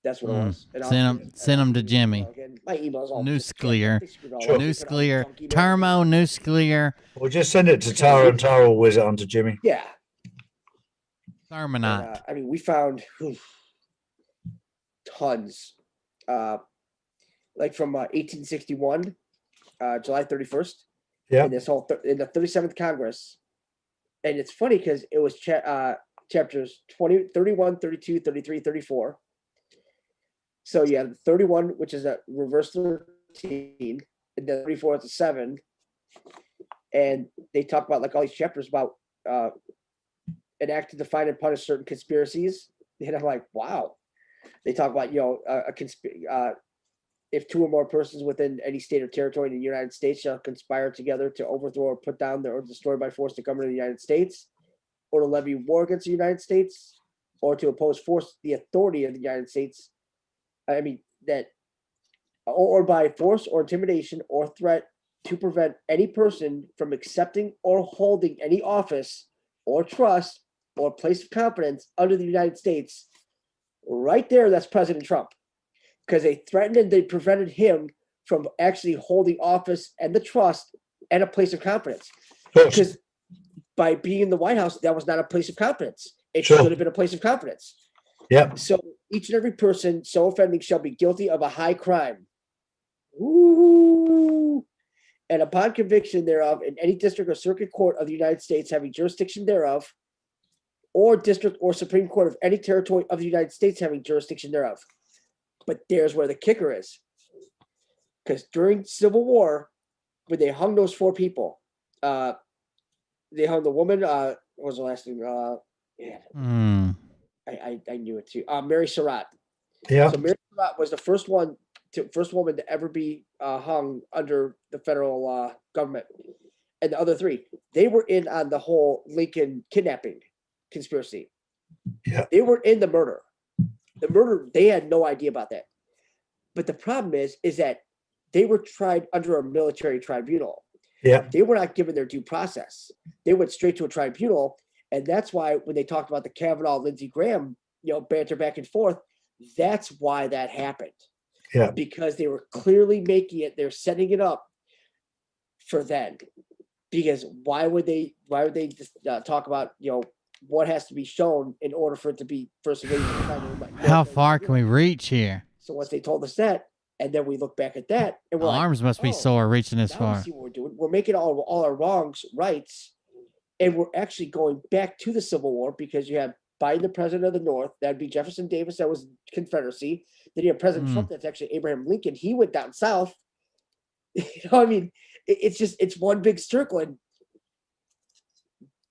that's what it was. And send them to Jimmy. My email's all Nuclear. Sure. Nuclear. Thermonuclear. We'll just send it to Tara, and Tara will whiz it on to Jimmy. Yeah. Thermonite. We found tons. like from 1861, July 31st. Yeah. In this whole in the 37th Congress. And it's funny because it was chapters 20, 31, 32, 33, 34. So you have 31, which is a reverse 13, and then 34 is a 7. And they talk about like all these chapters about enact to define and punish certain conspiracies. And I'm like, wow. They talk about, if 2 or more persons within any state or territory in the United States shall conspire together to overthrow or put down or destroy by force the government of the United States, or to levy war against the United States, or to oppose force the authority of the United States, or by force or intimidation or threat to prevent any person from accepting or holding any office or trust or place of confidence under the United States. Right there, that's President Trump. Because they threatened and they prevented him from actually holding office and the trust and a place of confidence. Because by being in the White House, that was not a place of confidence. It should have been a place of confidence. Yeah. So each and every person so offending shall be guilty of a high crime. Ooh. And upon conviction thereof in any district or circuit court of the United States having jurisdiction thereof, or district or Supreme Court of any territory of the United States having jurisdiction thereof. But there's where the kicker is. Because during Civil War, when they hung those 4 people, they hung the woman, what was the last name? I knew it too. Mary Surratt. Yeah. So Mary Surratt was the first woman to ever be hung under the federal government. And the other 3, they were in on the whole Lincoln kidnapping conspiracy. Yeah. They were in the murder. The murder, they had no idea about that. But the problem is that they were tried under a military tribunal. Yeah. They were not given their due process. They went straight to a tribunal. And that's why when they talked about the Kavanaugh, Lindsey Graham, banter back and forth, that's why that happened. Yeah. Because they were clearly making it, they're setting it up for then. Because why would they just talk about, what has to be shown in order for it to be first of all? How far can we reach here? So once they told us that, and then we look back at that, and we're arms must be sore reaching this now far. we see what we're doing. We're making all our wrongs rights, and we're actually going back to the Civil War because you have Biden, the president of the North. That'd be Jefferson Davis. That was Confederacy. Then you have President Trump. That's actually Abraham Lincoln. He went down south. It's one big circle, and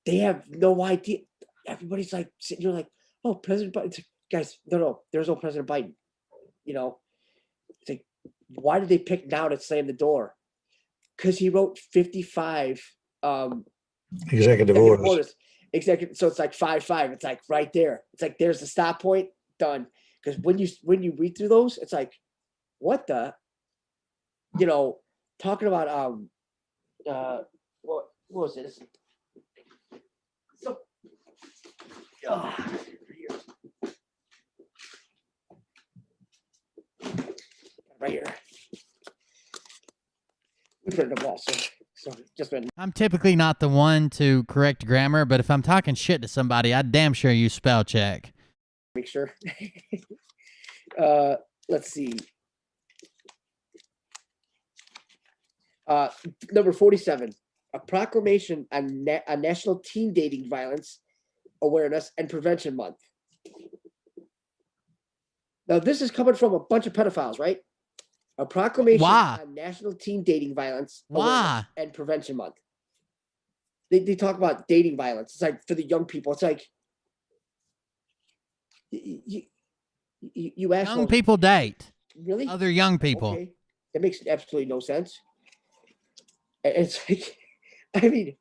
they have no idea. Everybody's like sitting here like, oh, President Biden. Guys, no, there's no President Biden. It's like, why did they pick now to slam the door? Because he wrote 55 executive orders. So it's like 5-5. It's like right there. It's like there's the stop point, done. Because when you read through those, it's like, what the, talking about what was it? So, right here. We put it in the ball, so just been. I'm typically not the one to correct grammar, but if I'm talking shit to somebody, I damn sure use spell check. Make sure. Let's see. Number 47, a proclamation on National Teen Dating Violence Awareness and Prevention Month. Now, this is coming from a bunch of pedophiles, right? A proclamation on National Teen Dating Violence Awareness and Prevention Month. They talk about dating violence. It's like for the young people. It's like you ask young people date. Really? Other young people. Okay. That makes absolutely no sense. It's like, I mean,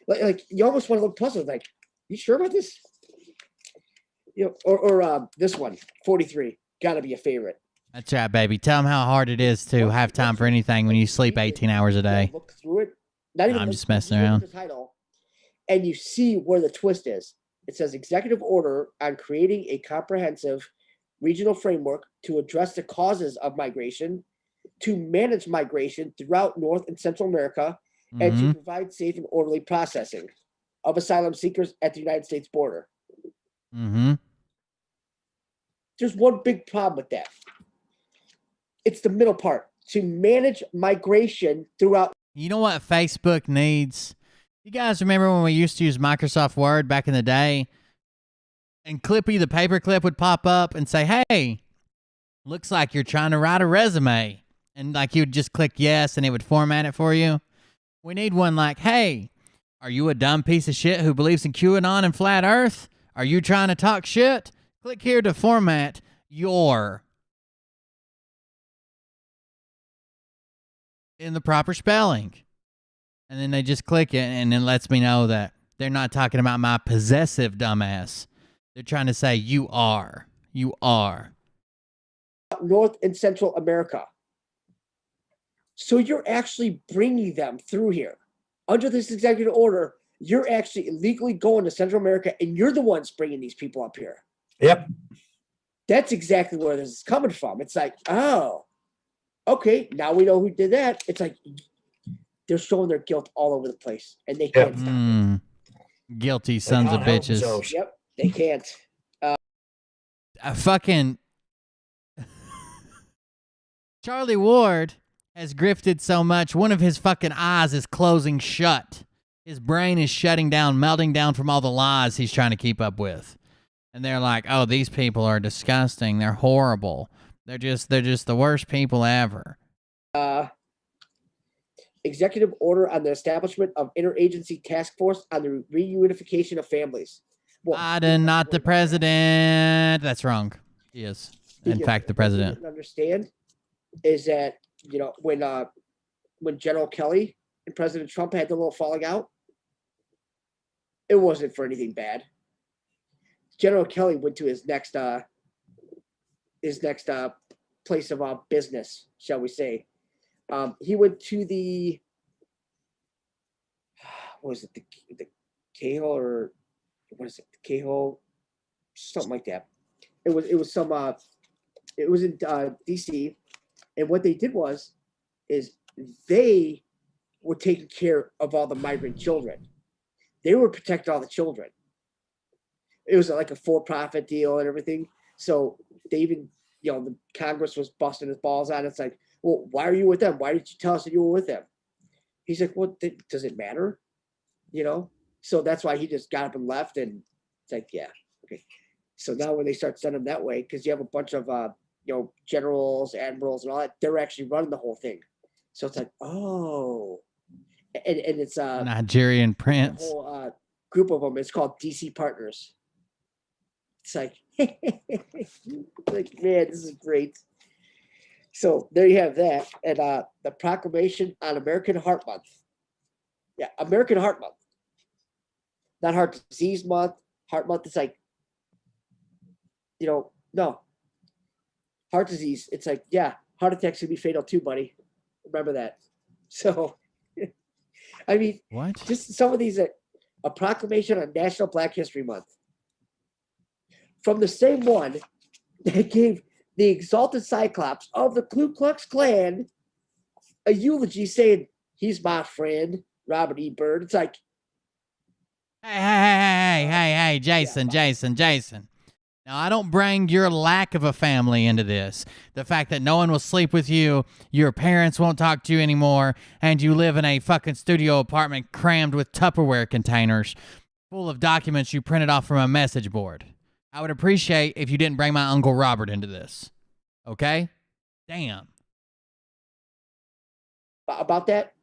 like you almost want to look puzzled. Like, you sure about this? Or this one, 43, gotta be a favorite. That's right, baby. Tell them how hard it is to have time for anything when you sleep 18 hours a day. Look through it. I'm just messing around. The title, and you see where the twist is. It says executive order on creating a comprehensive regional framework to address the causes of migration, to manage migration throughout North and Central America, and to provide safe and orderly processing of asylum seekers at the United States border. Mm-hmm. There's one big problem with that. It's the middle part to manage migration throughout. You know what Facebook needs? You guys remember when we used to use Microsoft Word back in the day? And Clippy the paperclip would pop up and say, hey, looks like you're trying to write a resume. And like you would just click yes and it would format it for you. We need one like, hey, are you a dumb piece of shit who believes in QAnon and flat earth? Are you trying to talk shit? Click here to format your in the proper spelling. And then they just click it and it lets me know that they're not talking about my possessive dumbass. They're trying to say you are. You are. North and Central America. So you're actually bringing them through here. Under this executive order, you're actually illegally going to Central America and you're the ones bringing these people up here. Yep. That's exactly where this is coming from. It's like, oh, okay, now we know who did that. It's like they're showing their guilt all over the place and they can't stop it. Guilty sons of bitches. Yep, they can't. Fucking Charlie Ward has grifted so much, one of his fucking eyes is closing shut. His brain is shutting down, melting down from all the lies he's trying to keep up with. And they're like, oh, these people are disgusting. They're horrible. They're just the worst people ever. Executive order on the establishment of interagency task force on the reunification of families. Well, Biden, not the president. That's wrong. He is, in fact, the president. What you understand is that, you know, when General Kelly and President Trump had the little falling out, it wasn't for anything bad. General Kelly went to his next place of business, shall we say. He went to the, what was it, the K-hole, or what is it, the K-hole, something like that. It was in DC, and what they did is they were taking care of all the migrant children. They were protecting all the children. It was like a for-profit deal and everything. So they even, you know, the Congress was busting his balls out. It's like, well, why are you with them? Why did you tell us that you were with them? He's like, well, does it matter? You know? So that's why he just got up and left. And it's like, yeah, okay. So now when they start sending them that way, because you have a bunch of, you know, generals, admirals, and all that, they're actually running the whole thing. So it's like, oh, and it's Nigerian prince. A whole group of them. It's called DC Partners. It's like, like, man, this is great. So there you have that, and the proclamation on American Heart Month. Yeah, American Heart Month, not Heart Disease Month. Heart Month. It's like, you know, no. Heart disease. It's like, yeah, heart attacks can be fatal too, buddy. Remember that. So, I mean, what? Just some of these, a proclamation on National Black History Month. From the same one that gave the exalted Cyclops of the Ku Klux Klan a eulogy saying, he's my friend, Robert E. Byrd. It's like, Hey, Jason. Now, I don't bring your lack of a family into this. The fact that no one will sleep with you, your parents won't talk to you anymore, and you live in a fucking studio apartment crammed with Tupperware containers full of documents you printed off from a message board. I would appreciate if you didn't bring my Uncle Robert into this. Okay? Damn. About that,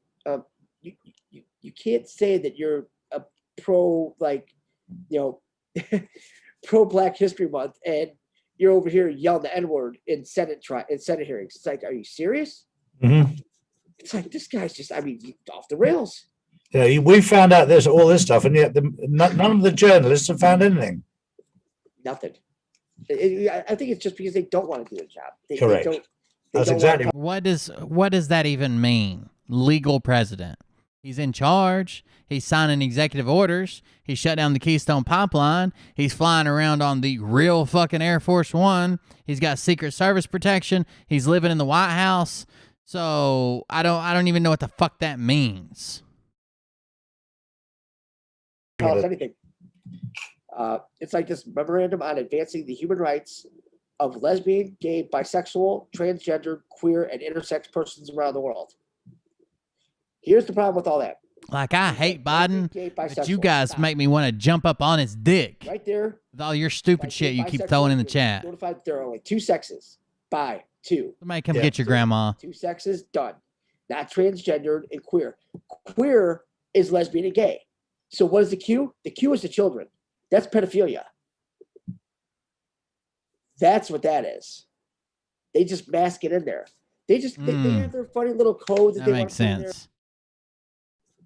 you can't say that you're a pro, like, you know, pro Black History Month, and you're over here yelling the N-word in Senate hearings. It's like, are you serious? Mm-hmm. It's like, this guy's just, I mean, off the rails. Yeah, we found out all this stuff, and yet none of the journalists have found anything. Nothing. I think it's just because they don't want to do the job. Correct. That's exactly. What does that even mean? Legal president. He's in charge. He's signing executive orders. He shut down the Keystone Pipeline. He's flying around on the real fucking Air Force One. He's got Secret Service protection. He's living in the White House. So I don't even know what the fuck that means. Tell us anything. It's like this memorandum on advancing the human rights of lesbian, gay, bisexual, transgender, queer, and intersex persons around the world. Here's the problem with all that. Like, I hate Biden, Gay, but you bisexual. guys Stop. make me want to jump up on his dick Right there. with all your stupid shit you keep throwing in the chat. Notified there are only two sexes. Bi, two. Somebody come get your grandma. Two sexes, done. Not transgendered and queer. Queer is lesbian and gay. So what is the Q? The Q is the children. That's pedophilia. That's what that is. They just mask it in there. They just they have their funny little code that That they makes want to put in there. sense.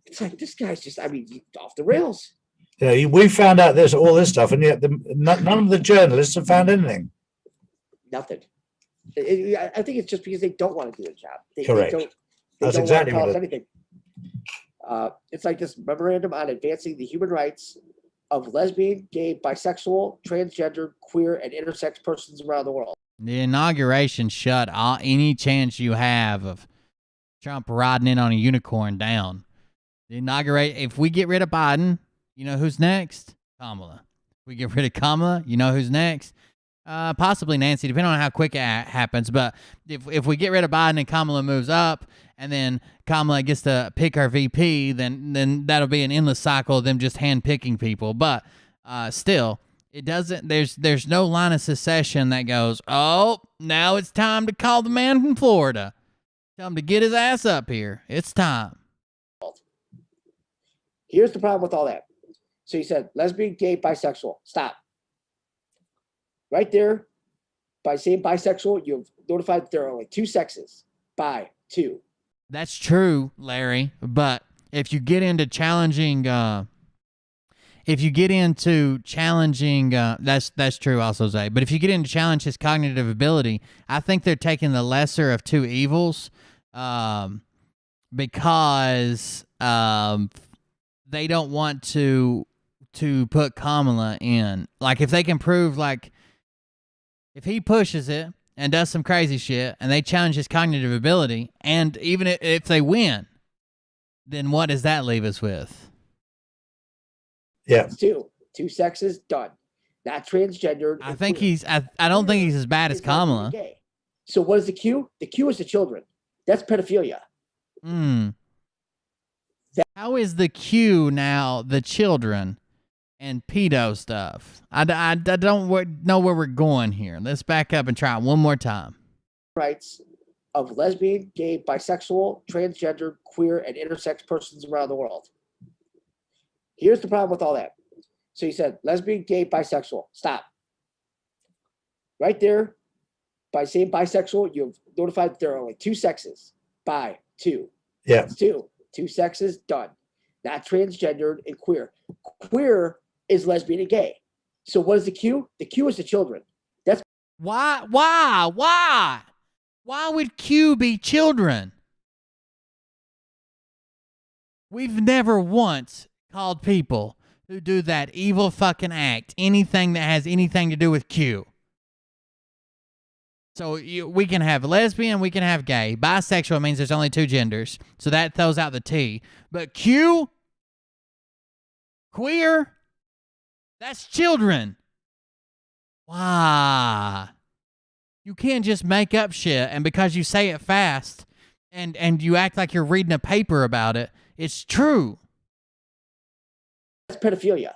It's like this guy's just, I mean, off the rails. Yeah, we found out all this stuff, and yet none of the journalists have found anything. Nothing. I think it's just because they don't want to do their job. Correct. That's exactly want what to tell us anything. It's like this memorandum on advancing the human rights of lesbian, gay, bisexual, transgender, queer, and intersex persons around the world. The inauguration shut any chance you have of Trump riding in on a unicorn down. If we get rid of Biden, you know who's next? Kamala. If we get rid of Kamala, you know who's next? Possibly Nancy, depending on how quick it happens. But if we get rid of Biden and Kamala moves up, and then Kamala gets to pick our VP, then that'll be an endless cycle of them just hand-picking people. But still, it doesn't. There's no line of secession that goes, oh, now it's time to call the man from Florida. Tell him to get his ass up here. It's time. Here's the problem with all that. So you said lesbian, gay, bisexual. Stop. Right there, by saying bisexual, you've notified that there are only two sexes. Bi, two. That's true, Larry. But if you get into challenging, that's true also, Zay. But if you get into challenge his cognitive ability, I think they're taking the lesser of two evils, because they don't want to put Kamala in. Like, if they can prove, like, if he pushes it and does some crazy shit and they challenge his cognitive ability, and even if they win, then what does that leave us with? Yeah. Two sexes, done. Not transgendered. I think I don't think he's as bad as Kamala. Gay. So what is the Q? The Q is the children. That's pedophilia. How is the Q now the children and pedo stuff? I don't know where we're going here. Let's back up and try it one more time. Rights of lesbian, gay, bisexual, transgender, queer, and intersex persons around the world. Here's the problem with all that. So you said lesbian, gay, bisexual. Stop. Right there, by saying bisexual, you've notified that there are only two sexes. Bi, two. Yeah. Two sexes, done. Not transgendered and queer. Queer is lesbian and gay. So what is the Q? The Q is the children. That's why would Q be children? We've never once called people who do that evil fucking act anything that has anything to do with Q. So we can have lesbian, we can have gay. Bisexual means there's only two genders, so that throws out the T. But Q, queer, that's children. Why? You can't just make up shit, and because you say it fast and you act like you're reading a paper about it, it's true. That's pedophilia.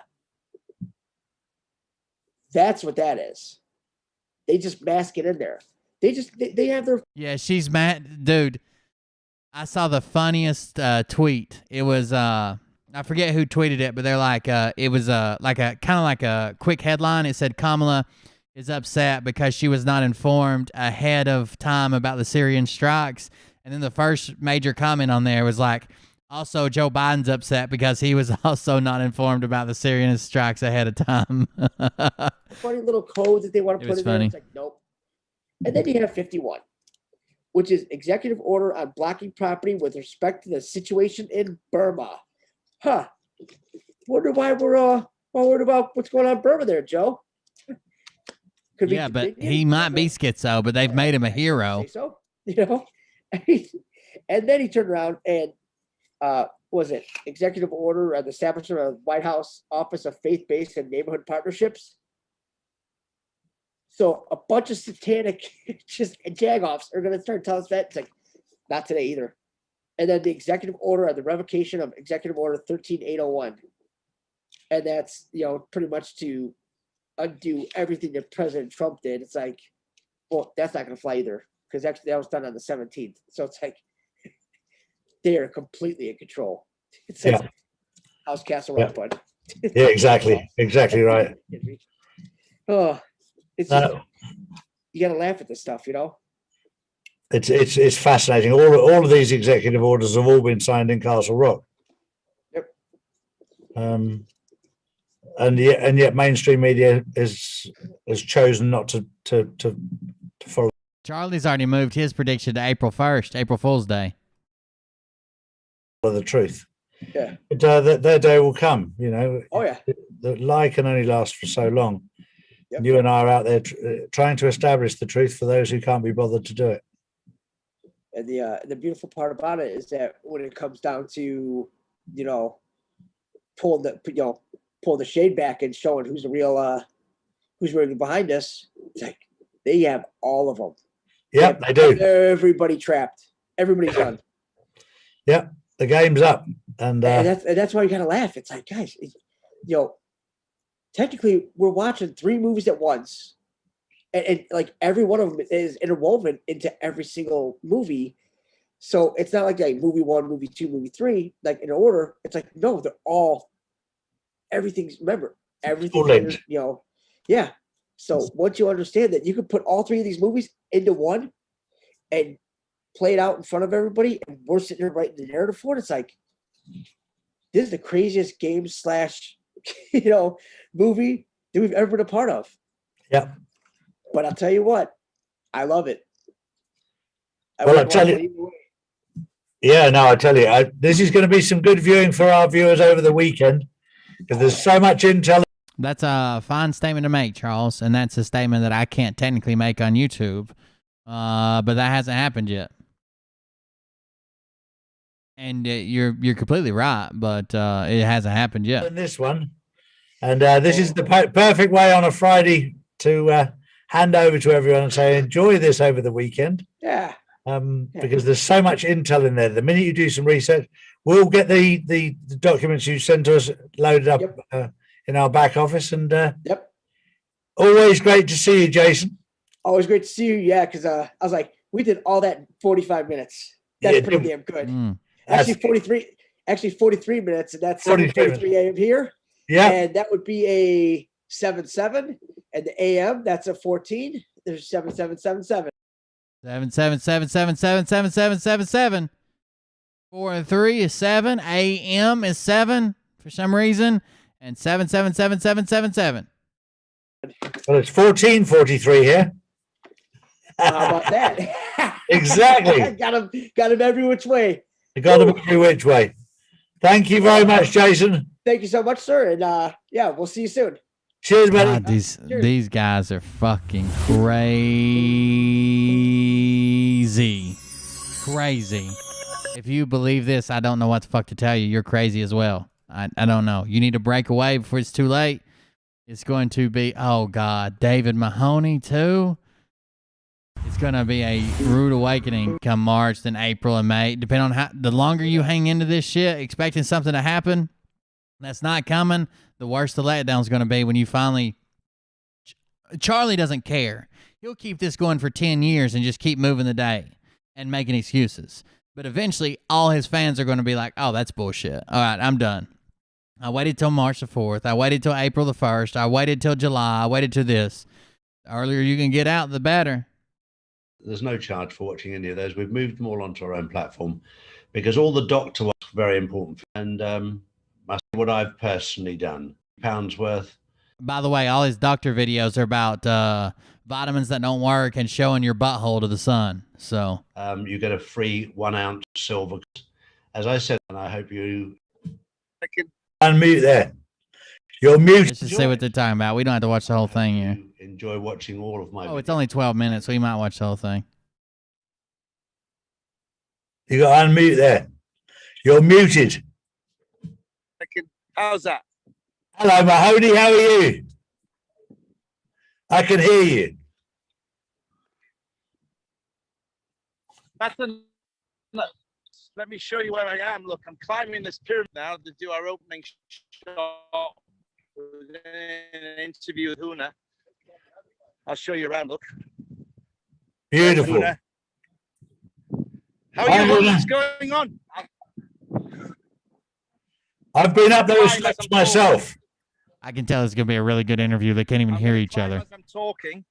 That's what that is. They just mask it in there. They have their... Yeah, she's mad. Dude, I saw the funniest tweet. It was, I forget who tweeted it, but they're like, it was like a kind of like a quick headline. It said Kamala is upset because she was not informed ahead of time about the Syrian strikes. And then the first major comment on there was like, also Joe Biden's upset because he was also not informed about the Syrian strikes ahead of time. Funny little code that they want to put in there. It's like, nope. And then you have 51, which is executive order on blocking property with respect to the situation in Burma. Huh. Wonder why we're worried about what's going on in Burma there, Joe. Yeah, but he might be schizo, but they've made him a hero. So, you know? And then he turned around and was it executive order on the establishment of White House Office of Faith-Based and Neighborhood Partnerships? So a bunch of satanic just jagoffs are going to start telling us that. It's like, not today either. And then the executive order on the revocation of executive order 13801. And that's, pretty much to undo everything that President Trump did. It's like, well, that's not going to fly either, because actually that was done on the 17th. So it's like they are completely in control. It's like House Castle Rock, bud. Yeah, exactly. Exactly right. Oh, it's just, you got to laugh at this stuff, It's fascinating. All of these executive orders have all been signed in Castle Rock. Yep. And yet mainstream media has chosen not to follow. Charlie's already moved his prediction to April 1st, April Fool's Day. The truth. Yeah. But, their day will come. Oh yeah. The lie can only last for so long. Yep. You and I are out there trying to establish the truth for those who can't be bothered to do it. And the beautiful part about it is that when it comes down to, pull the shade back and showing who's really behind us, it's like they have all of them. Yep, they do. Everybody trapped. Everybody's done. Yep, the game's up, and that's why you gotta laugh. It's like, guys, technically we're watching 3 movies at once, and like every one of them is interwoven into every single movie. So it's not like movie 1, movie 2, movie 3, like in order. It's like, no, they're all, everything's linked. Yeah. So once you understand that you can put all 3 of these movies into one and play it out in front of everybody, and we're sitting here writing the narrative for it, it's like, this is the craziest game / movie that we've ever been a part of. Yeah. But I'll tell you what, I love it. I tell you. Yeah, no, I tell you, this is going to be some good viewing for our viewers over the weekend, because there's so much intel. That's a fine statement to make, Charles, and that's a statement that I can't technically make on YouTube, but that hasn't happened yet. And you're completely right, but it hasn't happened yet. In this one, and this is the perfect way on a Friday to hand over to everyone and say, enjoy this over the weekend. Yeah. Because there's so much intel in there. The minute you do some research, we'll get the documents you sent to us loaded up in our back office. And always great to see you, Jason. Always great to see you. Yeah, because I was like, we did all that in 45 minutes. That's pretty damn good. Actually, 43 minutes, and that's 7:43 a.m. here. Yeah, and that would be a 7:07, and the a.m. that's a 14. There's 7777. 777777777. 4 and 3 is 7. A.M. is 7 for some reason, and 777777. Well, it's 14:43 here. How about that? Exactly. got him every which way. I got him every which way. Thank you very much, Jason. Thank you so much, sir. And we'll see you soon. Cheers, buddy. God, these guys are fucking crazy. Crazy. If you believe this, I don't know what the fuck to tell you. You're crazy as well. I don't know. You need to break away before it's too late. It's going to be, oh God, David Mahoney too. It's going to be a rude awakening come March, then April and May. Depending on how, the longer you hang into this shit, expecting something to happen that's not coming, the worse the letdown is going to be when you finally... Charlie doesn't care. He'll keep this going for 10 years and just keep moving the day and making excuses. But eventually, all his fans are going to be like, oh, that's bullshit. All right, I'm done. I waited till March the 4th. I waited till April the 1st. I waited till July. I waited till this. The earlier you can get out, the better. There's no charge for watching any of those. We've moved them all onto our own platform because all the doctor was very important. And that's what I've personally done. £1 worth. By the way, all his doctor videos are about vitamins that don't work and showing your butthole to the sun. So you get a free 1 ounce silver. As I said, and I hope you can unmute there. You're muted. Let's just see what they're talking about. We don't have to watch the whole thing here. Enjoy watching all of my videos. It's only 12 minutes, so you might watch the whole thing. You got to unmute there. You're muted. How's that? Hello, Mahoney. How are you? I can hear you. That's the. Let me show you where I am. Look, I'm climbing this pyramid now to do our opening shot. We're in an interview with Huna. I'll show you around. Look. Beautiful. How are you? What's going on? I've been up those steps myself. I can tell it's going to be a really good interview. They can't even hear each other. As I'm talking.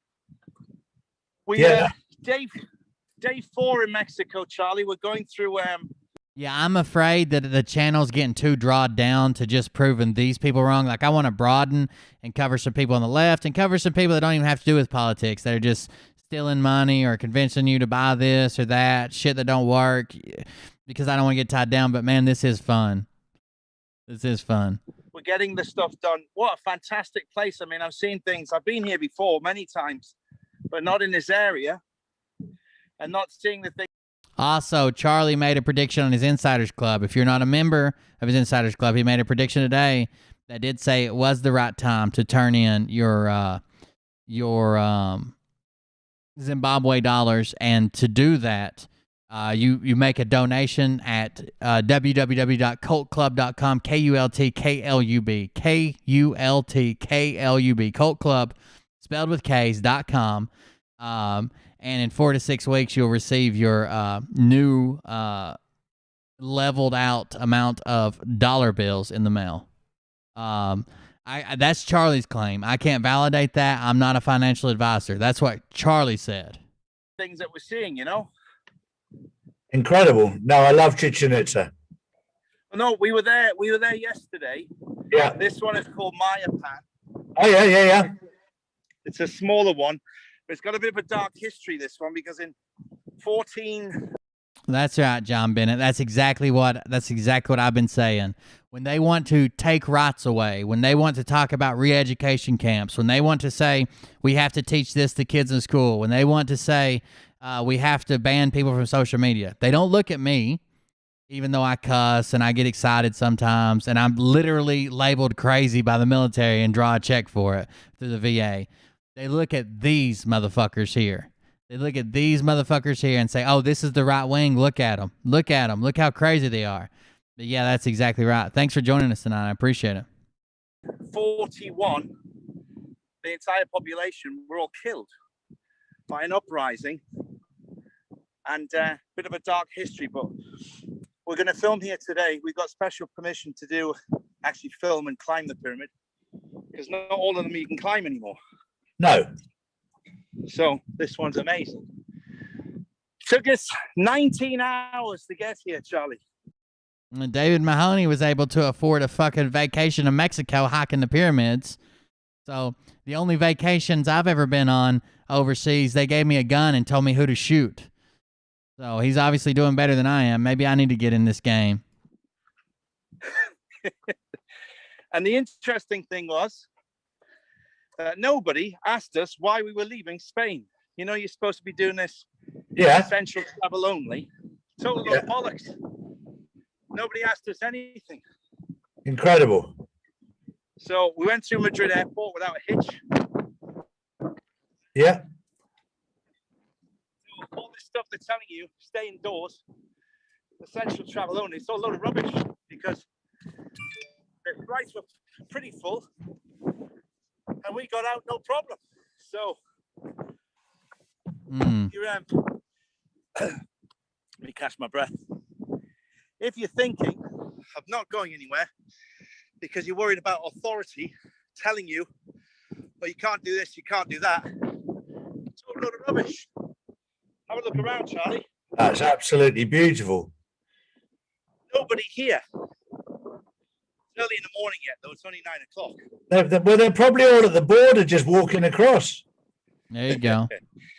Day 4 in Mexico, Charlie. We're going through. Yeah, I'm afraid that the channel's getting too drawed down to just proving these people wrong. Like, I want to broaden and cover some people on the left and cover some people that don't even have to do with politics. That are just stealing money or convincing you to buy this or that, shit that don't work, because I don't want to get tied down. But, man, this is fun. This is fun. We're getting the stuff done. What a fantastic place. I mean, I've seen things. I've been here before many times, but not in this area. And not seeing the thing. Also, Charlie made a prediction on his Insiders Club. If you're not a member of his Insiders Club, he made a prediction today that did say it was the right time to turn in your Zimbabwe dollars, and to do that, you make a donation at www.kultklub.com, KULTKLUB, Cult Club, spelled with K's.com. And in 4 to 6 weeks, you'll receive your new leveled out amount of dollar bills in the mail. That's Charlie's claim. I can't validate that. I'm not a financial advisor. That's what Charlie said. Things that we're seeing, you know. Incredible. No, I love Chichen Itza. No, we were there. We were there yesterday. Yeah. This one is called Mayapan. Oh yeah. It's a smaller one. But it's got a bit of a dark history, this one, because in 14... That's right, John Bennett. That's exactly what I've been saying. When they want to take rights away, when they want to talk about re-education camps, when they want to say we have to teach this to kids in school, when they want to say we have to ban people from social media, they don't look at me, even though I cuss and I get excited sometimes, and I'm literally labeled crazy by the military and draw a check for it through the VA. They look at these motherfuckers here. They look at these motherfuckers here and say, oh, this is the right wing. Look at them. Look at them. Look how crazy they are. But yeah, that's exactly right. Thanks for joining us tonight. I appreciate it. 41, the entire population were all killed by an uprising, and a bit of a dark history, but we're going to film here today. We've got special permission to actually film and climb the pyramid, because not all of them you can climb anymore. No. So this one's amazing. Took us 19 hours to get here, Charlie. And David Mahoney was able to afford a fucking vacation to Mexico hiking the pyramids. So the only vacations I've ever been on overseas, they gave me a gun and told me who to shoot. So he's obviously doing better than I am. Maybe I need to get in this game. And the interesting thing was, nobody asked us why we were leaving Spain. You know, you're supposed to be doing this essential travel only. Total load of bollocks. Nobody asked us anything. Incredible. So we went through Madrid airport without a hitch. Yeah. All this stuff they're telling you, stay indoors, essential travel only, it's all a load of rubbish, because the flights were pretty full. And we got out no problem. So, let me catch my breath. If you're thinking of not going anywhere because you're worried about authority telling you, well, you can't do this, you can't do that, it's all a load of rubbish. Have a look around, Charlie. That's absolutely beautiful. Nobody here. It's early in the morning yet, though. It's only 9 o'clock. They're probably all at the border just walking across. There you go.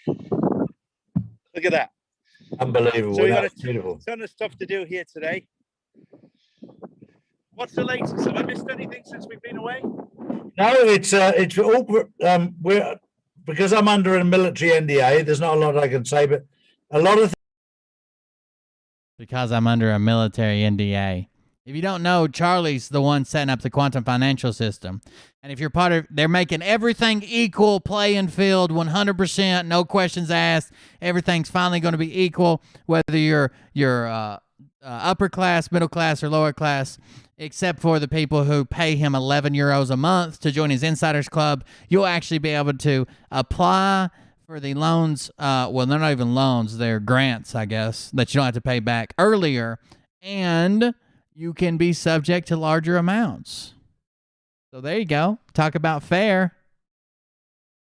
Look at that. Unbelievable. So we got That's beautiful. a ton of stuff to do here today. What's the latest? Have I missed anything since we've been away? No, it's all we're because I'm under a military NDA. There's not a lot I can say, but a lot of because I'm under a military NDA. If you don't know, Charlie's the one setting up the quantum financial system. And if you're part of, they're making everything equal, playing field, 100%, no questions asked. Everything's finally going to be equal, whether you're upper class, middle class, or lower class, except for the people who pay him 11 euros a month to join his Insiders Club. You'll actually be able to apply for the loans. Well, they're not even loans. They're grants, I guess, that you don't have to pay back earlier. And you can be subject to larger amounts. So there you go. Talk about fair.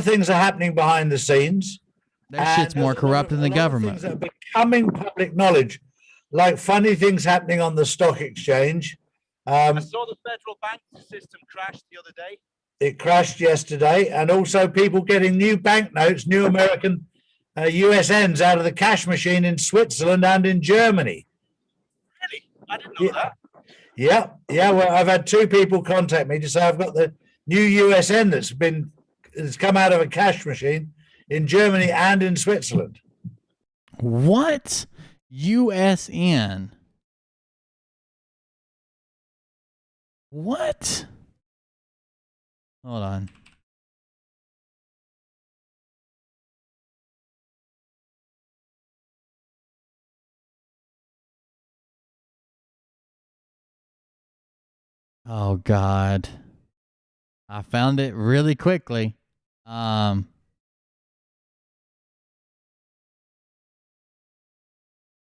Things are happening behind the scenes. That shit's more corrupt than the government. Things that are becoming public knowledge, like funny things happening on the stock exchange. I saw the federal bank system crash the other day. It crashed yesterday, and also people getting new banknotes, new American USNs out of the cash machine in Switzerland and in Germany. Really? I didn't know that. Yeah. Well, I've had 2 people contact me to say I've got the new USN that's come out of a cash machine in Germany and in Switzerland. What? USN? What? Hold on. Oh God. I found it really quickly. Oh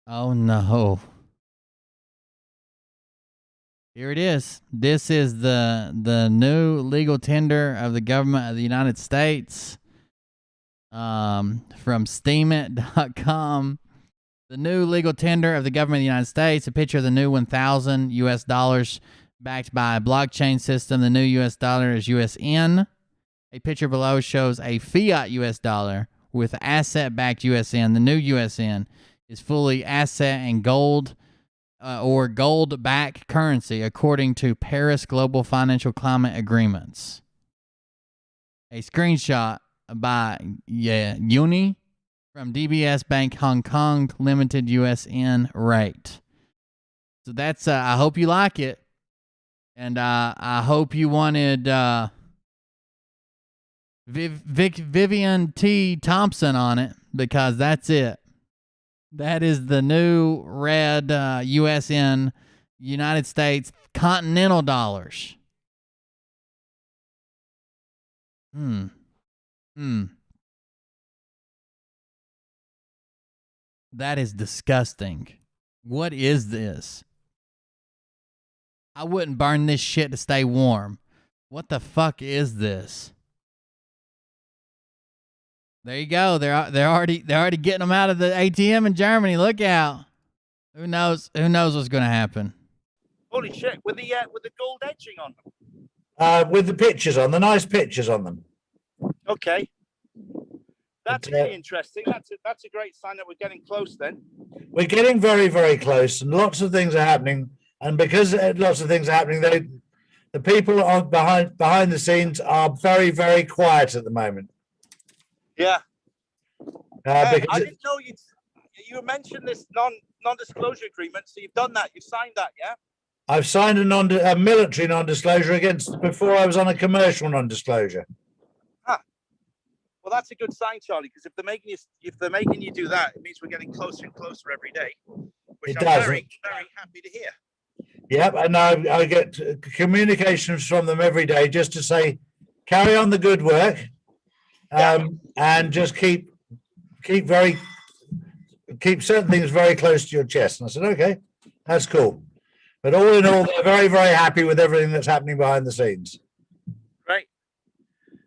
no. Here it is. This is the new legal tender of the government of the United States. From steamit.com. The new legal tender of the government of the United States. A picture of the new 1,000 US dollars backed by a blockchain system. The new US dollar is USN. A picture below shows a fiat US dollar with asset-backed USN. The new USN is fully asset and gold or gold-backed currency according to Paris Global Financial Climate Agreements. A screenshot by Uni from DBS Bank Hong Kong Limited USN rate. So that's, I hope you like it. And I hope you wanted Vivian T. Thompson on it, because that's it. That is the new red USN United States Continental dollars. That is disgusting. What is this? I wouldn't burn this shit to stay warm. What the fuck is this? There you go. They're already getting them out of the ATM in Germany. Look out. Who knows what's going to happen? Holy shit! With the gold etching on them. With the pictures on, the nice pictures on them. Okay. That's really interesting. That's a great sign that we're getting close then. We're getting very, very close, and lots of things are happening. And because lots of things are happening, the people on behind the scenes are very, very quiet at the moment. Yeah. Because I didn't know you mentioned this non-disclosure agreement. So you've done that. You've signed that, yeah? I've signed a military non-disclosure before I was on a commercial non-disclosure. Well, that's a good sign, Charlie, because if they're making you do that, it means we're getting closer and closer every day, which I'm very, very happy to hear. Yep, and I get communications from them every day just to say, carry on the good work, and just keep certain things very close to your chest. And I said, okay, that's cool. But all in all, they're very, very happy with everything that's happening behind the scenes. Right.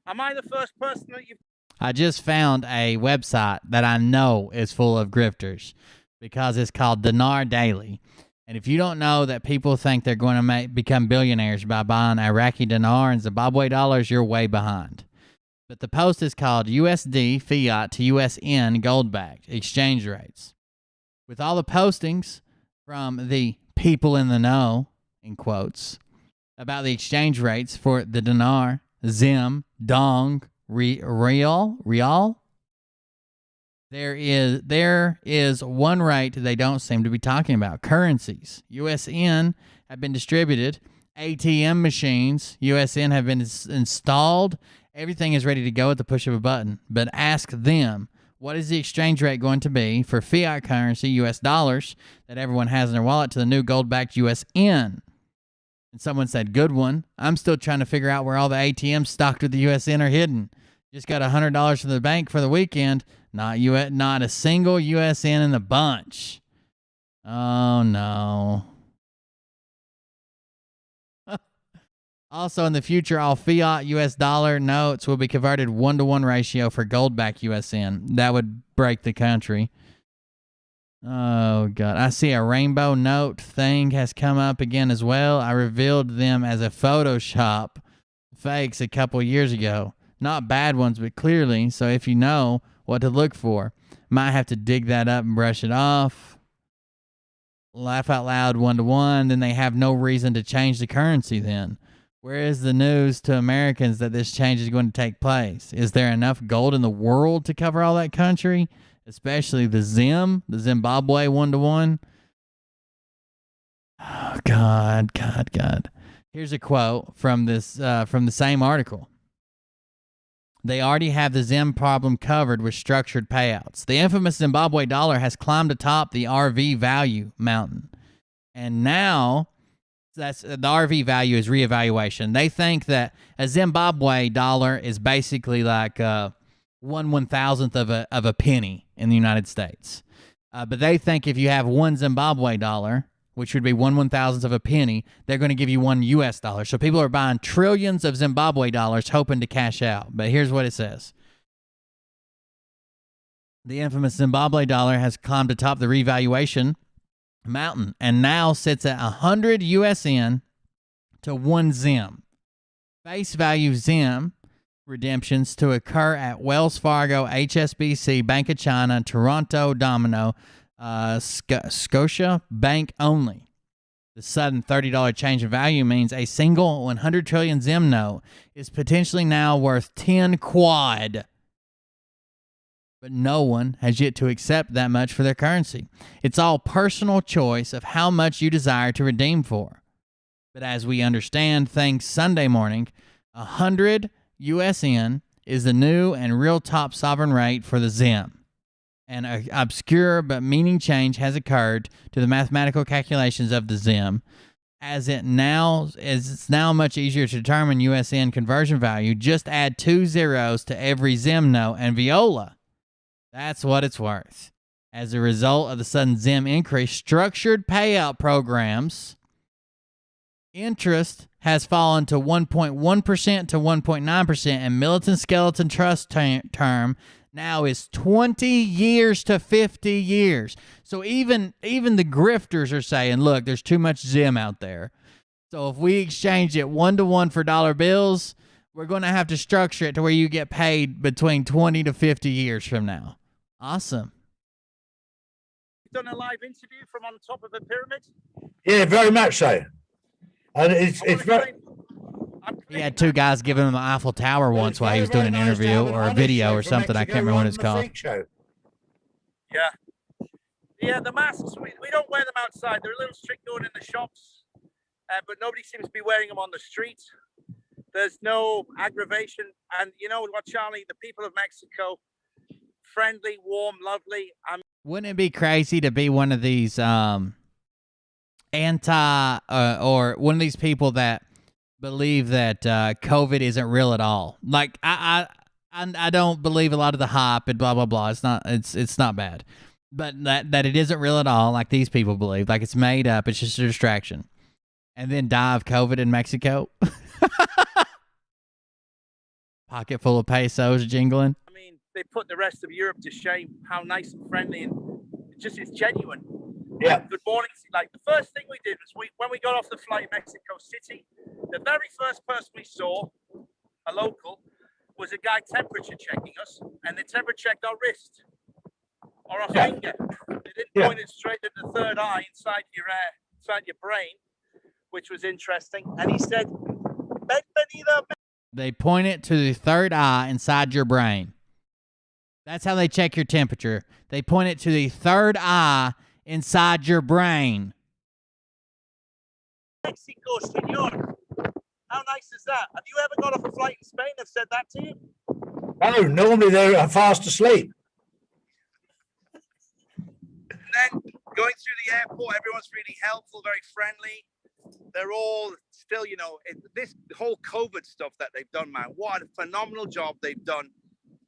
Am I the first person that you've... I just found a website that I know is full of grifters because it's called Dinar Daily. And if you don't know that people think they're going to become billionaires by buying Iraqi dinar and Zimbabwe dollars, you're way behind. But the post is called USD Fiat to USN Gold-Backed Exchange Rates. With all the postings from the people in the know, in quotes, about the exchange rates for the dinar, Zim, Dong, Real. There is one rate they don't seem to be talking about. Currencies. USN have been distributed. ATM machines, USN, have been installed. Everything is ready to go at the push of a button. But ask them, what is the exchange rate going to be for fiat currency, US dollars, that everyone has in their wallet to the new gold-backed USN? And someone said, good one. I'm still trying to figure out where all the ATMs stocked with the USN are hidden. Just got $100 from the bank for the weekend. Not a single USN in the bunch. Oh, no. Also, in the future, all fiat US dollar notes will be converted 1-to-1 ratio for gold-backed USN. That would break the country. Oh, God. I see a rainbow note thing has come up again as well. I revealed them as a Photoshop fakes a couple years ago. Not bad ones, but clearly. So if you know what to look for, might have to dig that up and brush it off. Laugh out loud 1-to-1. Then they have no reason to change the currency then. Where is the news to Americans that this change is going to take place? Is there enough gold in the world to cover all that country? Especially the Zimbabwe 1-to-1. Oh, God. Here's a quote from the same article. They already have the Zim problem covered with structured payouts. The infamous Zimbabwe dollar has climbed atop the RV value mountain. And now, that's the RV value is reevaluation. They think that a Zimbabwe dollar is basically like 1/1000th of a penny in the United States. But they think if you have one Zimbabwe dollar, which would be 1/1000th of a penny, they're going to give you one US dollar. So people are buying trillions of Zimbabwe dollars hoping to cash out. But here's what it says. The infamous Zimbabwe dollar has climbed atop the revaluation mountain and now sits at 100 USN to 1 Zim. Face value Zim redemptions to occur at Wells Fargo, HSBC, Bank of China, Toronto Domino, Scotia Bank only. The sudden $30 change in value means a single 100 trillion Zim note is potentially now worth 10 quad. But no one has yet to accept that much for their currency. It's all personal choice of how much you desire to redeem for. But as we understand things Sunday morning, 100 USN is the new and real top sovereign rate for the Zim. An obscure but meaning change has occurred to the mathematical calculations of the Zim, as it's now much easier to determine USN conversion value. Just add 2 zeros to every Zim note and viola. That's what it's worth. As a result of the sudden Zim increase, structured payout programs interest has fallen to 1.1% to 1.9%, and militant skeleton trust term now is 20 years to 50 years. So even the grifters are saying, look, there's too much Zim out there. So if we exchange it 1-to-1 for dollar bills, we're going to have to structure it to where you get paid between 20 to 50 years from now. Awesome. Done a live interview from on top of a pyramid? Yeah, very much so. And it's very... He had 2 guys giving him the Eiffel Tower once while he was doing an interview or a video or something. I can't remember what it's called. Yeah, the masks, we don't wear them outside. They're a little strict going in the shops, but nobody seems to be wearing them on the streets. There's no aggravation. And you know what, Charlie? The people of Mexico, friendly, warm, lovely. Wouldn't it be crazy to be one of these or one of these people that believe that COVID isn't real at all? Like I don't believe a lot of the hype and blah blah blah. It's not bad, but that it isn't real at all. Like these people believe, like it's made up. It's just a distraction, and then die of COVID in Mexico. Pocket full of pesos jingling. I mean, they put the rest of Europe to shame. How nice and friendly, and it's genuine. Yeah. Good morning. Like the first thing we did was when we got off the flight in Mexico City, the very first person we saw, a local, was a guy temperature checking us, and they temperature checked our wrist or our finger. They didn't point it straight at the third eye inside your brain, which was interesting. And he said, "Bienvenido." They point it to the third eye inside your brain. That's how they check your temperature. They point it to the third eye inside your brain. Mexico, senor. How nice is that? Have you ever got off a flight in Spain and said that to you? No, normally they're fast asleep. And then going through the airport, everyone's really helpful, very friendly. They're all still, you know, this whole COVID stuff that they've done, man. What a phenomenal job they've done.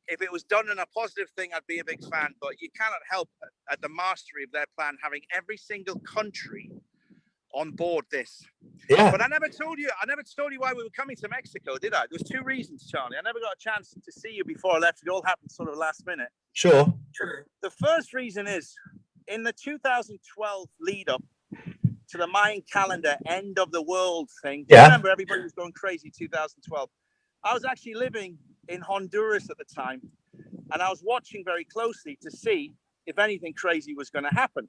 If it was done in a positive thing, I'd be a big fan. But you cannot help at the mastery of their plan, having every single country on board this. Yeah. But I never told you why we were coming to Mexico, did I? There was two reasons, Charlie. I never got a chance to see you before I left. It all happened sort of last minute. Sure. The first reason is in the 2012 lead up to the Mayan calendar end of the world thing. Yeah. Remember, everybody was going crazy 2012. I was actually living in Honduras at the time, and I was watching very closely to see if anything crazy was going to happen.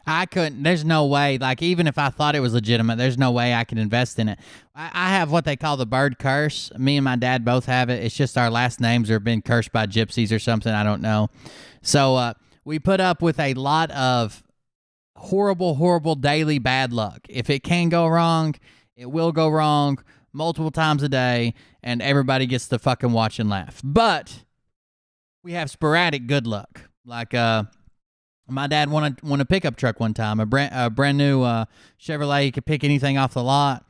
I couldn't. There's no way. Like, even if I thought it was legitimate, there's no way I could invest in it. I have what they call the bird curse. Me and my dad both have it. It's just our last names have been cursed by gypsies or something. I don't know. So we put up with a lot of horrible, horrible daily bad luck. If it can go wrong, it will go wrong multiple times a day, and everybody gets to fucking watch and laugh. But we have sporadic good luck. Like, my dad won a pickup truck one time, a brand new Chevrolet. He could pick anything off the lot,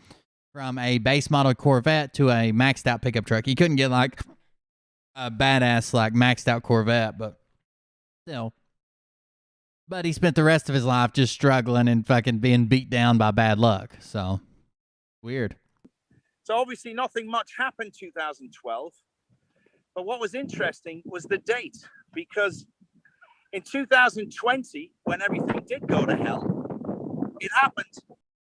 from a base model Corvette to a maxed out pickup truck. He couldn't get like a badass like maxed out Corvette, but still. But he spent the rest of his life just struggling and fucking being beat down by bad luck. So weird. So obviously nothing much happened 2012. But what was interesting was the date, because in 2020, when everything did go to hell, it happened.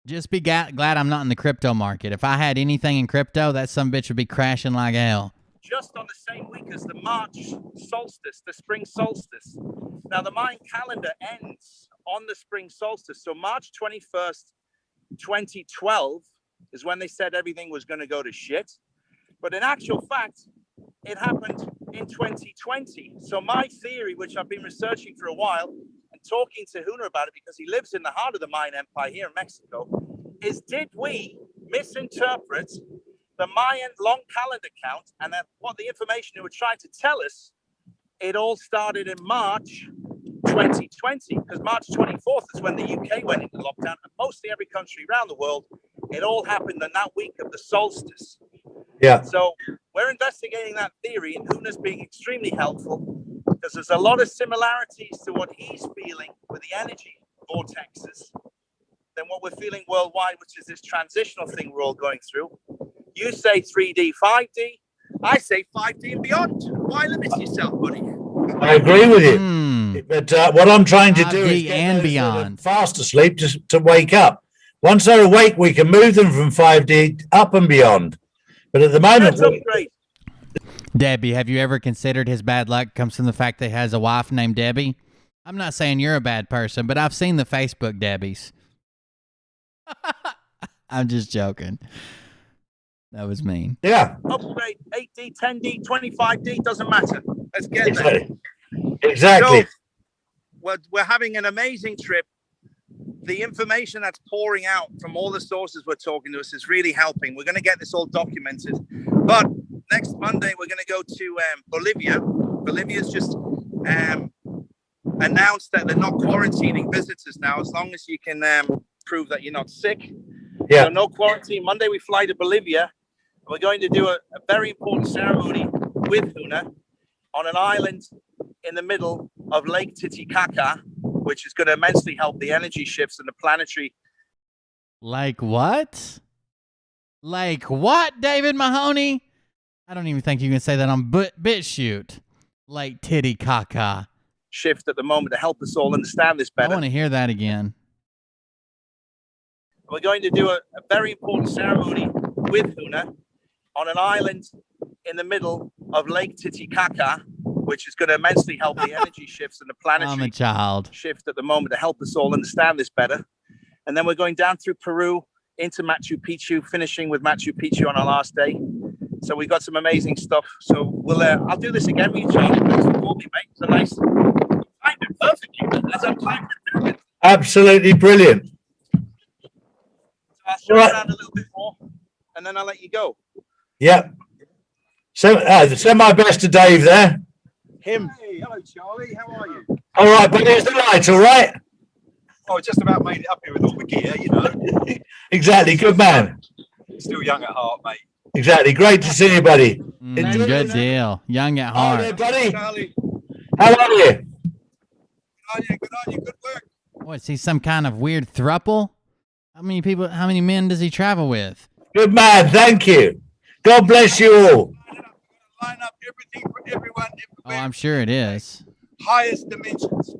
Just be glad I'm not in the crypto market. If I had anything in crypto, that some bitch would be crashing like hell. Just on the same week as the March solstice, the spring solstice. Now, the Mayan calendar ends on the spring solstice. So March 21st, 2012 is when they said everything was going to go to shit. But in actual fact, it happened in 2020. So my theory, which I've been researching for a while and talking to Huna about it because he lives in the heart of the Mayan Empire here in Mexico, is did we misinterpret the Mayan long calendar count, and that what the information they were trying to tell us, it all started in March 2020, because March 24th is when the UK went into lockdown, and mostly every country around the world, it all happened in that week of the solstice. Yeah. So we're investigating that theory, and Huna's being extremely helpful, because there's a lot of similarities to what he's feeling with the energy vortexes than what we're feeling worldwide, which is this transitional thing we're all going through. You say 3D, 5D. I say 5D and beyond. Why limit yourself, buddy? I agree with you. But what I'm trying to do is get and those beyond. that are fast asleep to wake up. Once they're awake, we can move them from 5D up and beyond. But at the moment, Debbie, have you ever considered his bad luck comes from the fact that he has a wife named Debbie? I'm not saying you're a bad person, but I've seen the Facebook Debbies. I'm just joking. That was mean. Yeah. Upgrade 8D, 10D, 25D, doesn't matter. Let's get there. Exactly. So, we're having an amazing trip. The information that's pouring out from all the sources we're talking to us is really helping. We're going to get this all documented. But next Monday, we're going to go to Bolivia. Bolivia's just announced that they're not quarantining visitors now, as long as you can prove that you're not sick. Yeah. So no quarantine. Monday, we fly to Bolivia. We're going to do a very important ceremony with Huna on an island in the middle of Lake Titicaca, which is going to immensely help the energy shifts and the planetary. Like what? Like what, David Mahoney? I don't even think you can say that on BitChute. Lake Titicaca. Shift at the moment to help us all understand this better. I want to hear that again. We're going to do a very important ceremony with Huna on an island in the middle of Lake Titicaca, which is going to immensely help the energy shifts and the planetary I'm a child. shift at the moment to help us all understand this better. And then we're going down through Peru into Machu Picchu, finishing with Machu Picchu on our last day. So we've got some amazing stuff. So I'll do this again with you, Charlie. Thanks for calling me, mate. It's a nice timed it perfectly as I'm timed it. Absolutely brilliant. I'll show All you right. around a little bit more, and then I'll let you go. Yep. Send my best to Dave there. Him. Hey, hello, Charlie. How are you? All right, buddy. Is the light all right? Oh, just about made it up here with all the gear, you know. Exactly. Good man. Still young at heart, mate. Exactly. Great to see you, buddy. Enjoy Good it. deal. Young at Hi there, heart. buddy. Charlie. How are you? Good on you. Good work. What, is he some kind of weird thruple? How many men does he travel with? Good man. Thank you. God bless you all. Line up everything for everyone. Oh, I'm sure it is. Highest dimensions.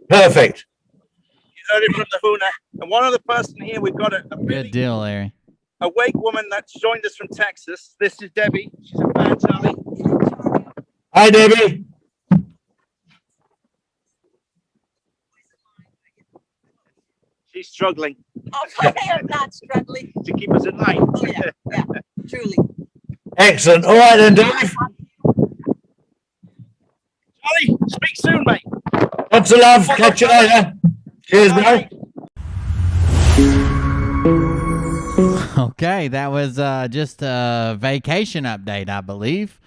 Perfect. You heard it from the Huna. And one other person here, we've got a really Good deal, Larry. awake woman that's joined us from Texas. This is Debbie. She's a fan, Charlie. Hi, Debbie. She's struggling Oh, I am not struggling. to keep us at night. Oh, yeah, truly. Excellent. All right, then, Dave. Charlie, speak soon, mate. Lots of love. Catch you later. Cheers, bro. Okay, that was just a vacation update, I believe.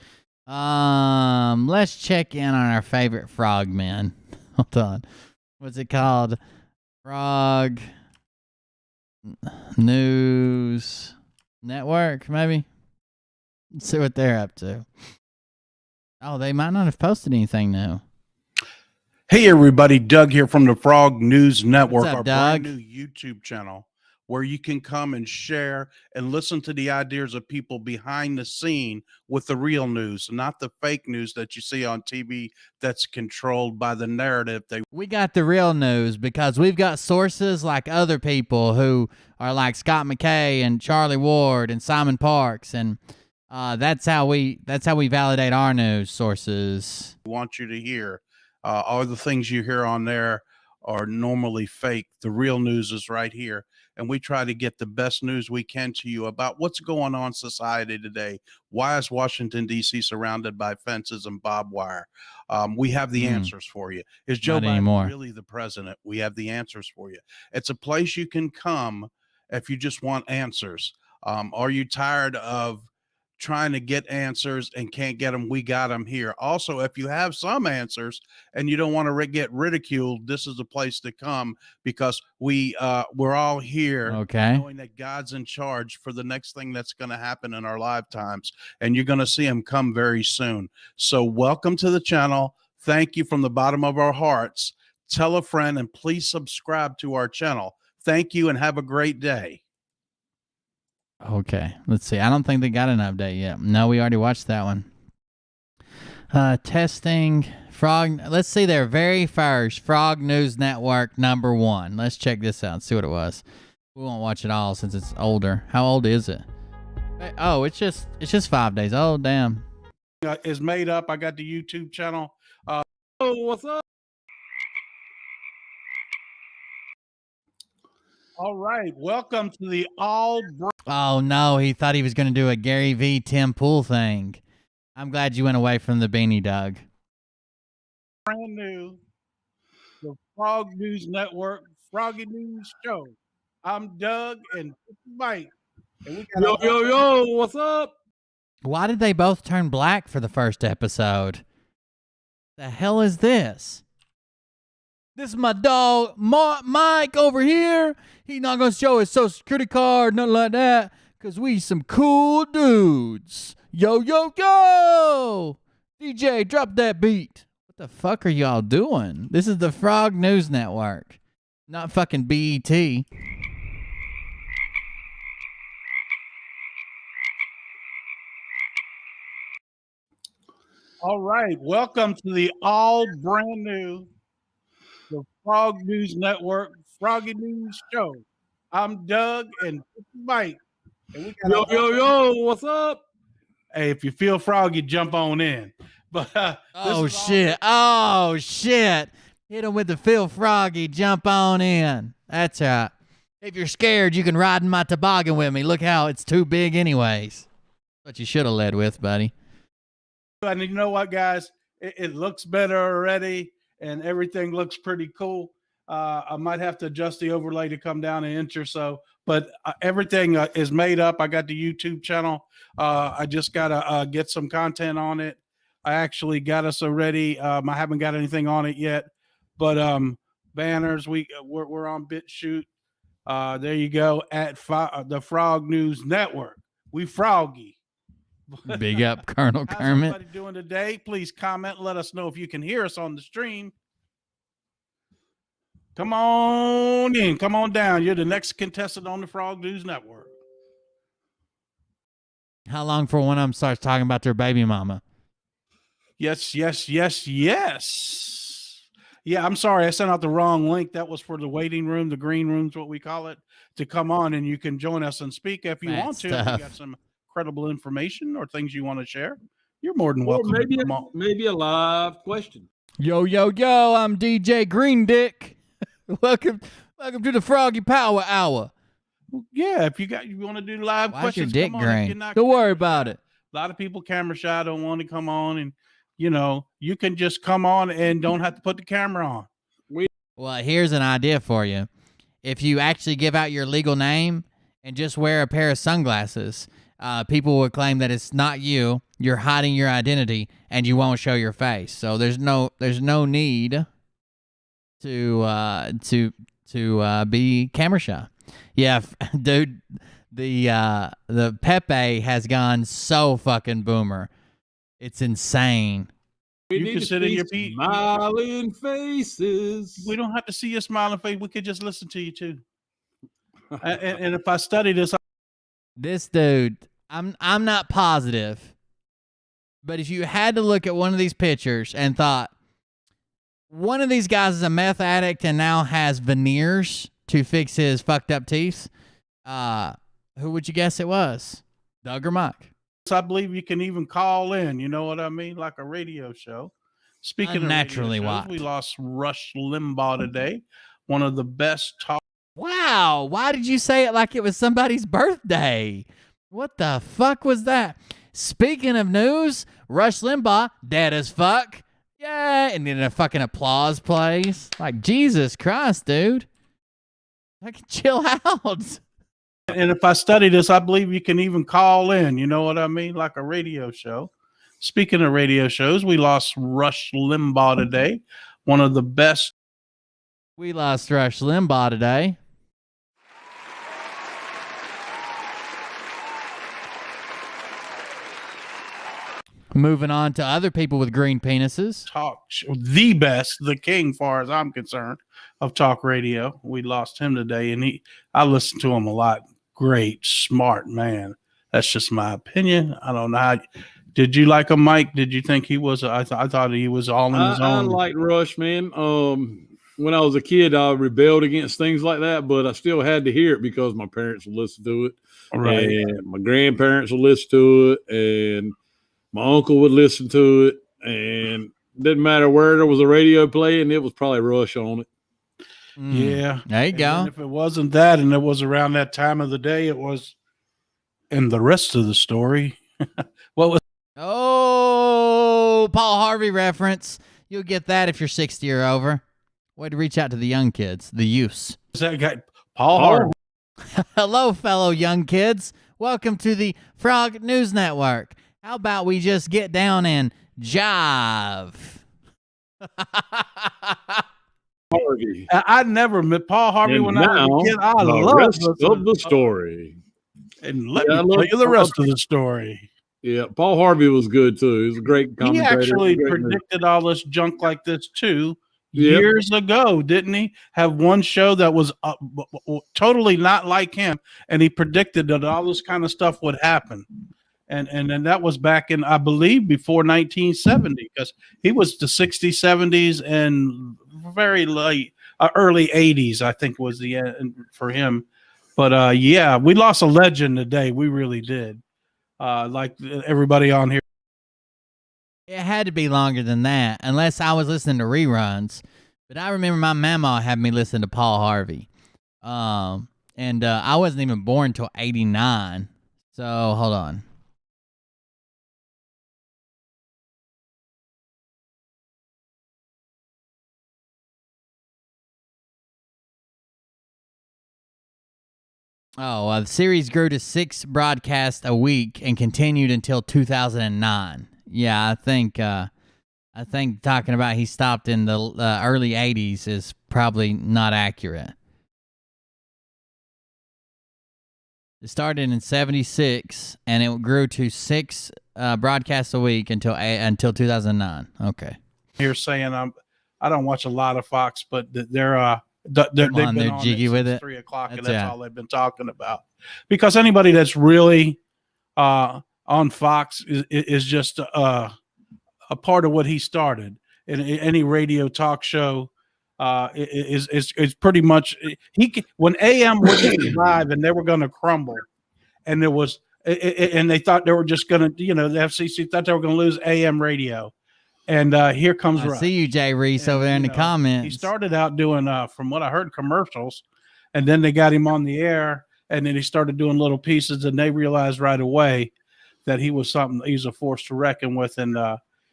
Let's check in on our favorite frogmen. Hold on. What's it called? Frog News Network, maybe? Let's see what they're up to. Oh, they might not have posted anything new. Hey everybody, Doug here from the Frog News Network, What's up, our Doug? brand new YouTube channel where you can come and share and listen to the ideas of people behind the scene with the real news, not the fake news that you see on TV that's controlled by the narrative. We got the real news because we've got sources like other people who are like Scott McKay and Charlie Ward and Simon Parks, and that's how we validate our news sources. want you to hear. All the things you hear on there are normally fake. The real news is right here. And we try to get the best news we can to you about what's going on in society today. Why is Washington, D.C. surrounded by fences and barbed wire? We have the answers for you. Is Joe Not Biden anymore. really the president? We have the answers for you. It's a place you can come if you just want answers. Are you tired of trying to get answers and can't get them? We got them here. Also, if you have some answers and you don't want to get ridiculed, this is a place to come because we're all here knowing that God's in charge for the next thing that's going to happen in our lifetimes, and you're going to see him come very soon. So welcome to the channel. Thank you from the bottom of our hearts. Tell a friend and please subscribe to our channel. Thank you and have a great day. Okay, let's see. I don't think they got an update yet. No, we already watched that one. Testing Frog. Let's see their very first Frog News Network #1. Let's check this out and see what it was. We won't watch it all since it's older. How old is it? Oh, it's just 5 days old. Damn. Is made up. I got the YouTube channel. Oh, what's up? All right, welcome to the Oh no, he thought he was going to do a Gary V. Tim Pool thing. I'm glad you went away from the beanie, Doug. brand new the Frog News Network, Froggy News Show. I'm Doug and Mike. And we got yo, what's up? Why did they both turn black for the first episode? The hell is this? This is my dog, Mike over here. He's not going to show his social security card, nothing like that, because we some cool dudes. Yo, yo, yo! DJ, drop that beat. What the fuck are y'all doing? This is the Frog News Network, not fucking BET. All right, welcome to the all brand new the Frog News Network, Froggy News Show. I'm Doug and Mike. And we got yo, what's up? Hey, if you feel froggy, jump on in. But Oh shit! Oh shit! Hit him with the Phil Froggy. Jump on in. That's right. If you're scared, you can ride in my toboggan with me. Look how it's too big, anyways. What you should have led with, buddy. And you know what, guys? It looks better already, and everything looks pretty cool. I might have to adjust the overlay to come down an inch or so, but everything is made up. I got the YouTube channel. I just got to get some content on it. I actually got us already. I haven't got anything on it yet, but banners, we're on BitChute. There you go, at the Frog News Network. We froggy. Big up, Colonel How's Kermit. everybody doing today? Please comment. Let us know if you can hear us on the stream. Come on in. Come on down. You're the next contestant on the Frog News Network. How long for one of them starts talking about their baby mama? Yes, yes, yes, yes. Yeah, I'm sorry. I sent out the wrong link. That was for the waiting room, the green room's what we call it, to come on and you can join us and speak if you want to. If you got some credible information or things you want to share, you're more than welcome. Or to come on. maybe a live question. Yo, yo, yo, I'm DJ Green Dick. welcome to the Froggy Power Hour. Yeah, if you want to do live Why's questions, your dick come on. green? Don't worry about it. A lot of people camera shy, don't want to come on, and you can just come on and don't have to put the camera on. Well, here's an idea for you. If you actually give out your legal name and just wear a pair of sunglasses, people will claim that it's not you. You're hiding your identity, and you won't show your face. So there's no need to be camera shy. Yeah, dude, the Pepe has gone so fucking boomer. It's insane. You can sit in your feet. Smiling faces. We don't have to see your smiling face. We could just listen to you too. and if I study this dude, I'm not positive, but if you had to look at one of these pictures and thought one of these guys is a meth addict and now has veneers to fix his fucked up teeth, who would you guess it was? Doug or Mike? I believe you can even call in, you know what I mean? Like a radio show. Speaking of Unnaturally radio shows, we lost Rush Limbaugh today. One of the best talk. Wow, why did you say it like it was somebody's birthday? What the fuck was that? Speaking of news, Rush Limbaugh, dead as fuck. Yeah, and then a fucking applause plays. Like, Jesus Christ, dude. Like, chill out. And if I study this, I believe you can even call in, you know what I mean? Like a radio show. Speaking of radio shows, we lost Rush Limbaugh today. One of the best. We lost Rush Limbaugh today. Moving on to other people with green penises. The best, the king, far as I'm concerned, of talk radio. We lost him today, and I listen to him a lot. Great, smart man. That's just my opinion. I don't know how. Did you like him, Mike? Did you think he was? I thought he was all in his own. I like Rush, man. When I was a kid, I rebelled against things like that, but I still had to hear it because my parents would listen to it, right? And my grandparents would listen to it, and my uncle would listen to it, and it didn't matter where there was a radio playing, it was probably Rush on it. Yeah. There you go. And if it wasn't that, and it was around that time of the day, it was. And the rest of the story, what was? Oh, Paul Harvey reference. You'll get that if you're 60 or over. Way to reach out to the young kids, the youths. Is that guy Paul Harvey? Hello, fellow young kids. Welcome to the Frog News Network. How about we just get down and jive? Harvey. I never met Paul Harvey And when I was a kid. I the love rest of the story. And let me tell you the rest of the story. Yeah, Paul Harvey was good too. He was a great commentator. He actually Great predicted all this junk like this too Yep. years ago, didn't he? Have one show that was totally not like him, and he predicted that all this kind of stuff would happen. And then that was back in, I believe, before 1970, because he was the 60s, 70s, and very late, early 80s, I think was the end for him. But yeah, we lost a legend today. We really did. Like everybody on here. It had to be longer than that, unless I was listening to reruns. But I remember my mama had me listen to Paul Harvey. And I wasn't even born until 89. So, hold on. Oh, the series grew to 6 broadcasts a week and continued until 2009. Yeah, I think talking about he stopped in the early 80s is probably not accurate. It started in 76 and it grew to 6 broadcasts a week until 2009. Okay. Here saying I don't watch a lot of Fox, but they're jiggy with it. 3 o'clock, and that's all they've been talking about. Because anybody that's really on Fox is just a part of what he started. And any radio talk show is pretty much when AM was live and they were going to crumble, and there was and they thought they were just going to, the FCC thought they were going to lose AM radio. And here comes Rush. I see you, Jay Reese, over there in the comments. He started out doing, from what I heard, commercials, and then they got him on the air, and then he started doing little pieces, and they realized right away that he was something. He's a force to reckon with, and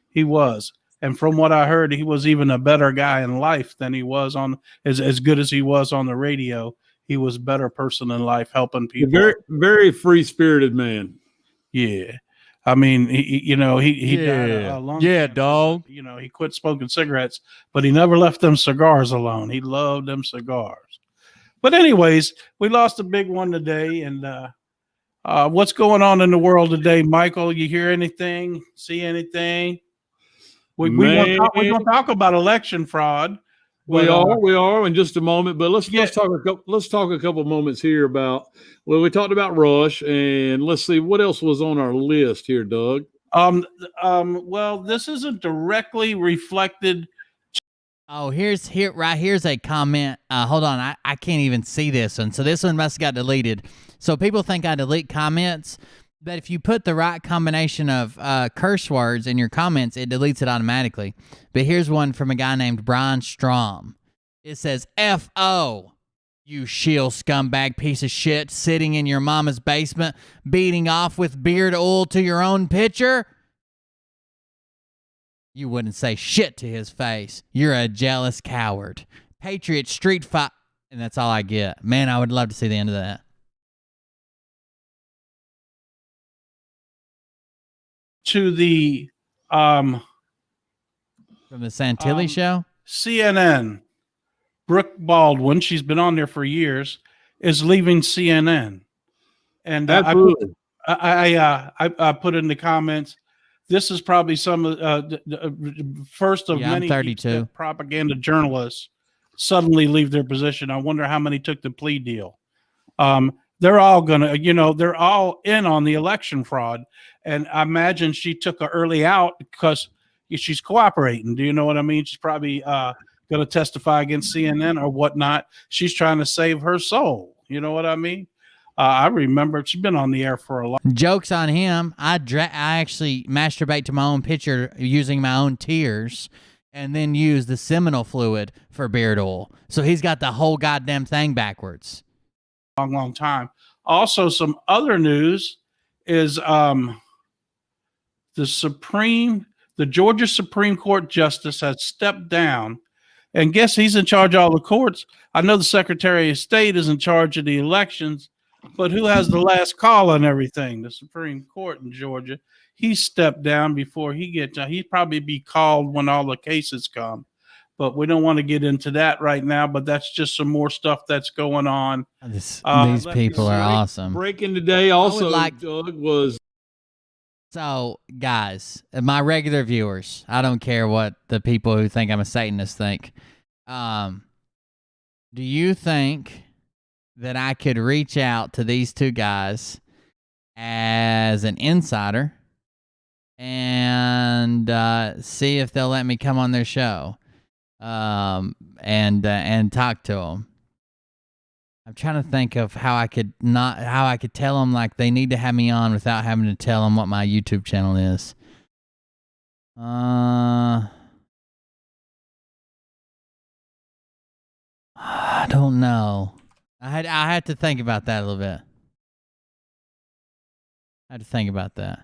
he was. And from what I heard, he was even a better guy in life than he was on as good as he was on the radio. He was a better person in life, helping people. A very, very free-spirited man. Yeah. I mean, he died a long time. Dog. He quit smoking cigarettes, but he never left them cigars alone. He loved them cigars. But anyways, we lost a big one today. And what's going on in the world today, Michael? You hear anything? See anything? We're going to talk about election fraud. We are in just a moment, but let's talk a couple moments here about. Well, we talked about Rush, and let's see what else was on our list here, Doug. Well, this isn't directly reflected. Oh, here's a comment. Hold on, I can't even see this one. So this one must have got deleted. So people think I delete comments, but if you put the right combination of curse words in your comments, it deletes it automatically. But here's one from a guy named Brian Strom. It says, F.O., you shill scumbag piece of shit sitting in your mama's basement beating off with beard oil to your own picture. You wouldn't say shit to his face. You're a jealous coward. Patriot Street Fight. And that's all I get. Man, I would love to see the end of that. To the from the Santilli show? CNN. Brooke Baldwin, she's been on there for years, is leaving CNN. And I put in the comments, this is probably some of the first of many 32 propaganda journalists suddenly leave their position. I wonder how many took the plea deal. They're all they're all in on the election fraud. And I imagine she took an early out because she's cooperating. Do you know what I mean? She's probably going to testify against CNN or whatnot. She's trying to save her soul. You know what I mean? I remember she's been on the air for a long. Joke's on him. I actually masturbate to my own picture using my own tears and then use the seminal fluid for beard oil. So he's got the whole goddamn thing backwards. Long time. Also, some other news is the Georgia Supreme Court justice has stepped down, and guess he's in charge of all the courts. I know the Secretary of State is in charge of the elections, but who has the last call on everything? The Supreme Court in Georgia. He stepped down before he gets down. He'd probably be called when all the cases come. But we don't want to get into that right now. But that's just some more stuff that's going on. These people are awesome. Breaking today also, Doug, was. So, guys, my regular viewers, I don't care what the people who think I'm a Satanist think. Do you think that I could reach out to these two guys as an insider and see if they'll let me come on their show? And talk to them. I'm trying to think of how I could tell them like they need to have me on without having to tell them what my YouTube channel is. I don't know. I had to think about that a little bit. I had to think about that.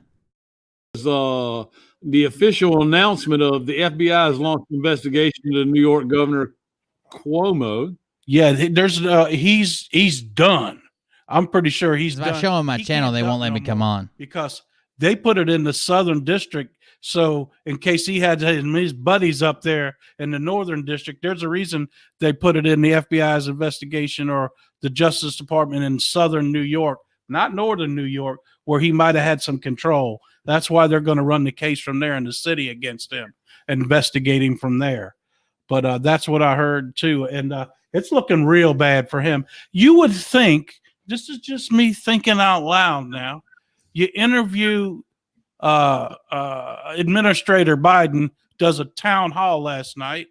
The official announcement of the FBI has launched an investigation into New York Governor Cuomo. Yeah, there's he's done. I'm pretty sure he's If I done. show them my he channel, can't they duck won't let no me come more on. because they put it in the Southern District. So in case he had his buddies up there in the Northern District, there's a reason they put it in the FBI's investigation or the Justice Department in Southern New York, not Northern New York, where he might have had some control. That's why they're going to run the case from there in the city against him, investigating from there. But that's what I heard too. And it's looking real bad for him. You would think, this is just me thinking out loud now, you interview Administrator Biden, does a town hall last night.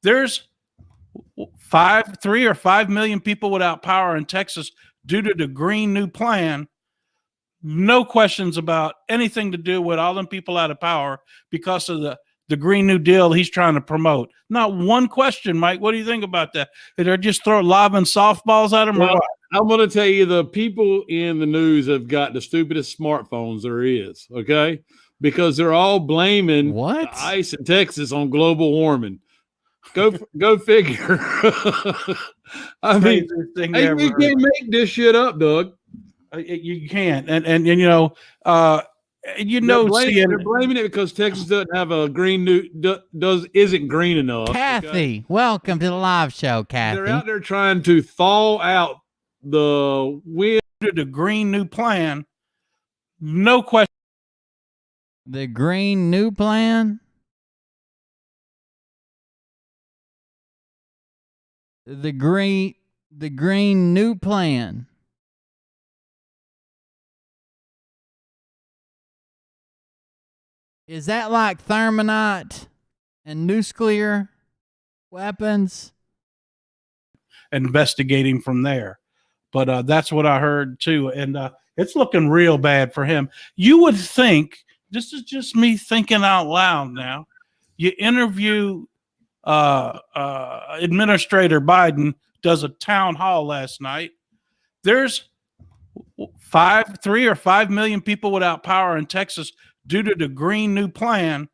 There's 3 or 5 million people without power in Texas due to the Green New Plan. No questions about anything to do with all them people out of power because of the Green New Deal he's trying to promote. Not one question, Mike. What do you think about that? They're just lobbing softballs at him, or what? I'm going to tell you, the people in the news have got the stupidest smartphones there is, okay? Because they're all blaming the ice in Texas on global warming. Go figure. I mean, you can't make this shit up, Doug. You can't. And they're blaming it because Texas doesn't have a isn't green enough. Kathy, welcome to the live show, Kathy. They're out there trying to thaw out the wind. The Green New Plan. No question. The Green New Plan? The Green New Plan. Is that like thermonite and nuclear weapons? Investigating from there. But that's what I heard too. And it's looking real bad for him. You would think, this is just me thinking out loud now, you interview Administrator Biden, does a town hall last night. There's 3 or 5 million people without power in Texas due to the Green New Plan.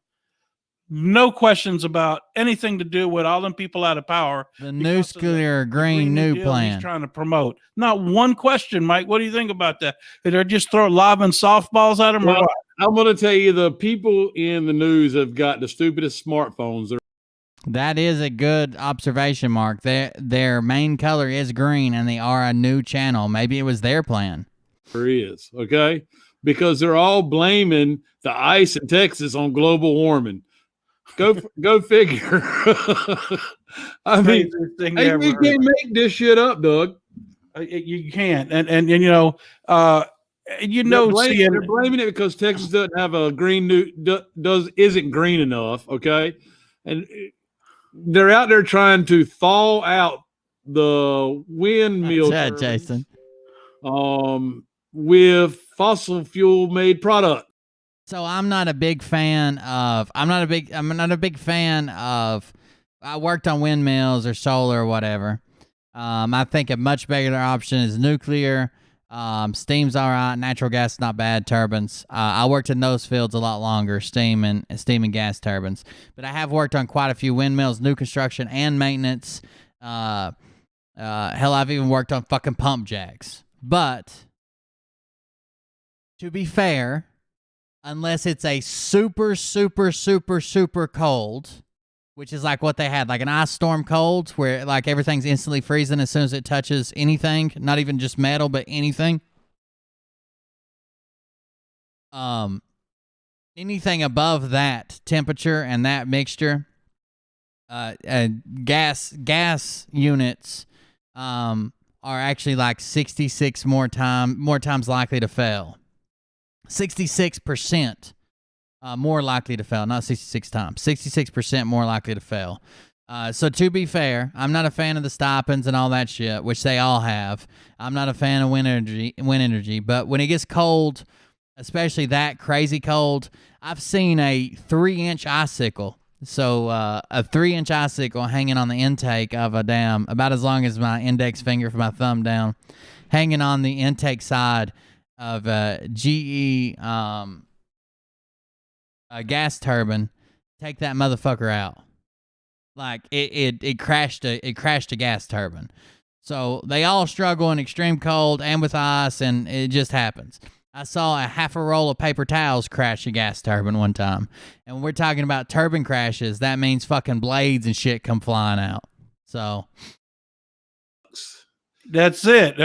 No questions about anything to do with all them people out of power. The nuclear Green New Plan he's trying to promote. Not one question, Mike. What do you think about that? They're just lobbing softballs at him, or what? I'm going to tell you, the people in the news have got the stupidest smartphones. That is a good observation, Mark. Their main color is green, and they are a new channel. Maybe it was their plan. There is, okay? Because they're all blaming the ice in Texas on global warming. Go figure. I mean, you can't make this shit up, Doug. You can't. And they're blaming it because Texas doesn't have a isn't green enough, okay? And they're out there trying to thaw out the windmill Jason. With fossil fuel made product. So I'm not a big fan of I worked on windmills or solar or whatever. I think a much better option is nuclear. Steam's all right. Natural gas is not bad. Turbines. I worked in those fields a lot longer. Steam and gas turbines. But I have worked on quite a few windmills, new construction and maintenance. Hell, I've even worked on fucking pump jacks. But to be fair, unless it's a super, super, super, super cold, which is like what they had, like an ice storm cold, where like everything's instantly freezing as soon as it touches anything, not even just metal, but anything. Anything above that temperature and that mixture, gas units are actually like 66 more times likely to fail. 66% more likely to fail, not 66 times. 66% more likely to fail. So to be fair, I'm not a fan of the stipends and all that shit, which they all have. I'm not a fan of wind energy, but when it gets cold, especially that crazy cold, I've seen a 3-inch icicle. So a 3-inch icicle hanging on the intake of a dam, about as long as my index finger from my thumb down, hanging on the intake side of a GE a gas turbine. Take that motherfucker out. Like it crashed a gas turbine. So they all struggle in extreme cold and with ice, and it just happens. I saw a half a roll of paper towels crash a gas turbine one time. And when we're talking about turbine crashes, that means fucking blades and shit come flying out. So that's it.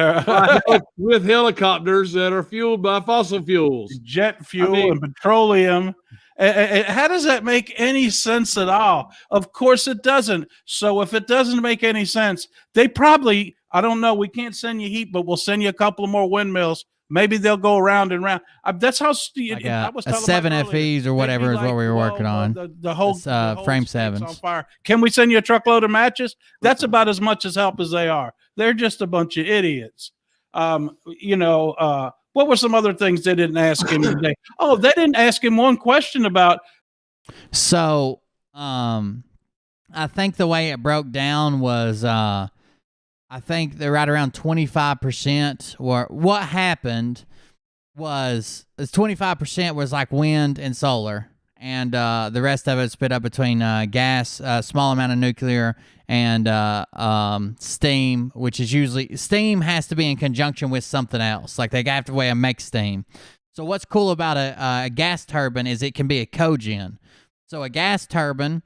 With helicopters that are fueled by fossil fuels, jet fuel and petroleum. How does that make any sense at all? Of course it doesn't. So if it doesn't make any sense, they probably, I don't know, we can't send you heat, but we'll send you a couple of more windmills. Maybe they'll go around and round. That's how I was telling 7 FEs or whatever is what we were working on. The whole frame 7s on fire. Can we send you a truckload of matches? That's about as much as help as they are. They're just a bunch of idiots. What were some other things they didn't ask him today? Oh, they didn't ask him one question about. So, I think the way it broke down was, I think they're right around 25%. Or what happened was 25% was like wind and solar, and the rest of it split up between gas, small amount of nuclear, and steam, which is usually steam has to be in conjunction with something else. Like they have to way to make steam. So what's cool about a gas turbine is it can be a cogen. So a gas turbine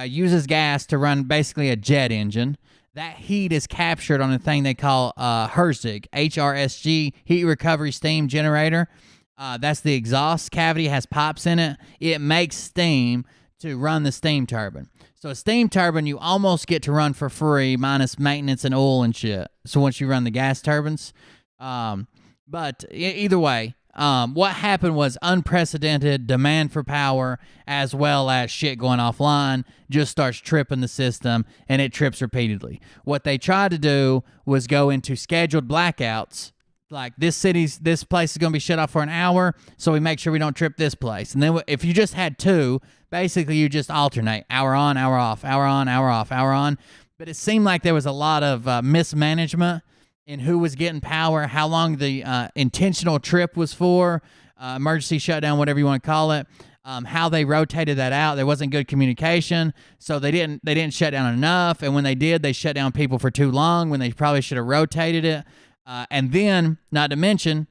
uses gas to run basically a jet engine. That heat is captured on a thing they call HRSG, HRSG, heat recovery steam generator. That's the exhaust cavity, has pipes in it. It makes steam to run the steam turbine. So a steam turbine, you almost get to run for free, minus maintenance and oil and shit. So once you run the gas turbines. But either way, what happened was unprecedented demand for power, as well as shit going offline, just starts tripping the system, and it trips repeatedly. What they tried to do was go into scheduled blackouts. Like this place is going to be shut off for an hour, so we make sure we don't trip this place. And then if you just had two, basically you just alternate, hour on, hour off, hour on, hour off, hour on. But it seemed like there was a lot of mismanagement in who was getting power, how long the intentional trip was for, emergency shutdown, whatever you want to call it, how they rotated that out. There wasn't good communication, so they didn't shut down enough. And when they did, they shut down people for too long when they probably should have rotated it. And then, not to mention,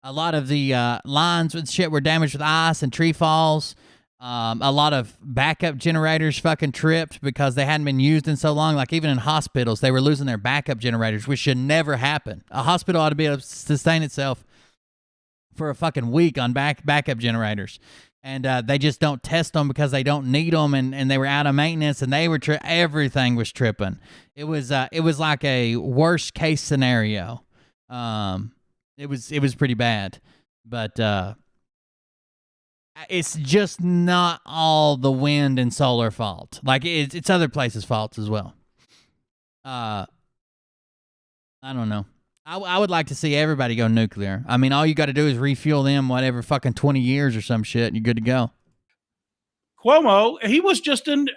a lot of the lines with shit were damaged with ice and tree falls. A lot of backup generators fucking tripped because they hadn't been used in so long. Like even in hospitals, they were losing their backup generators, which should never happen. A hospital ought to be able to sustain itself for a fucking week on backup generators. And they just don't test them because they don't need them, and they were out of maintenance, and they were everything was tripping. It was like a worst case scenario. It was pretty bad, but it's just not all the wind and solar fault. Like it's other places' faults as well. I don't know. I would like to see everybody go nuclear. I mean, all you got to do is refuel them whatever fucking 20 years or some shit, and you're good to go. Cuomo, he was just in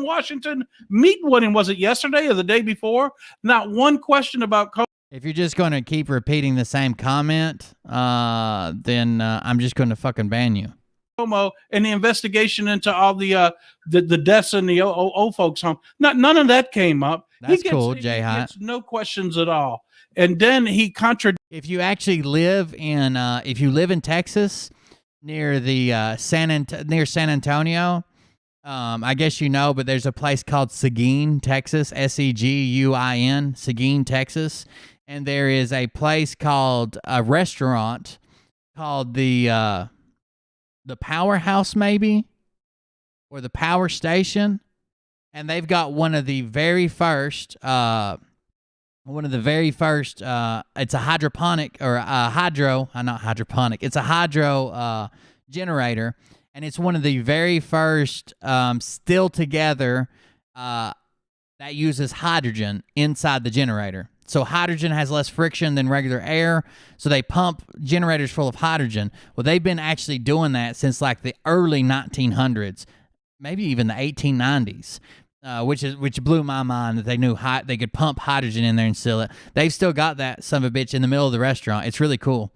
Washington meeting with him. Was it yesterday or the day before? Not one question about COVID. If you're just going to keep repeating the same comment, then I'm just going to fucking ban you. Cuomo and the investigation into all the deaths in the old folks' home. None of that came up. That's cool, Jay Hot. No questions at all. And then he contradicted. If you actually live in Texas, near the near San Antonio, I guess you know, but there's a place called Seguin, Texas, Seguin, Seguin, Texas, and there is a place called a restaurant called the Powerhouse, maybe, or the Power Station, and they've got one of the very first. It's a hydroponic or a hydro, not hydroponic. It's a hydro generator, and it's one of the very first still together that uses hydrogen inside the generator. So hydrogen has less friction than regular air, so they pump generators full of hydrogen. Well, they've been actually doing that since like the early 1900s, maybe even the 1890s. Which blew my mind that they knew they could pump hydrogen in there and seal it. They've still got that son of a bitch in the middle of the restaurant. It's really cool.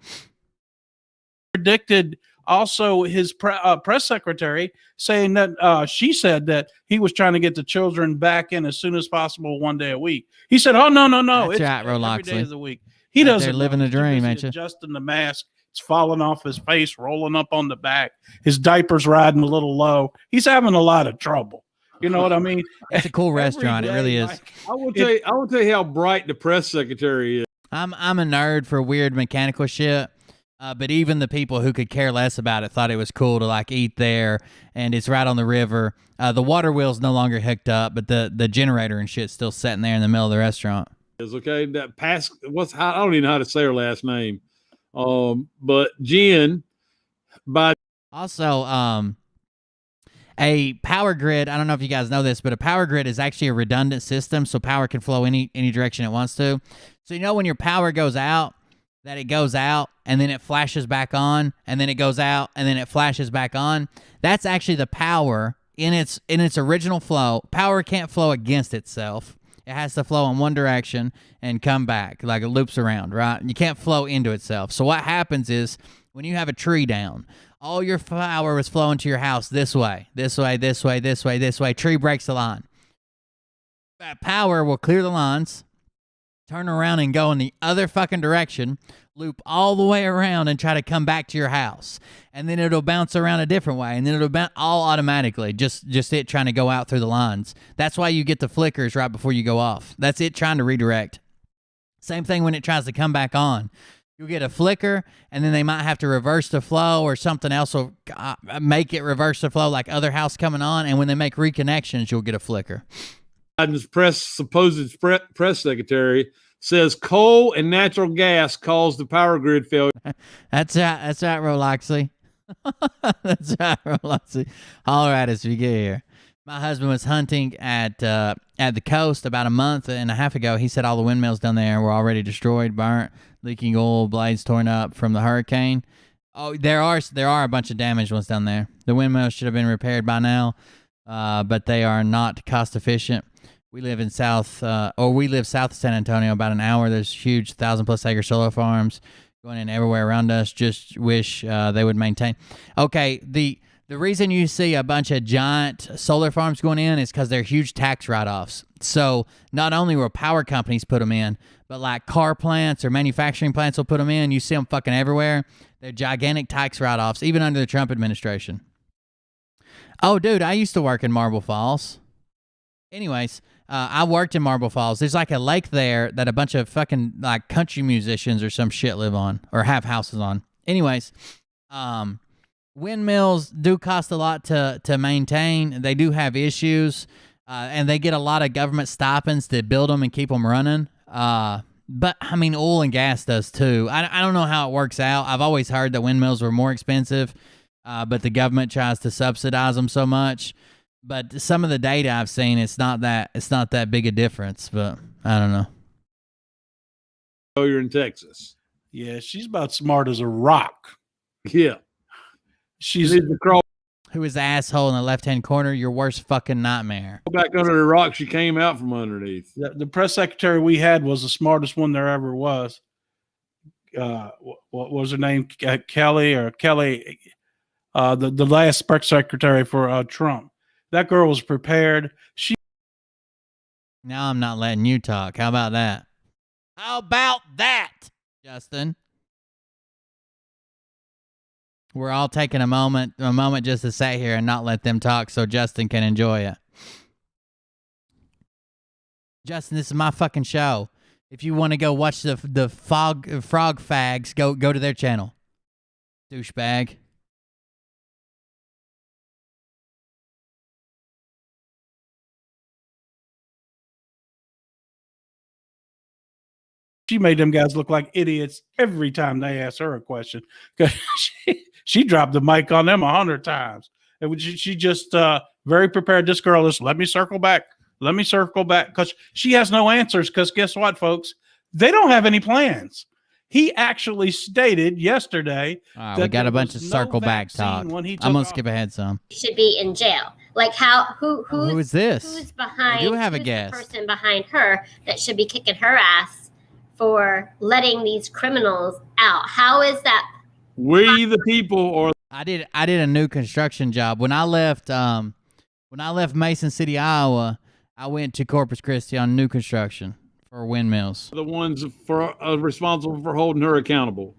Predicted Also, his press secretary saying that she said that he was trying to get the children back in as soon as possible, 1 day a week. He said, "Oh no, That's it's right, every day Loxley. of the week." He doesn't. They're living know. a He's too dream, busy ain't you? adjusting the mask. It's falling off his face, rolling up on the back. His diaper's riding a little low. He's having a lot of trouble. You know what I mean? It's a cool restaurant. It really is. I will tell you how bright the press secretary is. I'm a nerd for weird mechanical shit. But even the people who could care less about it thought it was cool to like eat there, and it's right on the river. The water wheel's no longer hooked up, but the generator and shit's still sitting there in the middle of the restaurant. Is okay. That I don't even know how to say her last name. But Jen, also a power grid. I don't know if you guys know this, but a power grid is actually a redundant system, so power can flow any direction it wants to. So you know when your power goes out, that it goes out and then it flashes back on, and then it goes out and then it flashes back on. That's actually the power in its original flow. Power can't flow against itself. It has to flow in one direction and come back, like it loops around, right? You can't flow into itself. So what happens is when you have a tree down, all your power is flowing to your house this way, this way, this way, this way, this way. Tree breaks the line. That power will clear the lines, turn around and go in the other fucking direction, loop all the way around and try to come back to your house. And then it'll bounce around a different way, and then it'll bounce all automatically, just it trying to go out through the lines. That's why you get the flickers right before you go off. That's it trying to redirect. Same thing when it tries to come back on. You'll get a flicker, and then they might have to reverse the flow, or something else will make it reverse the flow, like other house coming on, and when they make reconnections, you'll get a flicker. Biden's supposed press secretary says coal and natural gas caused the power grid failure. That's right, Roleoxy. That's right, Roleoxy. Holler at us if you get here. My husband was hunting at the coast about a month and a half ago. He said all the windmills down there were already destroyed, burnt, leaking oil, blades torn up from the hurricane. Oh, there are a bunch of damaged ones down there. The windmills should have been repaired by now, but they are not cost efficient. We live south of San Antonio, about an hour. There's huge 1,000+ acre solar farms going in everywhere around us. Just wish they would maintain. Okay, the reason you see a bunch of giant solar farms going in is because they're huge tax write-offs. So not only will power companies put them in, but like car plants or manufacturing plants will put them in. You see them fucking everywhere. They're gigantic tax write-offs, even under the Trump administration. Oh, dude, I used to work in Marble Falls. Anyways, I worked in Marble Falls. There's like a lake there that a bunch of fucking like country musicians or some shit live on or have houses on. Anyways, windmills do cost a lot to maintain. They do have issues, and they get a lot of government stipends to build them and keep them running. But I mean, oil and gas does too. I don't know how it works out. I've always heard that windmills were more expensive, but the government tries to subsidize them so much. But some of the data I've seen, it's not that big a difference. But I don't know. Oh, you're in Texas. Yeah, she's about smart as a rock. Yeah, she's who is the asshole in the left-hand corner? Your worst fucking nightmare. Go back under the rock. She came out from underneath. The press secretary we had was the smartest one there ever was. What was her name? Kelly, the last press secretary for Trump. That girl was prepared. Now I'm not letting you talk. How about that? How about that, Justin? We're all taking a moment just to sit here and not let them talk so Justin can enjoy it. Justin, this is my fucking show. If you want to go watch the frog fags, go to their channel. Douchebag. She made them guys look like idiots every time they asked her a question. She dropped the mic on them 100 times. And she just very prepared. This girl is, let me circle back. Because she has no answers. Because guess what, folks? They don't have any plans. He actually stated yesterday that we got a bunch of circle back talk. I'm going to skip ahead some. Should be in jail. Like who is this? Who's behind? We do have a guest. The person behind her that should be kicking her ass for letting these criminals out. How is that? We the people, or I did a new construction job when I left. When I left Mason City, Iowa, I went to Corpus Christi on new construction for windmills. The ones for responsible for holding her accountable.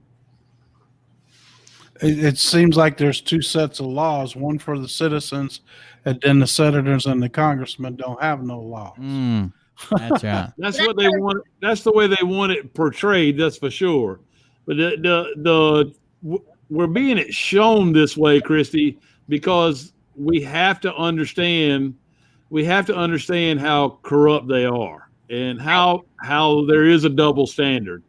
It seems like there's two sets of laws, one for the citizens, and then the senators and the congressmen don't have no laws. That's right. That's what they want. That's the way they want it portrayed. That's for sure. But we're being shown this way, Christy, because we have to understand how corrupt they are and how there is a double standard.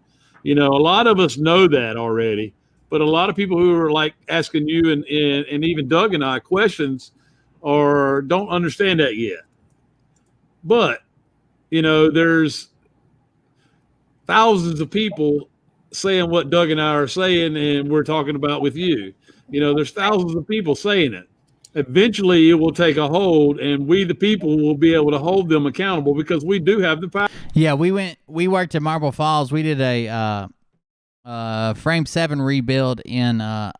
A lot of us know that already, but a lot of people who are like asking you and even Doug and I questions don't understand that yet. But there's thousands of people saying what Doug and I are saying, and we're talking about with you. There's thousands of people saying it. Eventually, it will take a hold, and we, the people, will be able to hold them accountable because we do have the power. Yeah, we worked at Marble Falls. We did a frame 7 rebuild in a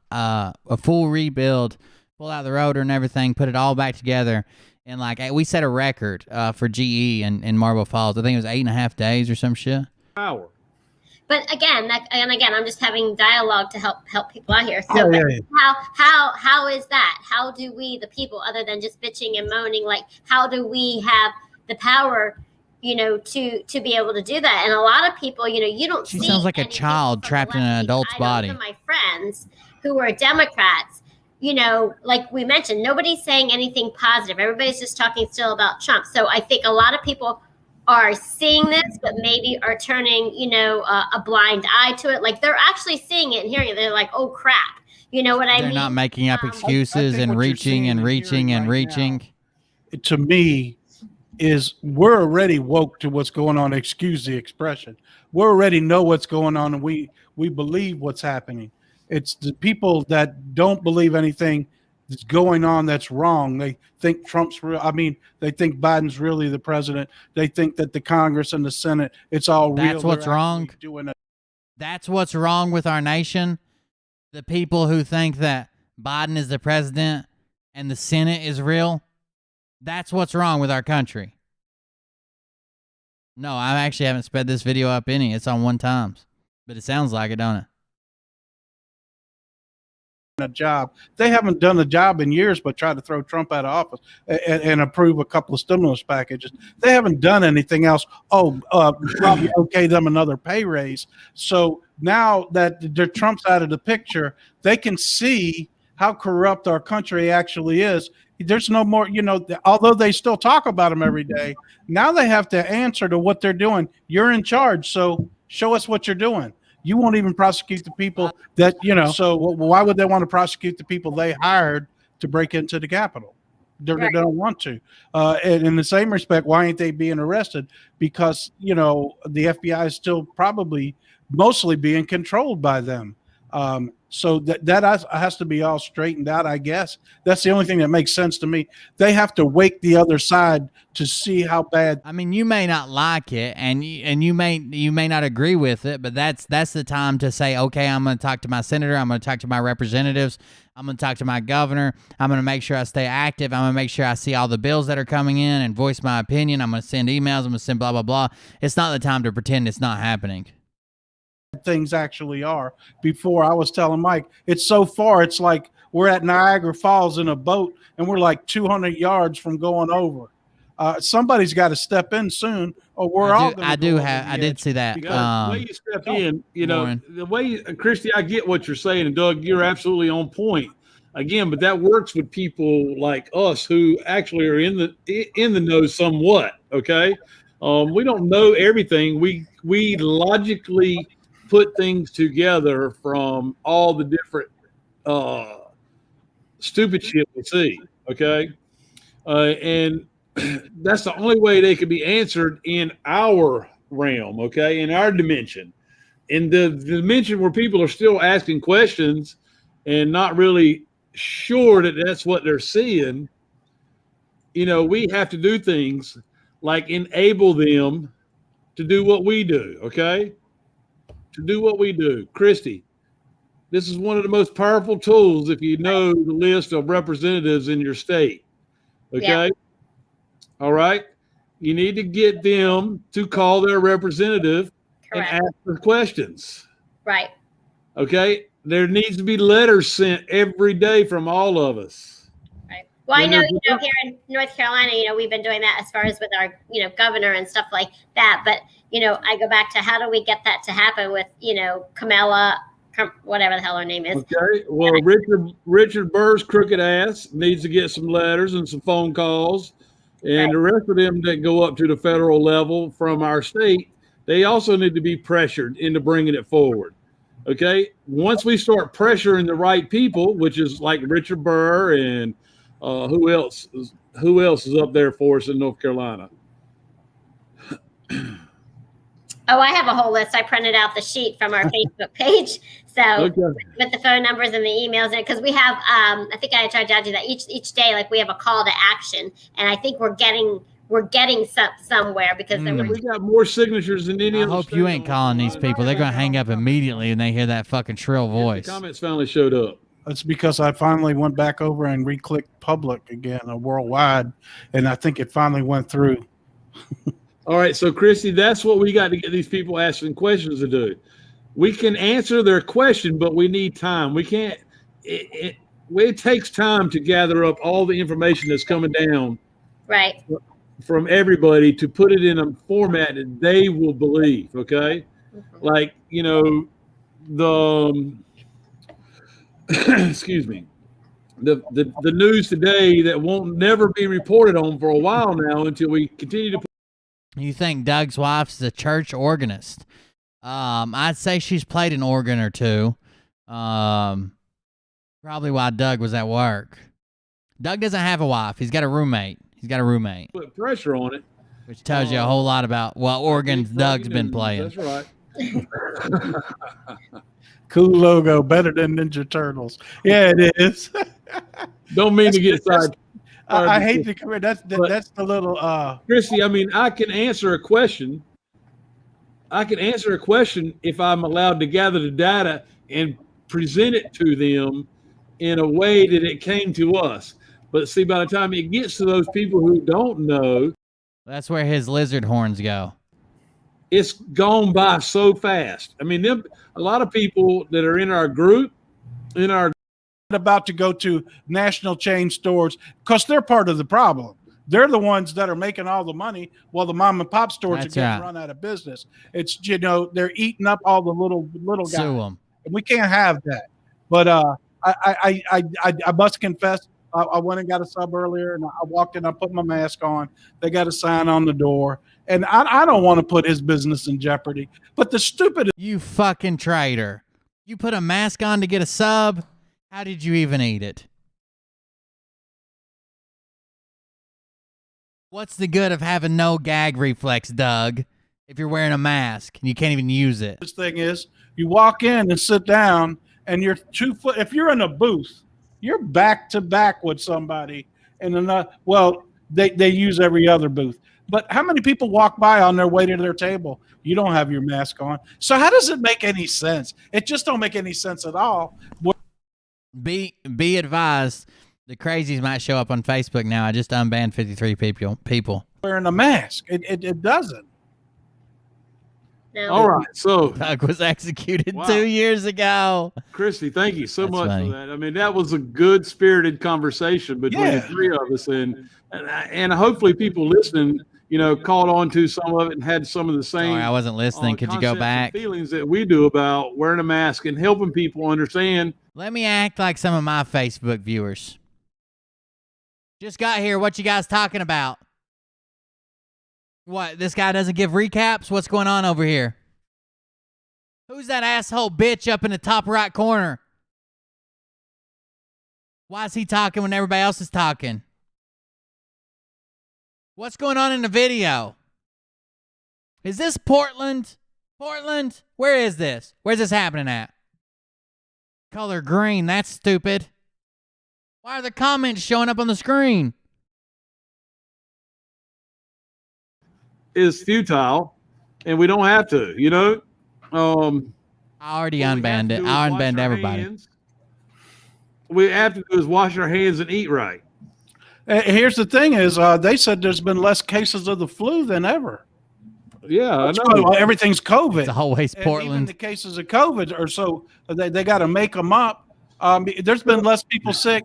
full rebuild, pull out the rotor and everything, put it all back together. And we set a record for GE in Marble Falls. I think it was 8.5 days or some shit. Power. But again, I'm just having dialogue to help people out here. So how is that? How do we, the people, other than just bitching and moaning, how do we have the power, to be able to do that? And a lot of people, you don't see. She sounds like a child trapped in an adult's body. Some of my friends who are Democrats, like we mentioned, nobody's saying anything positive. Everybody's just talking still about Trump. So I think a lot of people are seeing this, but maybe are turning, a blind eye to it. Like they're actually seeing it and hearing it. They're like, oh crap. You know what I mean? They're not making up excuses and reaching and reaching and reaching. To me, is we're already woke to what's going on. Excuse the expression. We already know what's going on, and we believe what's happening. It's the people that don't believe anything that's going on that's wrong. They think Trump's real. I mean, they think Biden's really the president. They think that the Congress and the Senate, it's all real. That's what's wrong. That's what's wrong with our nation. The people who think that Biden is the president and the Senate is real. That's what's wrong with our country. No, I actually haven't sped this video up any. It's on 1 times. But it sounds like it, don't it? A job. They haven't done a job in years but tried to throw Trump out of office and approve a couple of stimulus packages. They haven't done anything else. Probably okay them another pay raise. So now that Trump's out of the picture, they can see how corrupt our country actually is. There's no more, although they still talk about him every day, now they have to answer to what they're doing. You're in charge, so show us what you're doing. You won't even prosecute the people that, so why would they want to prosecute the people they hired to break into the Capitol? They don't want to. And in the same respect, why ain't they being arrested? Because, the FBI is still probably mostly being controlled by them. So that has to be all straightened out, I guess. That's the only thing that makes sense to me. They have to wake the other side to see how bad. I mean, you may not like it, and you may not agree with it, but that's the time to say, okay, I'm going to talk to my senator, I'm going to talk to my representatives, I'm going to talk to my governor, I'm going to make sure I stay active, I'm going to make sure I see all the bills that are coming in and voice my opinion, I'm going to send emails, I'm going to send blah, blah, blah. It's not the time to pretend it's not happening. Things actually are. Before, I was telling Mike, it's so far, it's like we're at Niagara Falls in a boat and we're like 200 yards from going over. Somebody's got to step in soon, or we're all going to I did see that. The way you step in, the way Christy, I get what you're saying, and Doug, you're absolutely on point. Again, but that works with people like us who actually are in the know somewhat. Okay, we don't know everything. We logically put things together from all the different stupid shit we see. Okay, and that's the only way they could be answered in our realm, okay, in our dimension. In the dimension where people are still asking questions and not really sure that that's what they're seeing, we have to do things like enable them to do what we do, okay? To do what we do. Christy, This is one of the most powerful tools if you know the list of representatives in your state. Okay. Yeah. All right. You need to get them to call their representative Correct. and ask the questions. Right. Okay. There needs to be letters sent every day from all of us. Right. Well, I When know, there's you know, here in North Carolina, you know, we've been doing that as far as with our, you know, governor and stuff like that. But, you know, I go back to how do we get that to happen with, you know, Kamala, whatever the hell her name is. Okay. Well, Richard Burr's crooked ass needs to get some letters and some phone calls. And the rest of them that go up to the federal level from our state, they also need to be pressured into bringing it forward. Okay. Once we start pressuring the right people, which is like Richard Burr and who else is up there for us in North Carolina? Oh, I have a whole list. I printed out the sheet from our Facebook page. So with the phone numbers and the emails in it, because we have, I think I tried to do that each day. Like we have a call to action, and I think we're getting somewhere because we got more signatures than any I other. hope you ain't calling these people. They're gonna hang up immediately when they hear that fucking shrill voice. The comments finally showed up. That's because I finally went back over and re-clicked public again, worldwide, and I think it finally went through. All right, so Christy, that's what we got to get these people asking questions to do. We can answer their question, but we need time. We can't. It takes time to gather up all the information that's coming down, right, from everybody to put it in a format that they will believe. Okay, like you know, the excuse me, the news today that won't never be reported on for a while now until we continue to. You think Doug's wife's a church organist? I'd say she's played an organ or two. Probably while Doug was at work. Doug doesn't have a wife. He's got a roommate. Put pressure on it. Which tells you a whole lot about what organs Doug's been playing. That's right. Cool logo, better than Ninja Turtles. Yeah, it is. Don't mean to get side. I hate to come in. That's the little Chrissy, I mean, I can answer a question. If I'm allowed to gather the data and present it to them in a way that it came to us. But see, by the time it gets to those people who don't know, that's where his lizard horns go. It's gone by so fast. I mean, a lot of people that are in our group, about to go to national chain stores because they're part of the problem. They're the ones that are making all the money while the mom and pop stores are getting run out of business. It's, you know, they're eating up all the little guys. Sue 'em. And we can't have that. But I must confess, I went and got a sub earlier, and I walked in, I put my mask on. They got a sign on the door. And I don't want to put his business in jeopardy. But the stupid... You fucking traitor. You put a mask on to get a sub? How did you even eat it? What's the good of having no gag reflex, Doug, if you're wearing a mask and you can't even use it? This thing is, you walk in and sit down, and you're 2 foot... If you're in a booth, you're back to back with somebody. And they use every other booth. But how many people walk by on their way to their table? You don't have your mask on. So how does it make any sense? It just don't make any sense at all. Be advised, the crazies might show up on Facebook now. I just unbanned 53 people. Wearing a mask. It doesn't. No. All right, so Doug was executed 2 years ago. Christy, thank you so much funny. for that. I mean, that was a good spirited conversation between the three of us, and hopefully people listening, you know, caught on to some of it and had some of the same. Sorry, I wasn't listening. Could you go concepts and back? feelings that we do about wearing a mask and helping people understand. Let me act like some of my Facebook viewers. Just got here. What you guys talking about? What, this guy doesn't give recaps? What's going on over here? Who's that asshole bitch up in the top right corner? Why is he talking when everybody else is talking? What's going on in the video? Is this Portland? Portland? Where is this? Where's this happening at? Color green. That's stupid. Why are the comments showing up on the screen? Is futile, and we don't have to, you know. I already unbanned it. I unbanned everybody. We have to do is wash our hands and eat right. Here's the thing: is they said there's been less cases of the flu than ever. Yeah, I know. Everything's COVID. It's always And Portland. even the cases of COVID are so they got to make them up. There's been less people sick.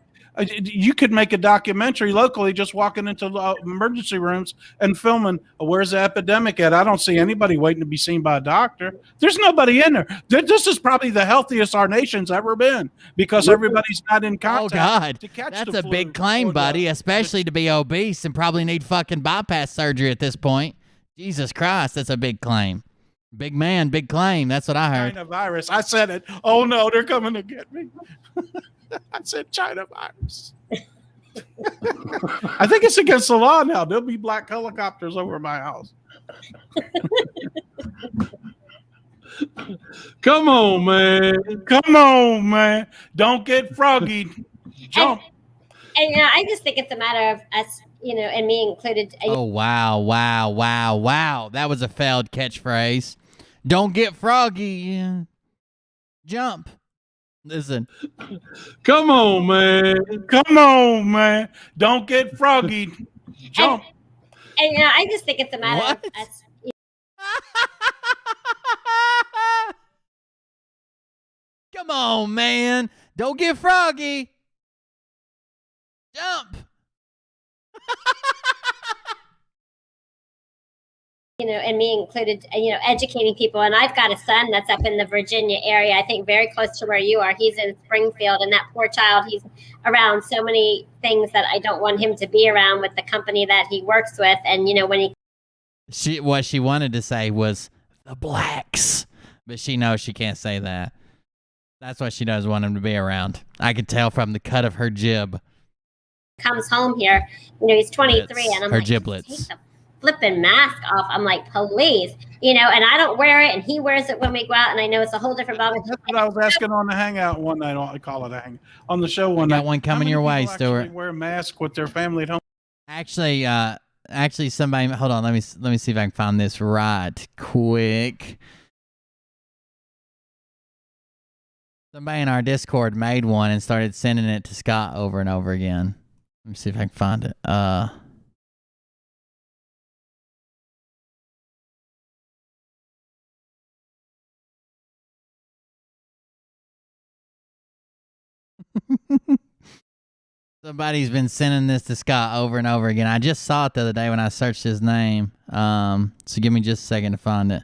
You could make a documentary locally, just walking into emergency rooms and filming. Where's the epidemic at? I don't see anybody waiting to be seen by a doctor. There's nobody in there. This is probably the healthiest our nation's ever been because everybody's not in contact. Oh God, to catch that's the a flu big claim, or buddy. Especially to be obese and probably need fucking bypass surgery at this point. Jesus Christ, that's a big claim. Big man, big claim. That's what I heard. China virus. I said it. Oh no, they're coming to get me. I said China virus. I think it's against the law now. There'll be black helicopters over my house. Come on, man. Come on, man. Don't get froggy. Jump. And I just think it's a matter of us, and me included. Oh, wow. That was a failed catchphrase. Don't get froggy. Jump. Listen. Come on, man. Come on, man. Don't get froggy. Jump. And I just think it's a matter of us. Come on, man. Don't get froggy. Jump. And me included, educating people. And I've got a son that's up in the Virginia area, I think very close to where you are. He's in Springfield, and that poor child, he's around so many things that I don't want him to be around with the company that he works with. And, when what she wanted to say was the blacks, but she knows she can't say that. That's what she does want him to be around. I could tell from the cut of her jib. Comes home here, he's 23, and I'm her like, giblets. Take the flipping mask off. I'm like, please, and I don't wear it, and he wears it when we go out, and I know it's a whole different ball. That's what I was asking on the hangout one night. I call it a hang on the show one night. Got one coming your way, Stuart. Wear a mask with their family at home. Actually, somebody. Hold on. Let me see if I can find this right quick. Somebody in our Discord made one and started sending it to Scott over and over again. Let me see if I can find it. Somebody's been sending this to Scott over and over again. I just saw it the other day when I searched his name. So give me just a second to find it.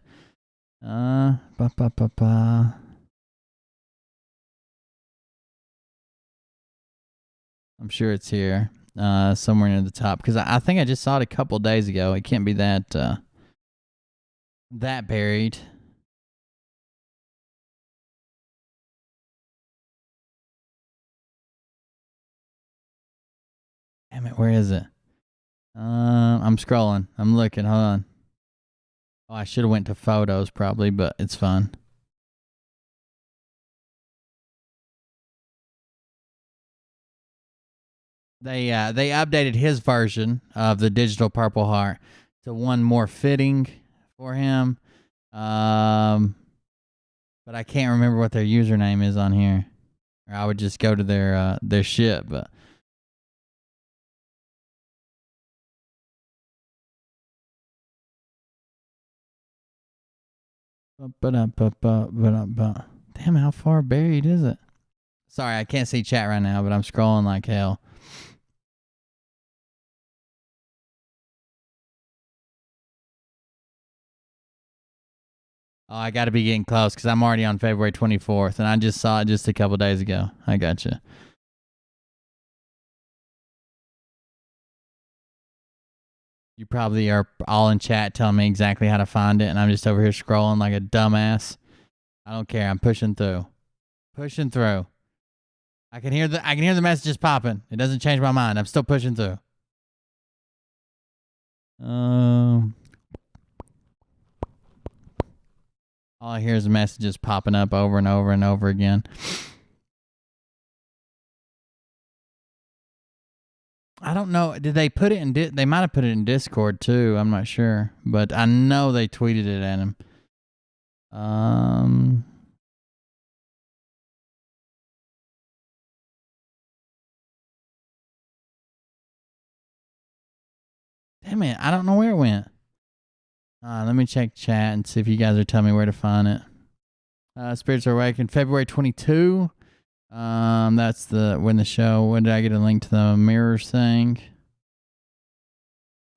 I'm sure it's here, somewhere near the top, because I think I just saw it a couple days ago. It can't be that buried. Damn it, where is it? I'm scrolling. I'm looking. Hold on. Oh, I should have went to photos probably, but it's fine. They updated his version of the digital Purple Heart to one more fitting for him. But I can't remember what their username is on here. Or I would just go to their shit, but damn, how far buried is it? Sorry, I can't see chat right now, but I'm scrolling like hell. Oh, I got to be getting close because I'm already on February 24th, and I just saw it just a couple days ago. I gotcha. You probably are all in chat telling me exactly how to find it, and I'm just over here scrolling like a dumbass. I don't care. I'm pushing through. Pushing through. I can hear the messages popping. It doesn't change my mind. I'm still pushing through. All I hear is messages popping up over and over and over again. I don't know. Did they put it in? They might have put it in Discord too. I'm not sure, but I know they tweeted it at him. Damn it, I don't know where it went. Let me check chat and see if you guys are telling me where to find it. Spirits Are Awakened, February 22. That's when the show. When did I get a link to the mirrors thing?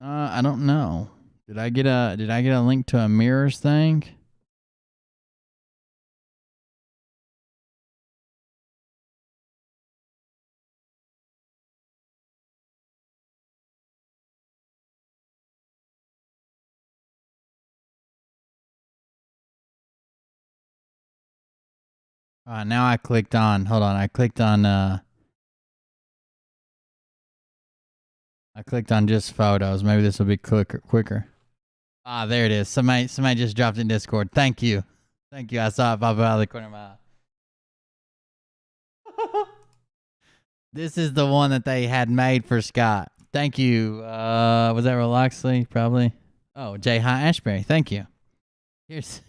I don't know. Did I get a link to a mirrors thing? Now I clicked on. Hold on. I clicked on just photos. Maybe this will be quicker. There it is. Somebody just dropped it in Discord. Thank you. I saw it pop out of the corner of my eye. This is the one that they had made for Scott. Thank you. Was that Relaxley? Probably. Oh, J. High Ashbury. Thank you. Here's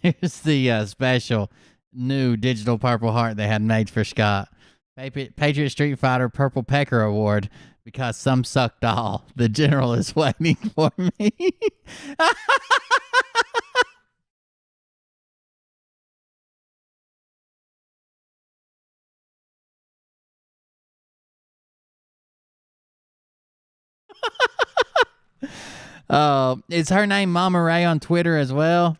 the special new digital purple heart they had made for Scott. Patriot Street Fighter Purple Pecker Award. Because some sucked all. The general is waiting for me. Is her name Mama Ray on Twitter as well?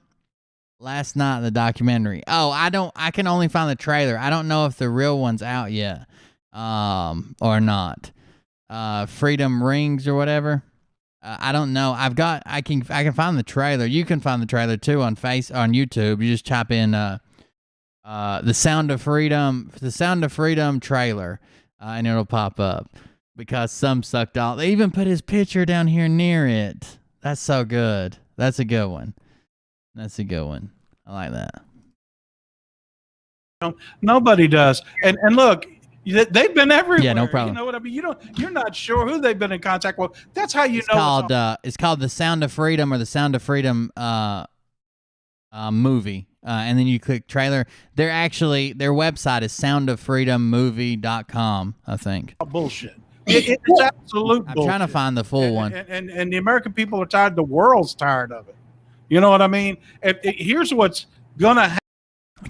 Last night in the documentary. I can only find the trailer. I don't know if the real one's out yet. Or not. Freedom Rings or whatever. I don't know. I can find the trailer. You can find the trailer too on YouTube. You just type in the Sound of Freedom trailer, and it'll pop up. Because some sucked all. They even put his picture down here near it. That's so good. That's a good one. I like that. Nobody does. And look. They've been everywhere. Yeah, no problem. You know what I mean? You're not sure who they've been in contact with. That's how it's called The Sound of Freedom or The Sound of Freedom movie. And then you click trailer. Their website is soundoffreedommovie.com, I think. Bullshit. It's absolute bullshit. I'm trying to find the full one. And the American people are tired. The world's tired of it. You know what I mean? Here's what's going to happen.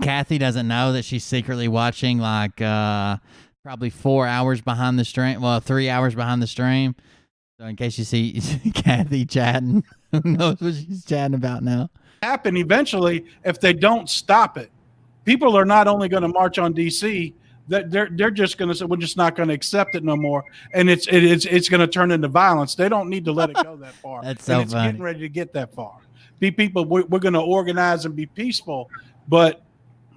Kathy doesn't know that she's secretly watching probably 4 hours behind the stream. Well, 3 hours behind the stream. So in case you see Kathy chatting, who knows what she's chatting about now? Happen eventually if they don't stop it. People are not only going to march on DC, they're just going to say we're just not going to accept it no more, and it's going to turn into violence. They don't need to let it go that far. That's so it's funny. Getting ready to get that far. We're going to organize and be peaceful, but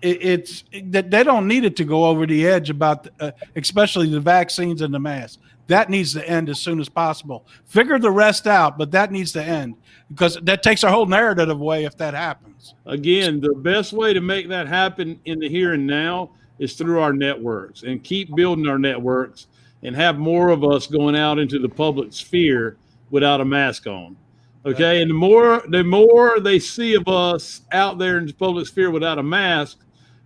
it's that they don't need it to go over the edge about especially the vaccines and the masks. That needs to end as soon as possible. Figure the rest out, but that needs to end because that takes our whole narrative away if that happens. Again, the best way to make that happen in the here and now is through our networks, and keep building our networks and have more of us going out into the public sphere without a mask on. Okay. And the more they see of us out there in the public sphere without a mask,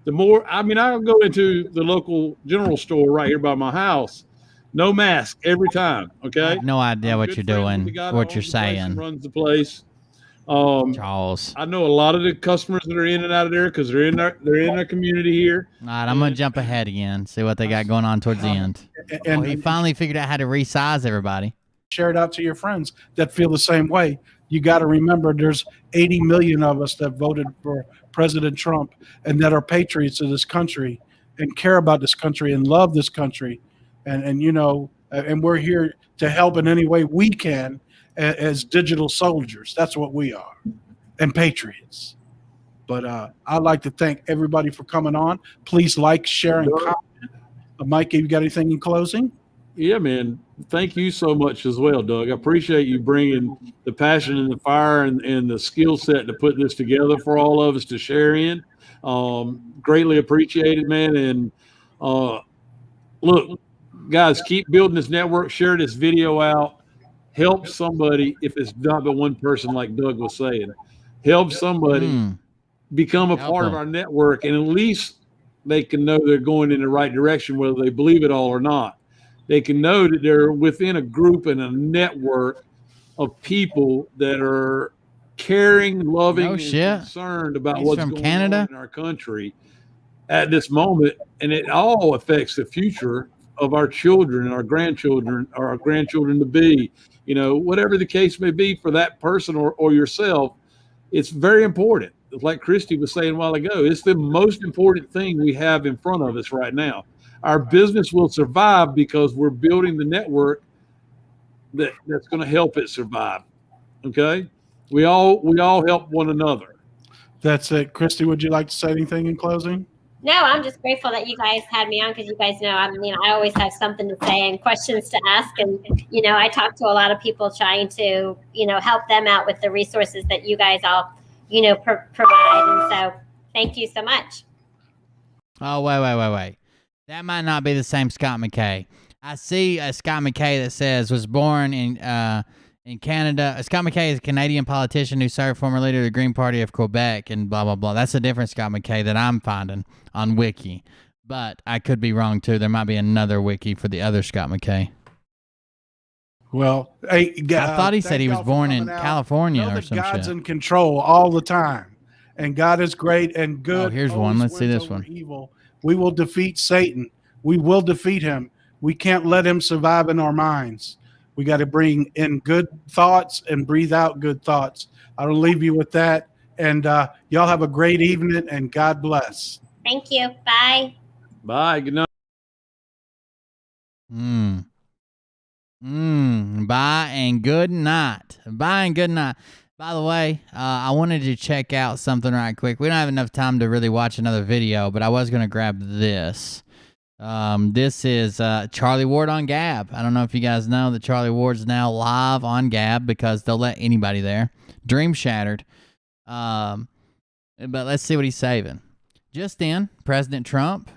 the more, I'll go into the local general store right here by my house, no mask every time. Okay. I have no idea what you're doing, what you're saying. Runs the place. Charles. I know a lot of the customers that are in and out of there because they're in our community here. All right, I'm gonna jump ahead again, see what they got going on towards the end. And he finally figured out how to resize everybody. Share it out to your friends that feel the same way. You got to remember there's 80 million of us that voted for President Trump and that are patriots of this country and care about this country and love this country. And we're here to help in any way we can as digital soldiers. That's what we are, and patriots. But I'd like to thank everybody for coming on. Please like, share, and comment. Mike, you got anything in closing? Yeah, man. Thank you so much as well, Doug. I appreciate you bringing the passion and the fire and the skill set to put this together for all of us to share in. Greatly appreciated, man. And look, guys, keep building this network. Share this video out. Help somebody, if it's not but one person, like Doug was saying. Help somebody become a part of our network, and at least they can know they're going in the right direction, whether they believe it all or not. They can know that they're within a group and a network of people that are caring, loving, No and shit. concerned about He's what's from going Canada? on in our country at this moment. And it all affects the future of our children and our grandchildren, or our grandchildren to be, you know, whatever the case may be for that person or yourself. It's very important. Like Christy was saying a while ago, it's the most important thing we have in front of us right now. Our business will survive because we're building the network that's going to help it survive. Okay, we all help one another. That's it. Christy, would you like to say anything in closing? No, I'm just grateful that you guys had me on, because you guys know I always have something to say and questions to ask, and I talk to a lot of people trying to help them out with the resources that you guys all provide, and so thank you so much. Oh, wait. That might not be the same Scott McKay. I see a Scott McKay that says was born in Canada. Scott McKay is a Canadian politician who served former leader of the Green Party of Quebec and blah, blah, blah. That's a different Scott McKay that I'm finding on Wiki. But I could be wrong, too. There might be another Wiki for the other Scott McKay. Well, hey, I thought he said he was born in California or some God's shit. in control all the time, and God is great and good. Oh, here's one. Let's see this one. Evil. We will defeat Satan. We will defeat him. We can't let him survive in our minds. We got to bring in good thoughts and breathe out good thoughts. I'll leave you with that. And y'all have a great evening, and God bless. Thank you. Bye. Bye. Good night. Bye and good night. Bye and good night. By the way, I wanted to check out something right quick. We don't have enough time to really watch another video, but I was going to grab this. This is Charlie Ward on Gab. I don't know if you guys know that Charlie Ward's now live on Gab because they'll let anybody there. Dream shattered. But let's see what he's saving. Just in, President Trump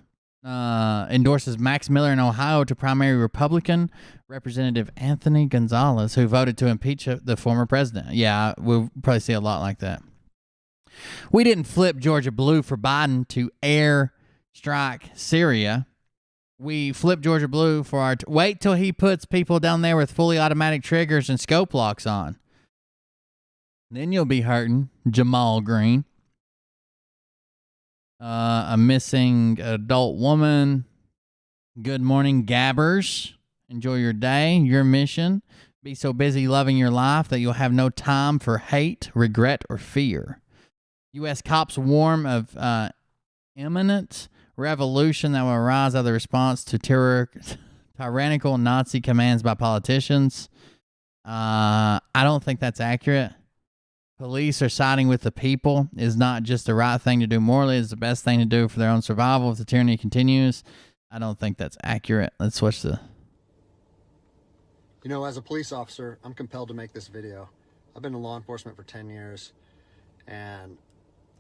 endorses Max Miller in Ohio to primary Republican Representative Anthony Gonzalez, who voted to impeach the former president. Yeah, we'll probably see a lot like that. We didn't flip Georgia blue for Biden to air strike Syria. We flipped Georgia blue for our... wait till he puts people down there with fully automatic triggers and scope locks on. Then you'll be hurting, Jamal Green. A missing adult woman. Good morning, Gabbers. Enjoy your day, your mission. Be so busy loving your life that you'll have no time for hate, regret, or fear. U.S. cops warn of imminent revolution that will arise out of the response to tyrannical Nazi commands by politicians. I don't think that's accurate. Police are siding with the people is not just the right thing to do morally. It's the best thing to do for their own survival if the tyranny continues. I don't think that's accurate. Let's switch the... You know, as a police officer, I'm compelled to make this video. I've been in law enforcement for 10 years, and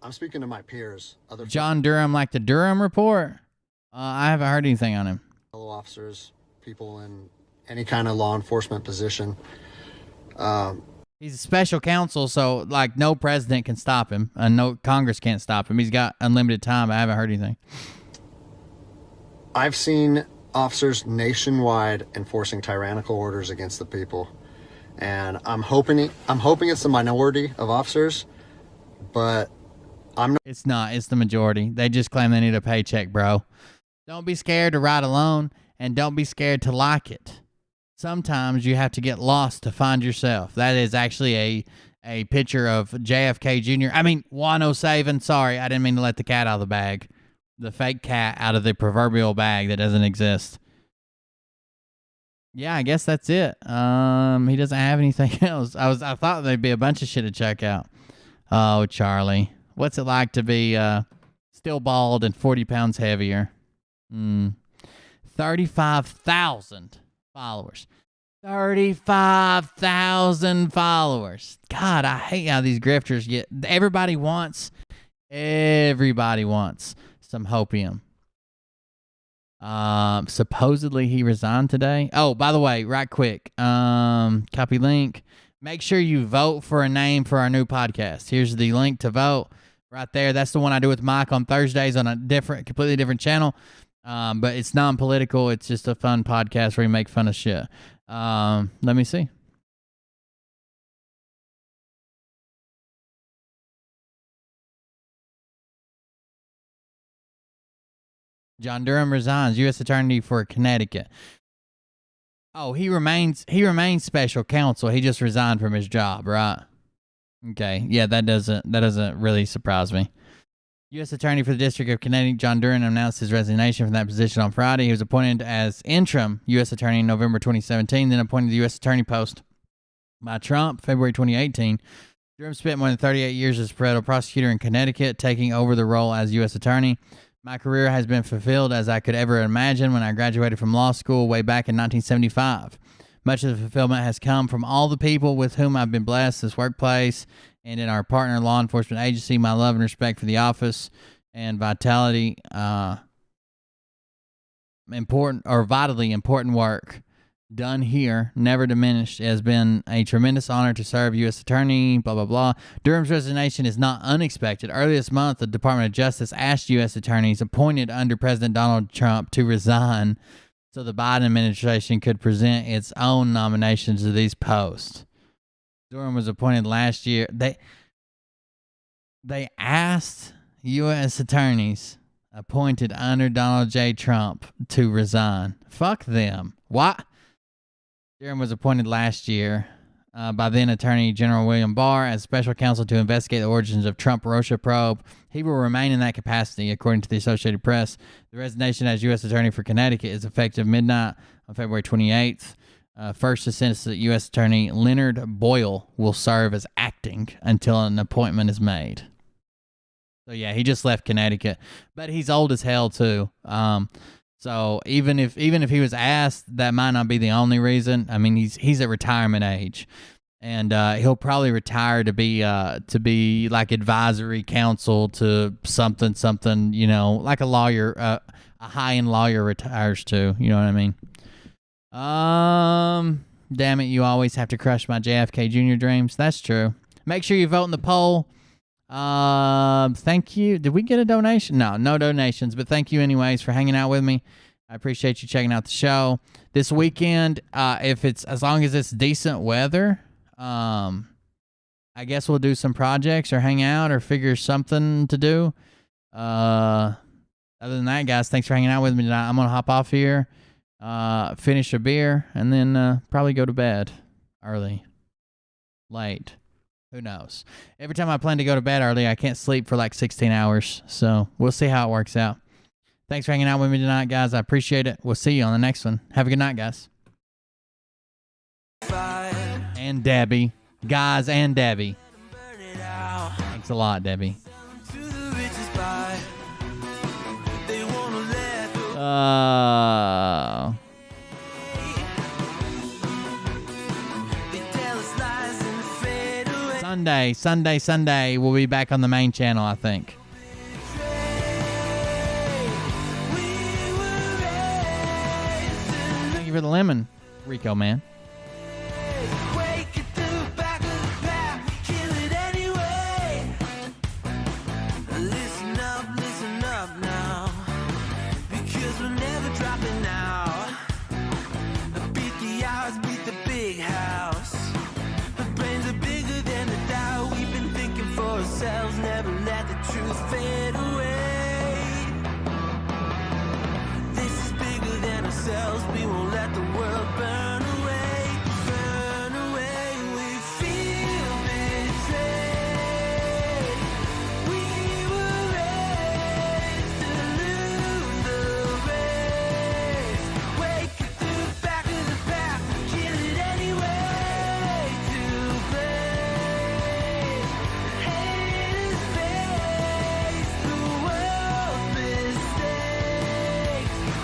I'm speaking to my peers. John Durham, like the Durham Report? I haven't heard anything on him. Fellow officers, people in any kind of law enforcement position. He's a special counsel, so like no president can stop him, and no Congress can't stop him. He's got unlimited time. I haven't heard anything. I've seen officers nationwide enforcing tyrannical orders against the people, and I'm hoping it's the minority of officers, but It's not. It's the majority. They just claim they need a paycheck, bro. Don't be scared to ride alone, and don't be scared to like it. Sometimes you have to get lost to find yourself. That is actually a picture of JFK Jr. I mean, Wano Savin. Sorry, I didn't mean to let the cat out of the bag. The fake cat out of the proverbial bag that doesn't exist. Yeah, I guess that's it. He doesn't have anything else. I thought there'd be a bunch of shit to check out. Oh, Charlie. What's it like to be still bald and 40 pounds heavier? 35,000 followers. 35,000 followers. God, I hate how these grifters get... Everybody wants some hopium. Supposedly he resigned today. Oh, by the way, right quick. Copy link. Make sure you vote for a name for our new podcast. Here's the link to vote right there. That's the one I do with Mike on Thursdays on a completely different channel. But it's non-political. It's just a fun podcast where we make fun of shit. Let me see. John Durham resigns, U.S. Attorney for Connecticut. Oh, he remains special counsel. He just resigned from his job, right? Okay. Yeah, that doesn't really surprise me. U.S. Attorney for the District of Connecticut, John Durham, announced his resignation from that position on Friday. He was appointed as interim U.S. Attorney in November 2017, then appointed to the U.S. Attorney post by Trump, February 2018. Durham spent more than 38 years as federal prosecutor in Connecticut, taking over the role as U.S. Attorney. My career has been fulfilled as I could ever imagine when I graduated from law school way back in 1975. Much of the fulfillment has come from all the people with whom I've been blessed this workplace and in our partner law enforcement agency. My love and respect for the office and vitally important work done here never diminished. It has been a tremendous honor to serve U.S. Attorney, blah, blah, blah. Durham's resignation is not unexpected. Earlier this month, the Department of Justice asked U.S. attorneys appointed under President Donald Trump to resign so the Biden administration could present its own nominations to these posts. Durham was appointed last year. They asked U.S. attorneys appointed under Donald J. Trump to resign. Fuck them. What? Durham was appointed last year by then Attorney General William Barr as special counsel to investigate the origins of Trump-Russia probe. He will remain in that capacity, according to the Associated Press. The resignation as U.S. Attorney for Connecticut is effective midnight on February 28th. First Assistant U.S. Attorney Leonard Boyle will serve as acting until an appointment is made. So, yeah, he just left Connecticut. But he's old as hell, too. So even if he was asked, that might not be the only reason. I mean, he's at retirement age, and he'll probably retire to be like advisory counsel to something, you know, like a lawyer, a high-end lawyer retires to. You know what I mean? Damn it, you always have to crush my JFK Jr. dreams. That's true. Make sure you vote in the poll. Thank you. Did we get a donation? No donations, but thank you anyways for hanging out with me. I appreciate you checking out the show this weekend. As long as it's decent weather, I guess we'll do some projects or hang out or figure something to do. Other than that, guys, thanks for hanging out with me tonight. I'm going to hop off here, finish a beer, and then, probably go to bed early, late. Who knows? Every time I plan to go to bed early, I can't sleep for like 16 hours. So we'll see how it works out. Thanks for hanging out with me tonight, guys. I appreciate it. We'll see you on the next one. Have a good night, guys. And Debbie. Guys and Debbie. Thanks a lot, Debbie. Sunday. We'll be back on the main channel, I think. Thank you for the lemon, Rico, man. Never let the truth fade away. This is bigger than ourselves. We won't let the world burn away. Burn away. We feel betrayed. We were raised to lose the race. Wake it through the back of the pack. Kill it anyway. To blame.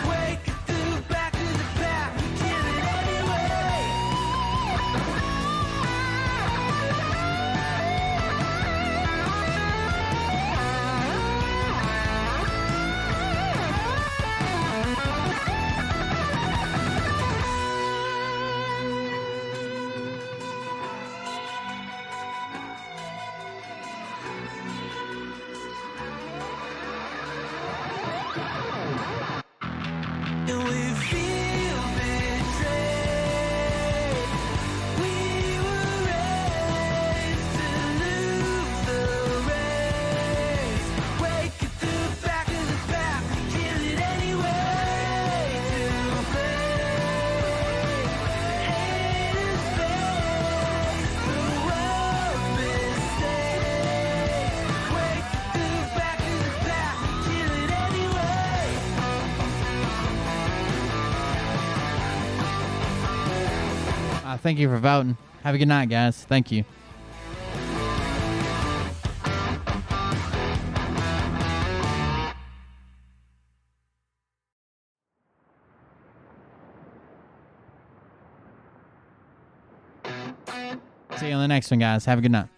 Wake it through back to the past. Thank you for voting. Have a good night, guys. Thank you. See you on the next one, guys. Have a good night.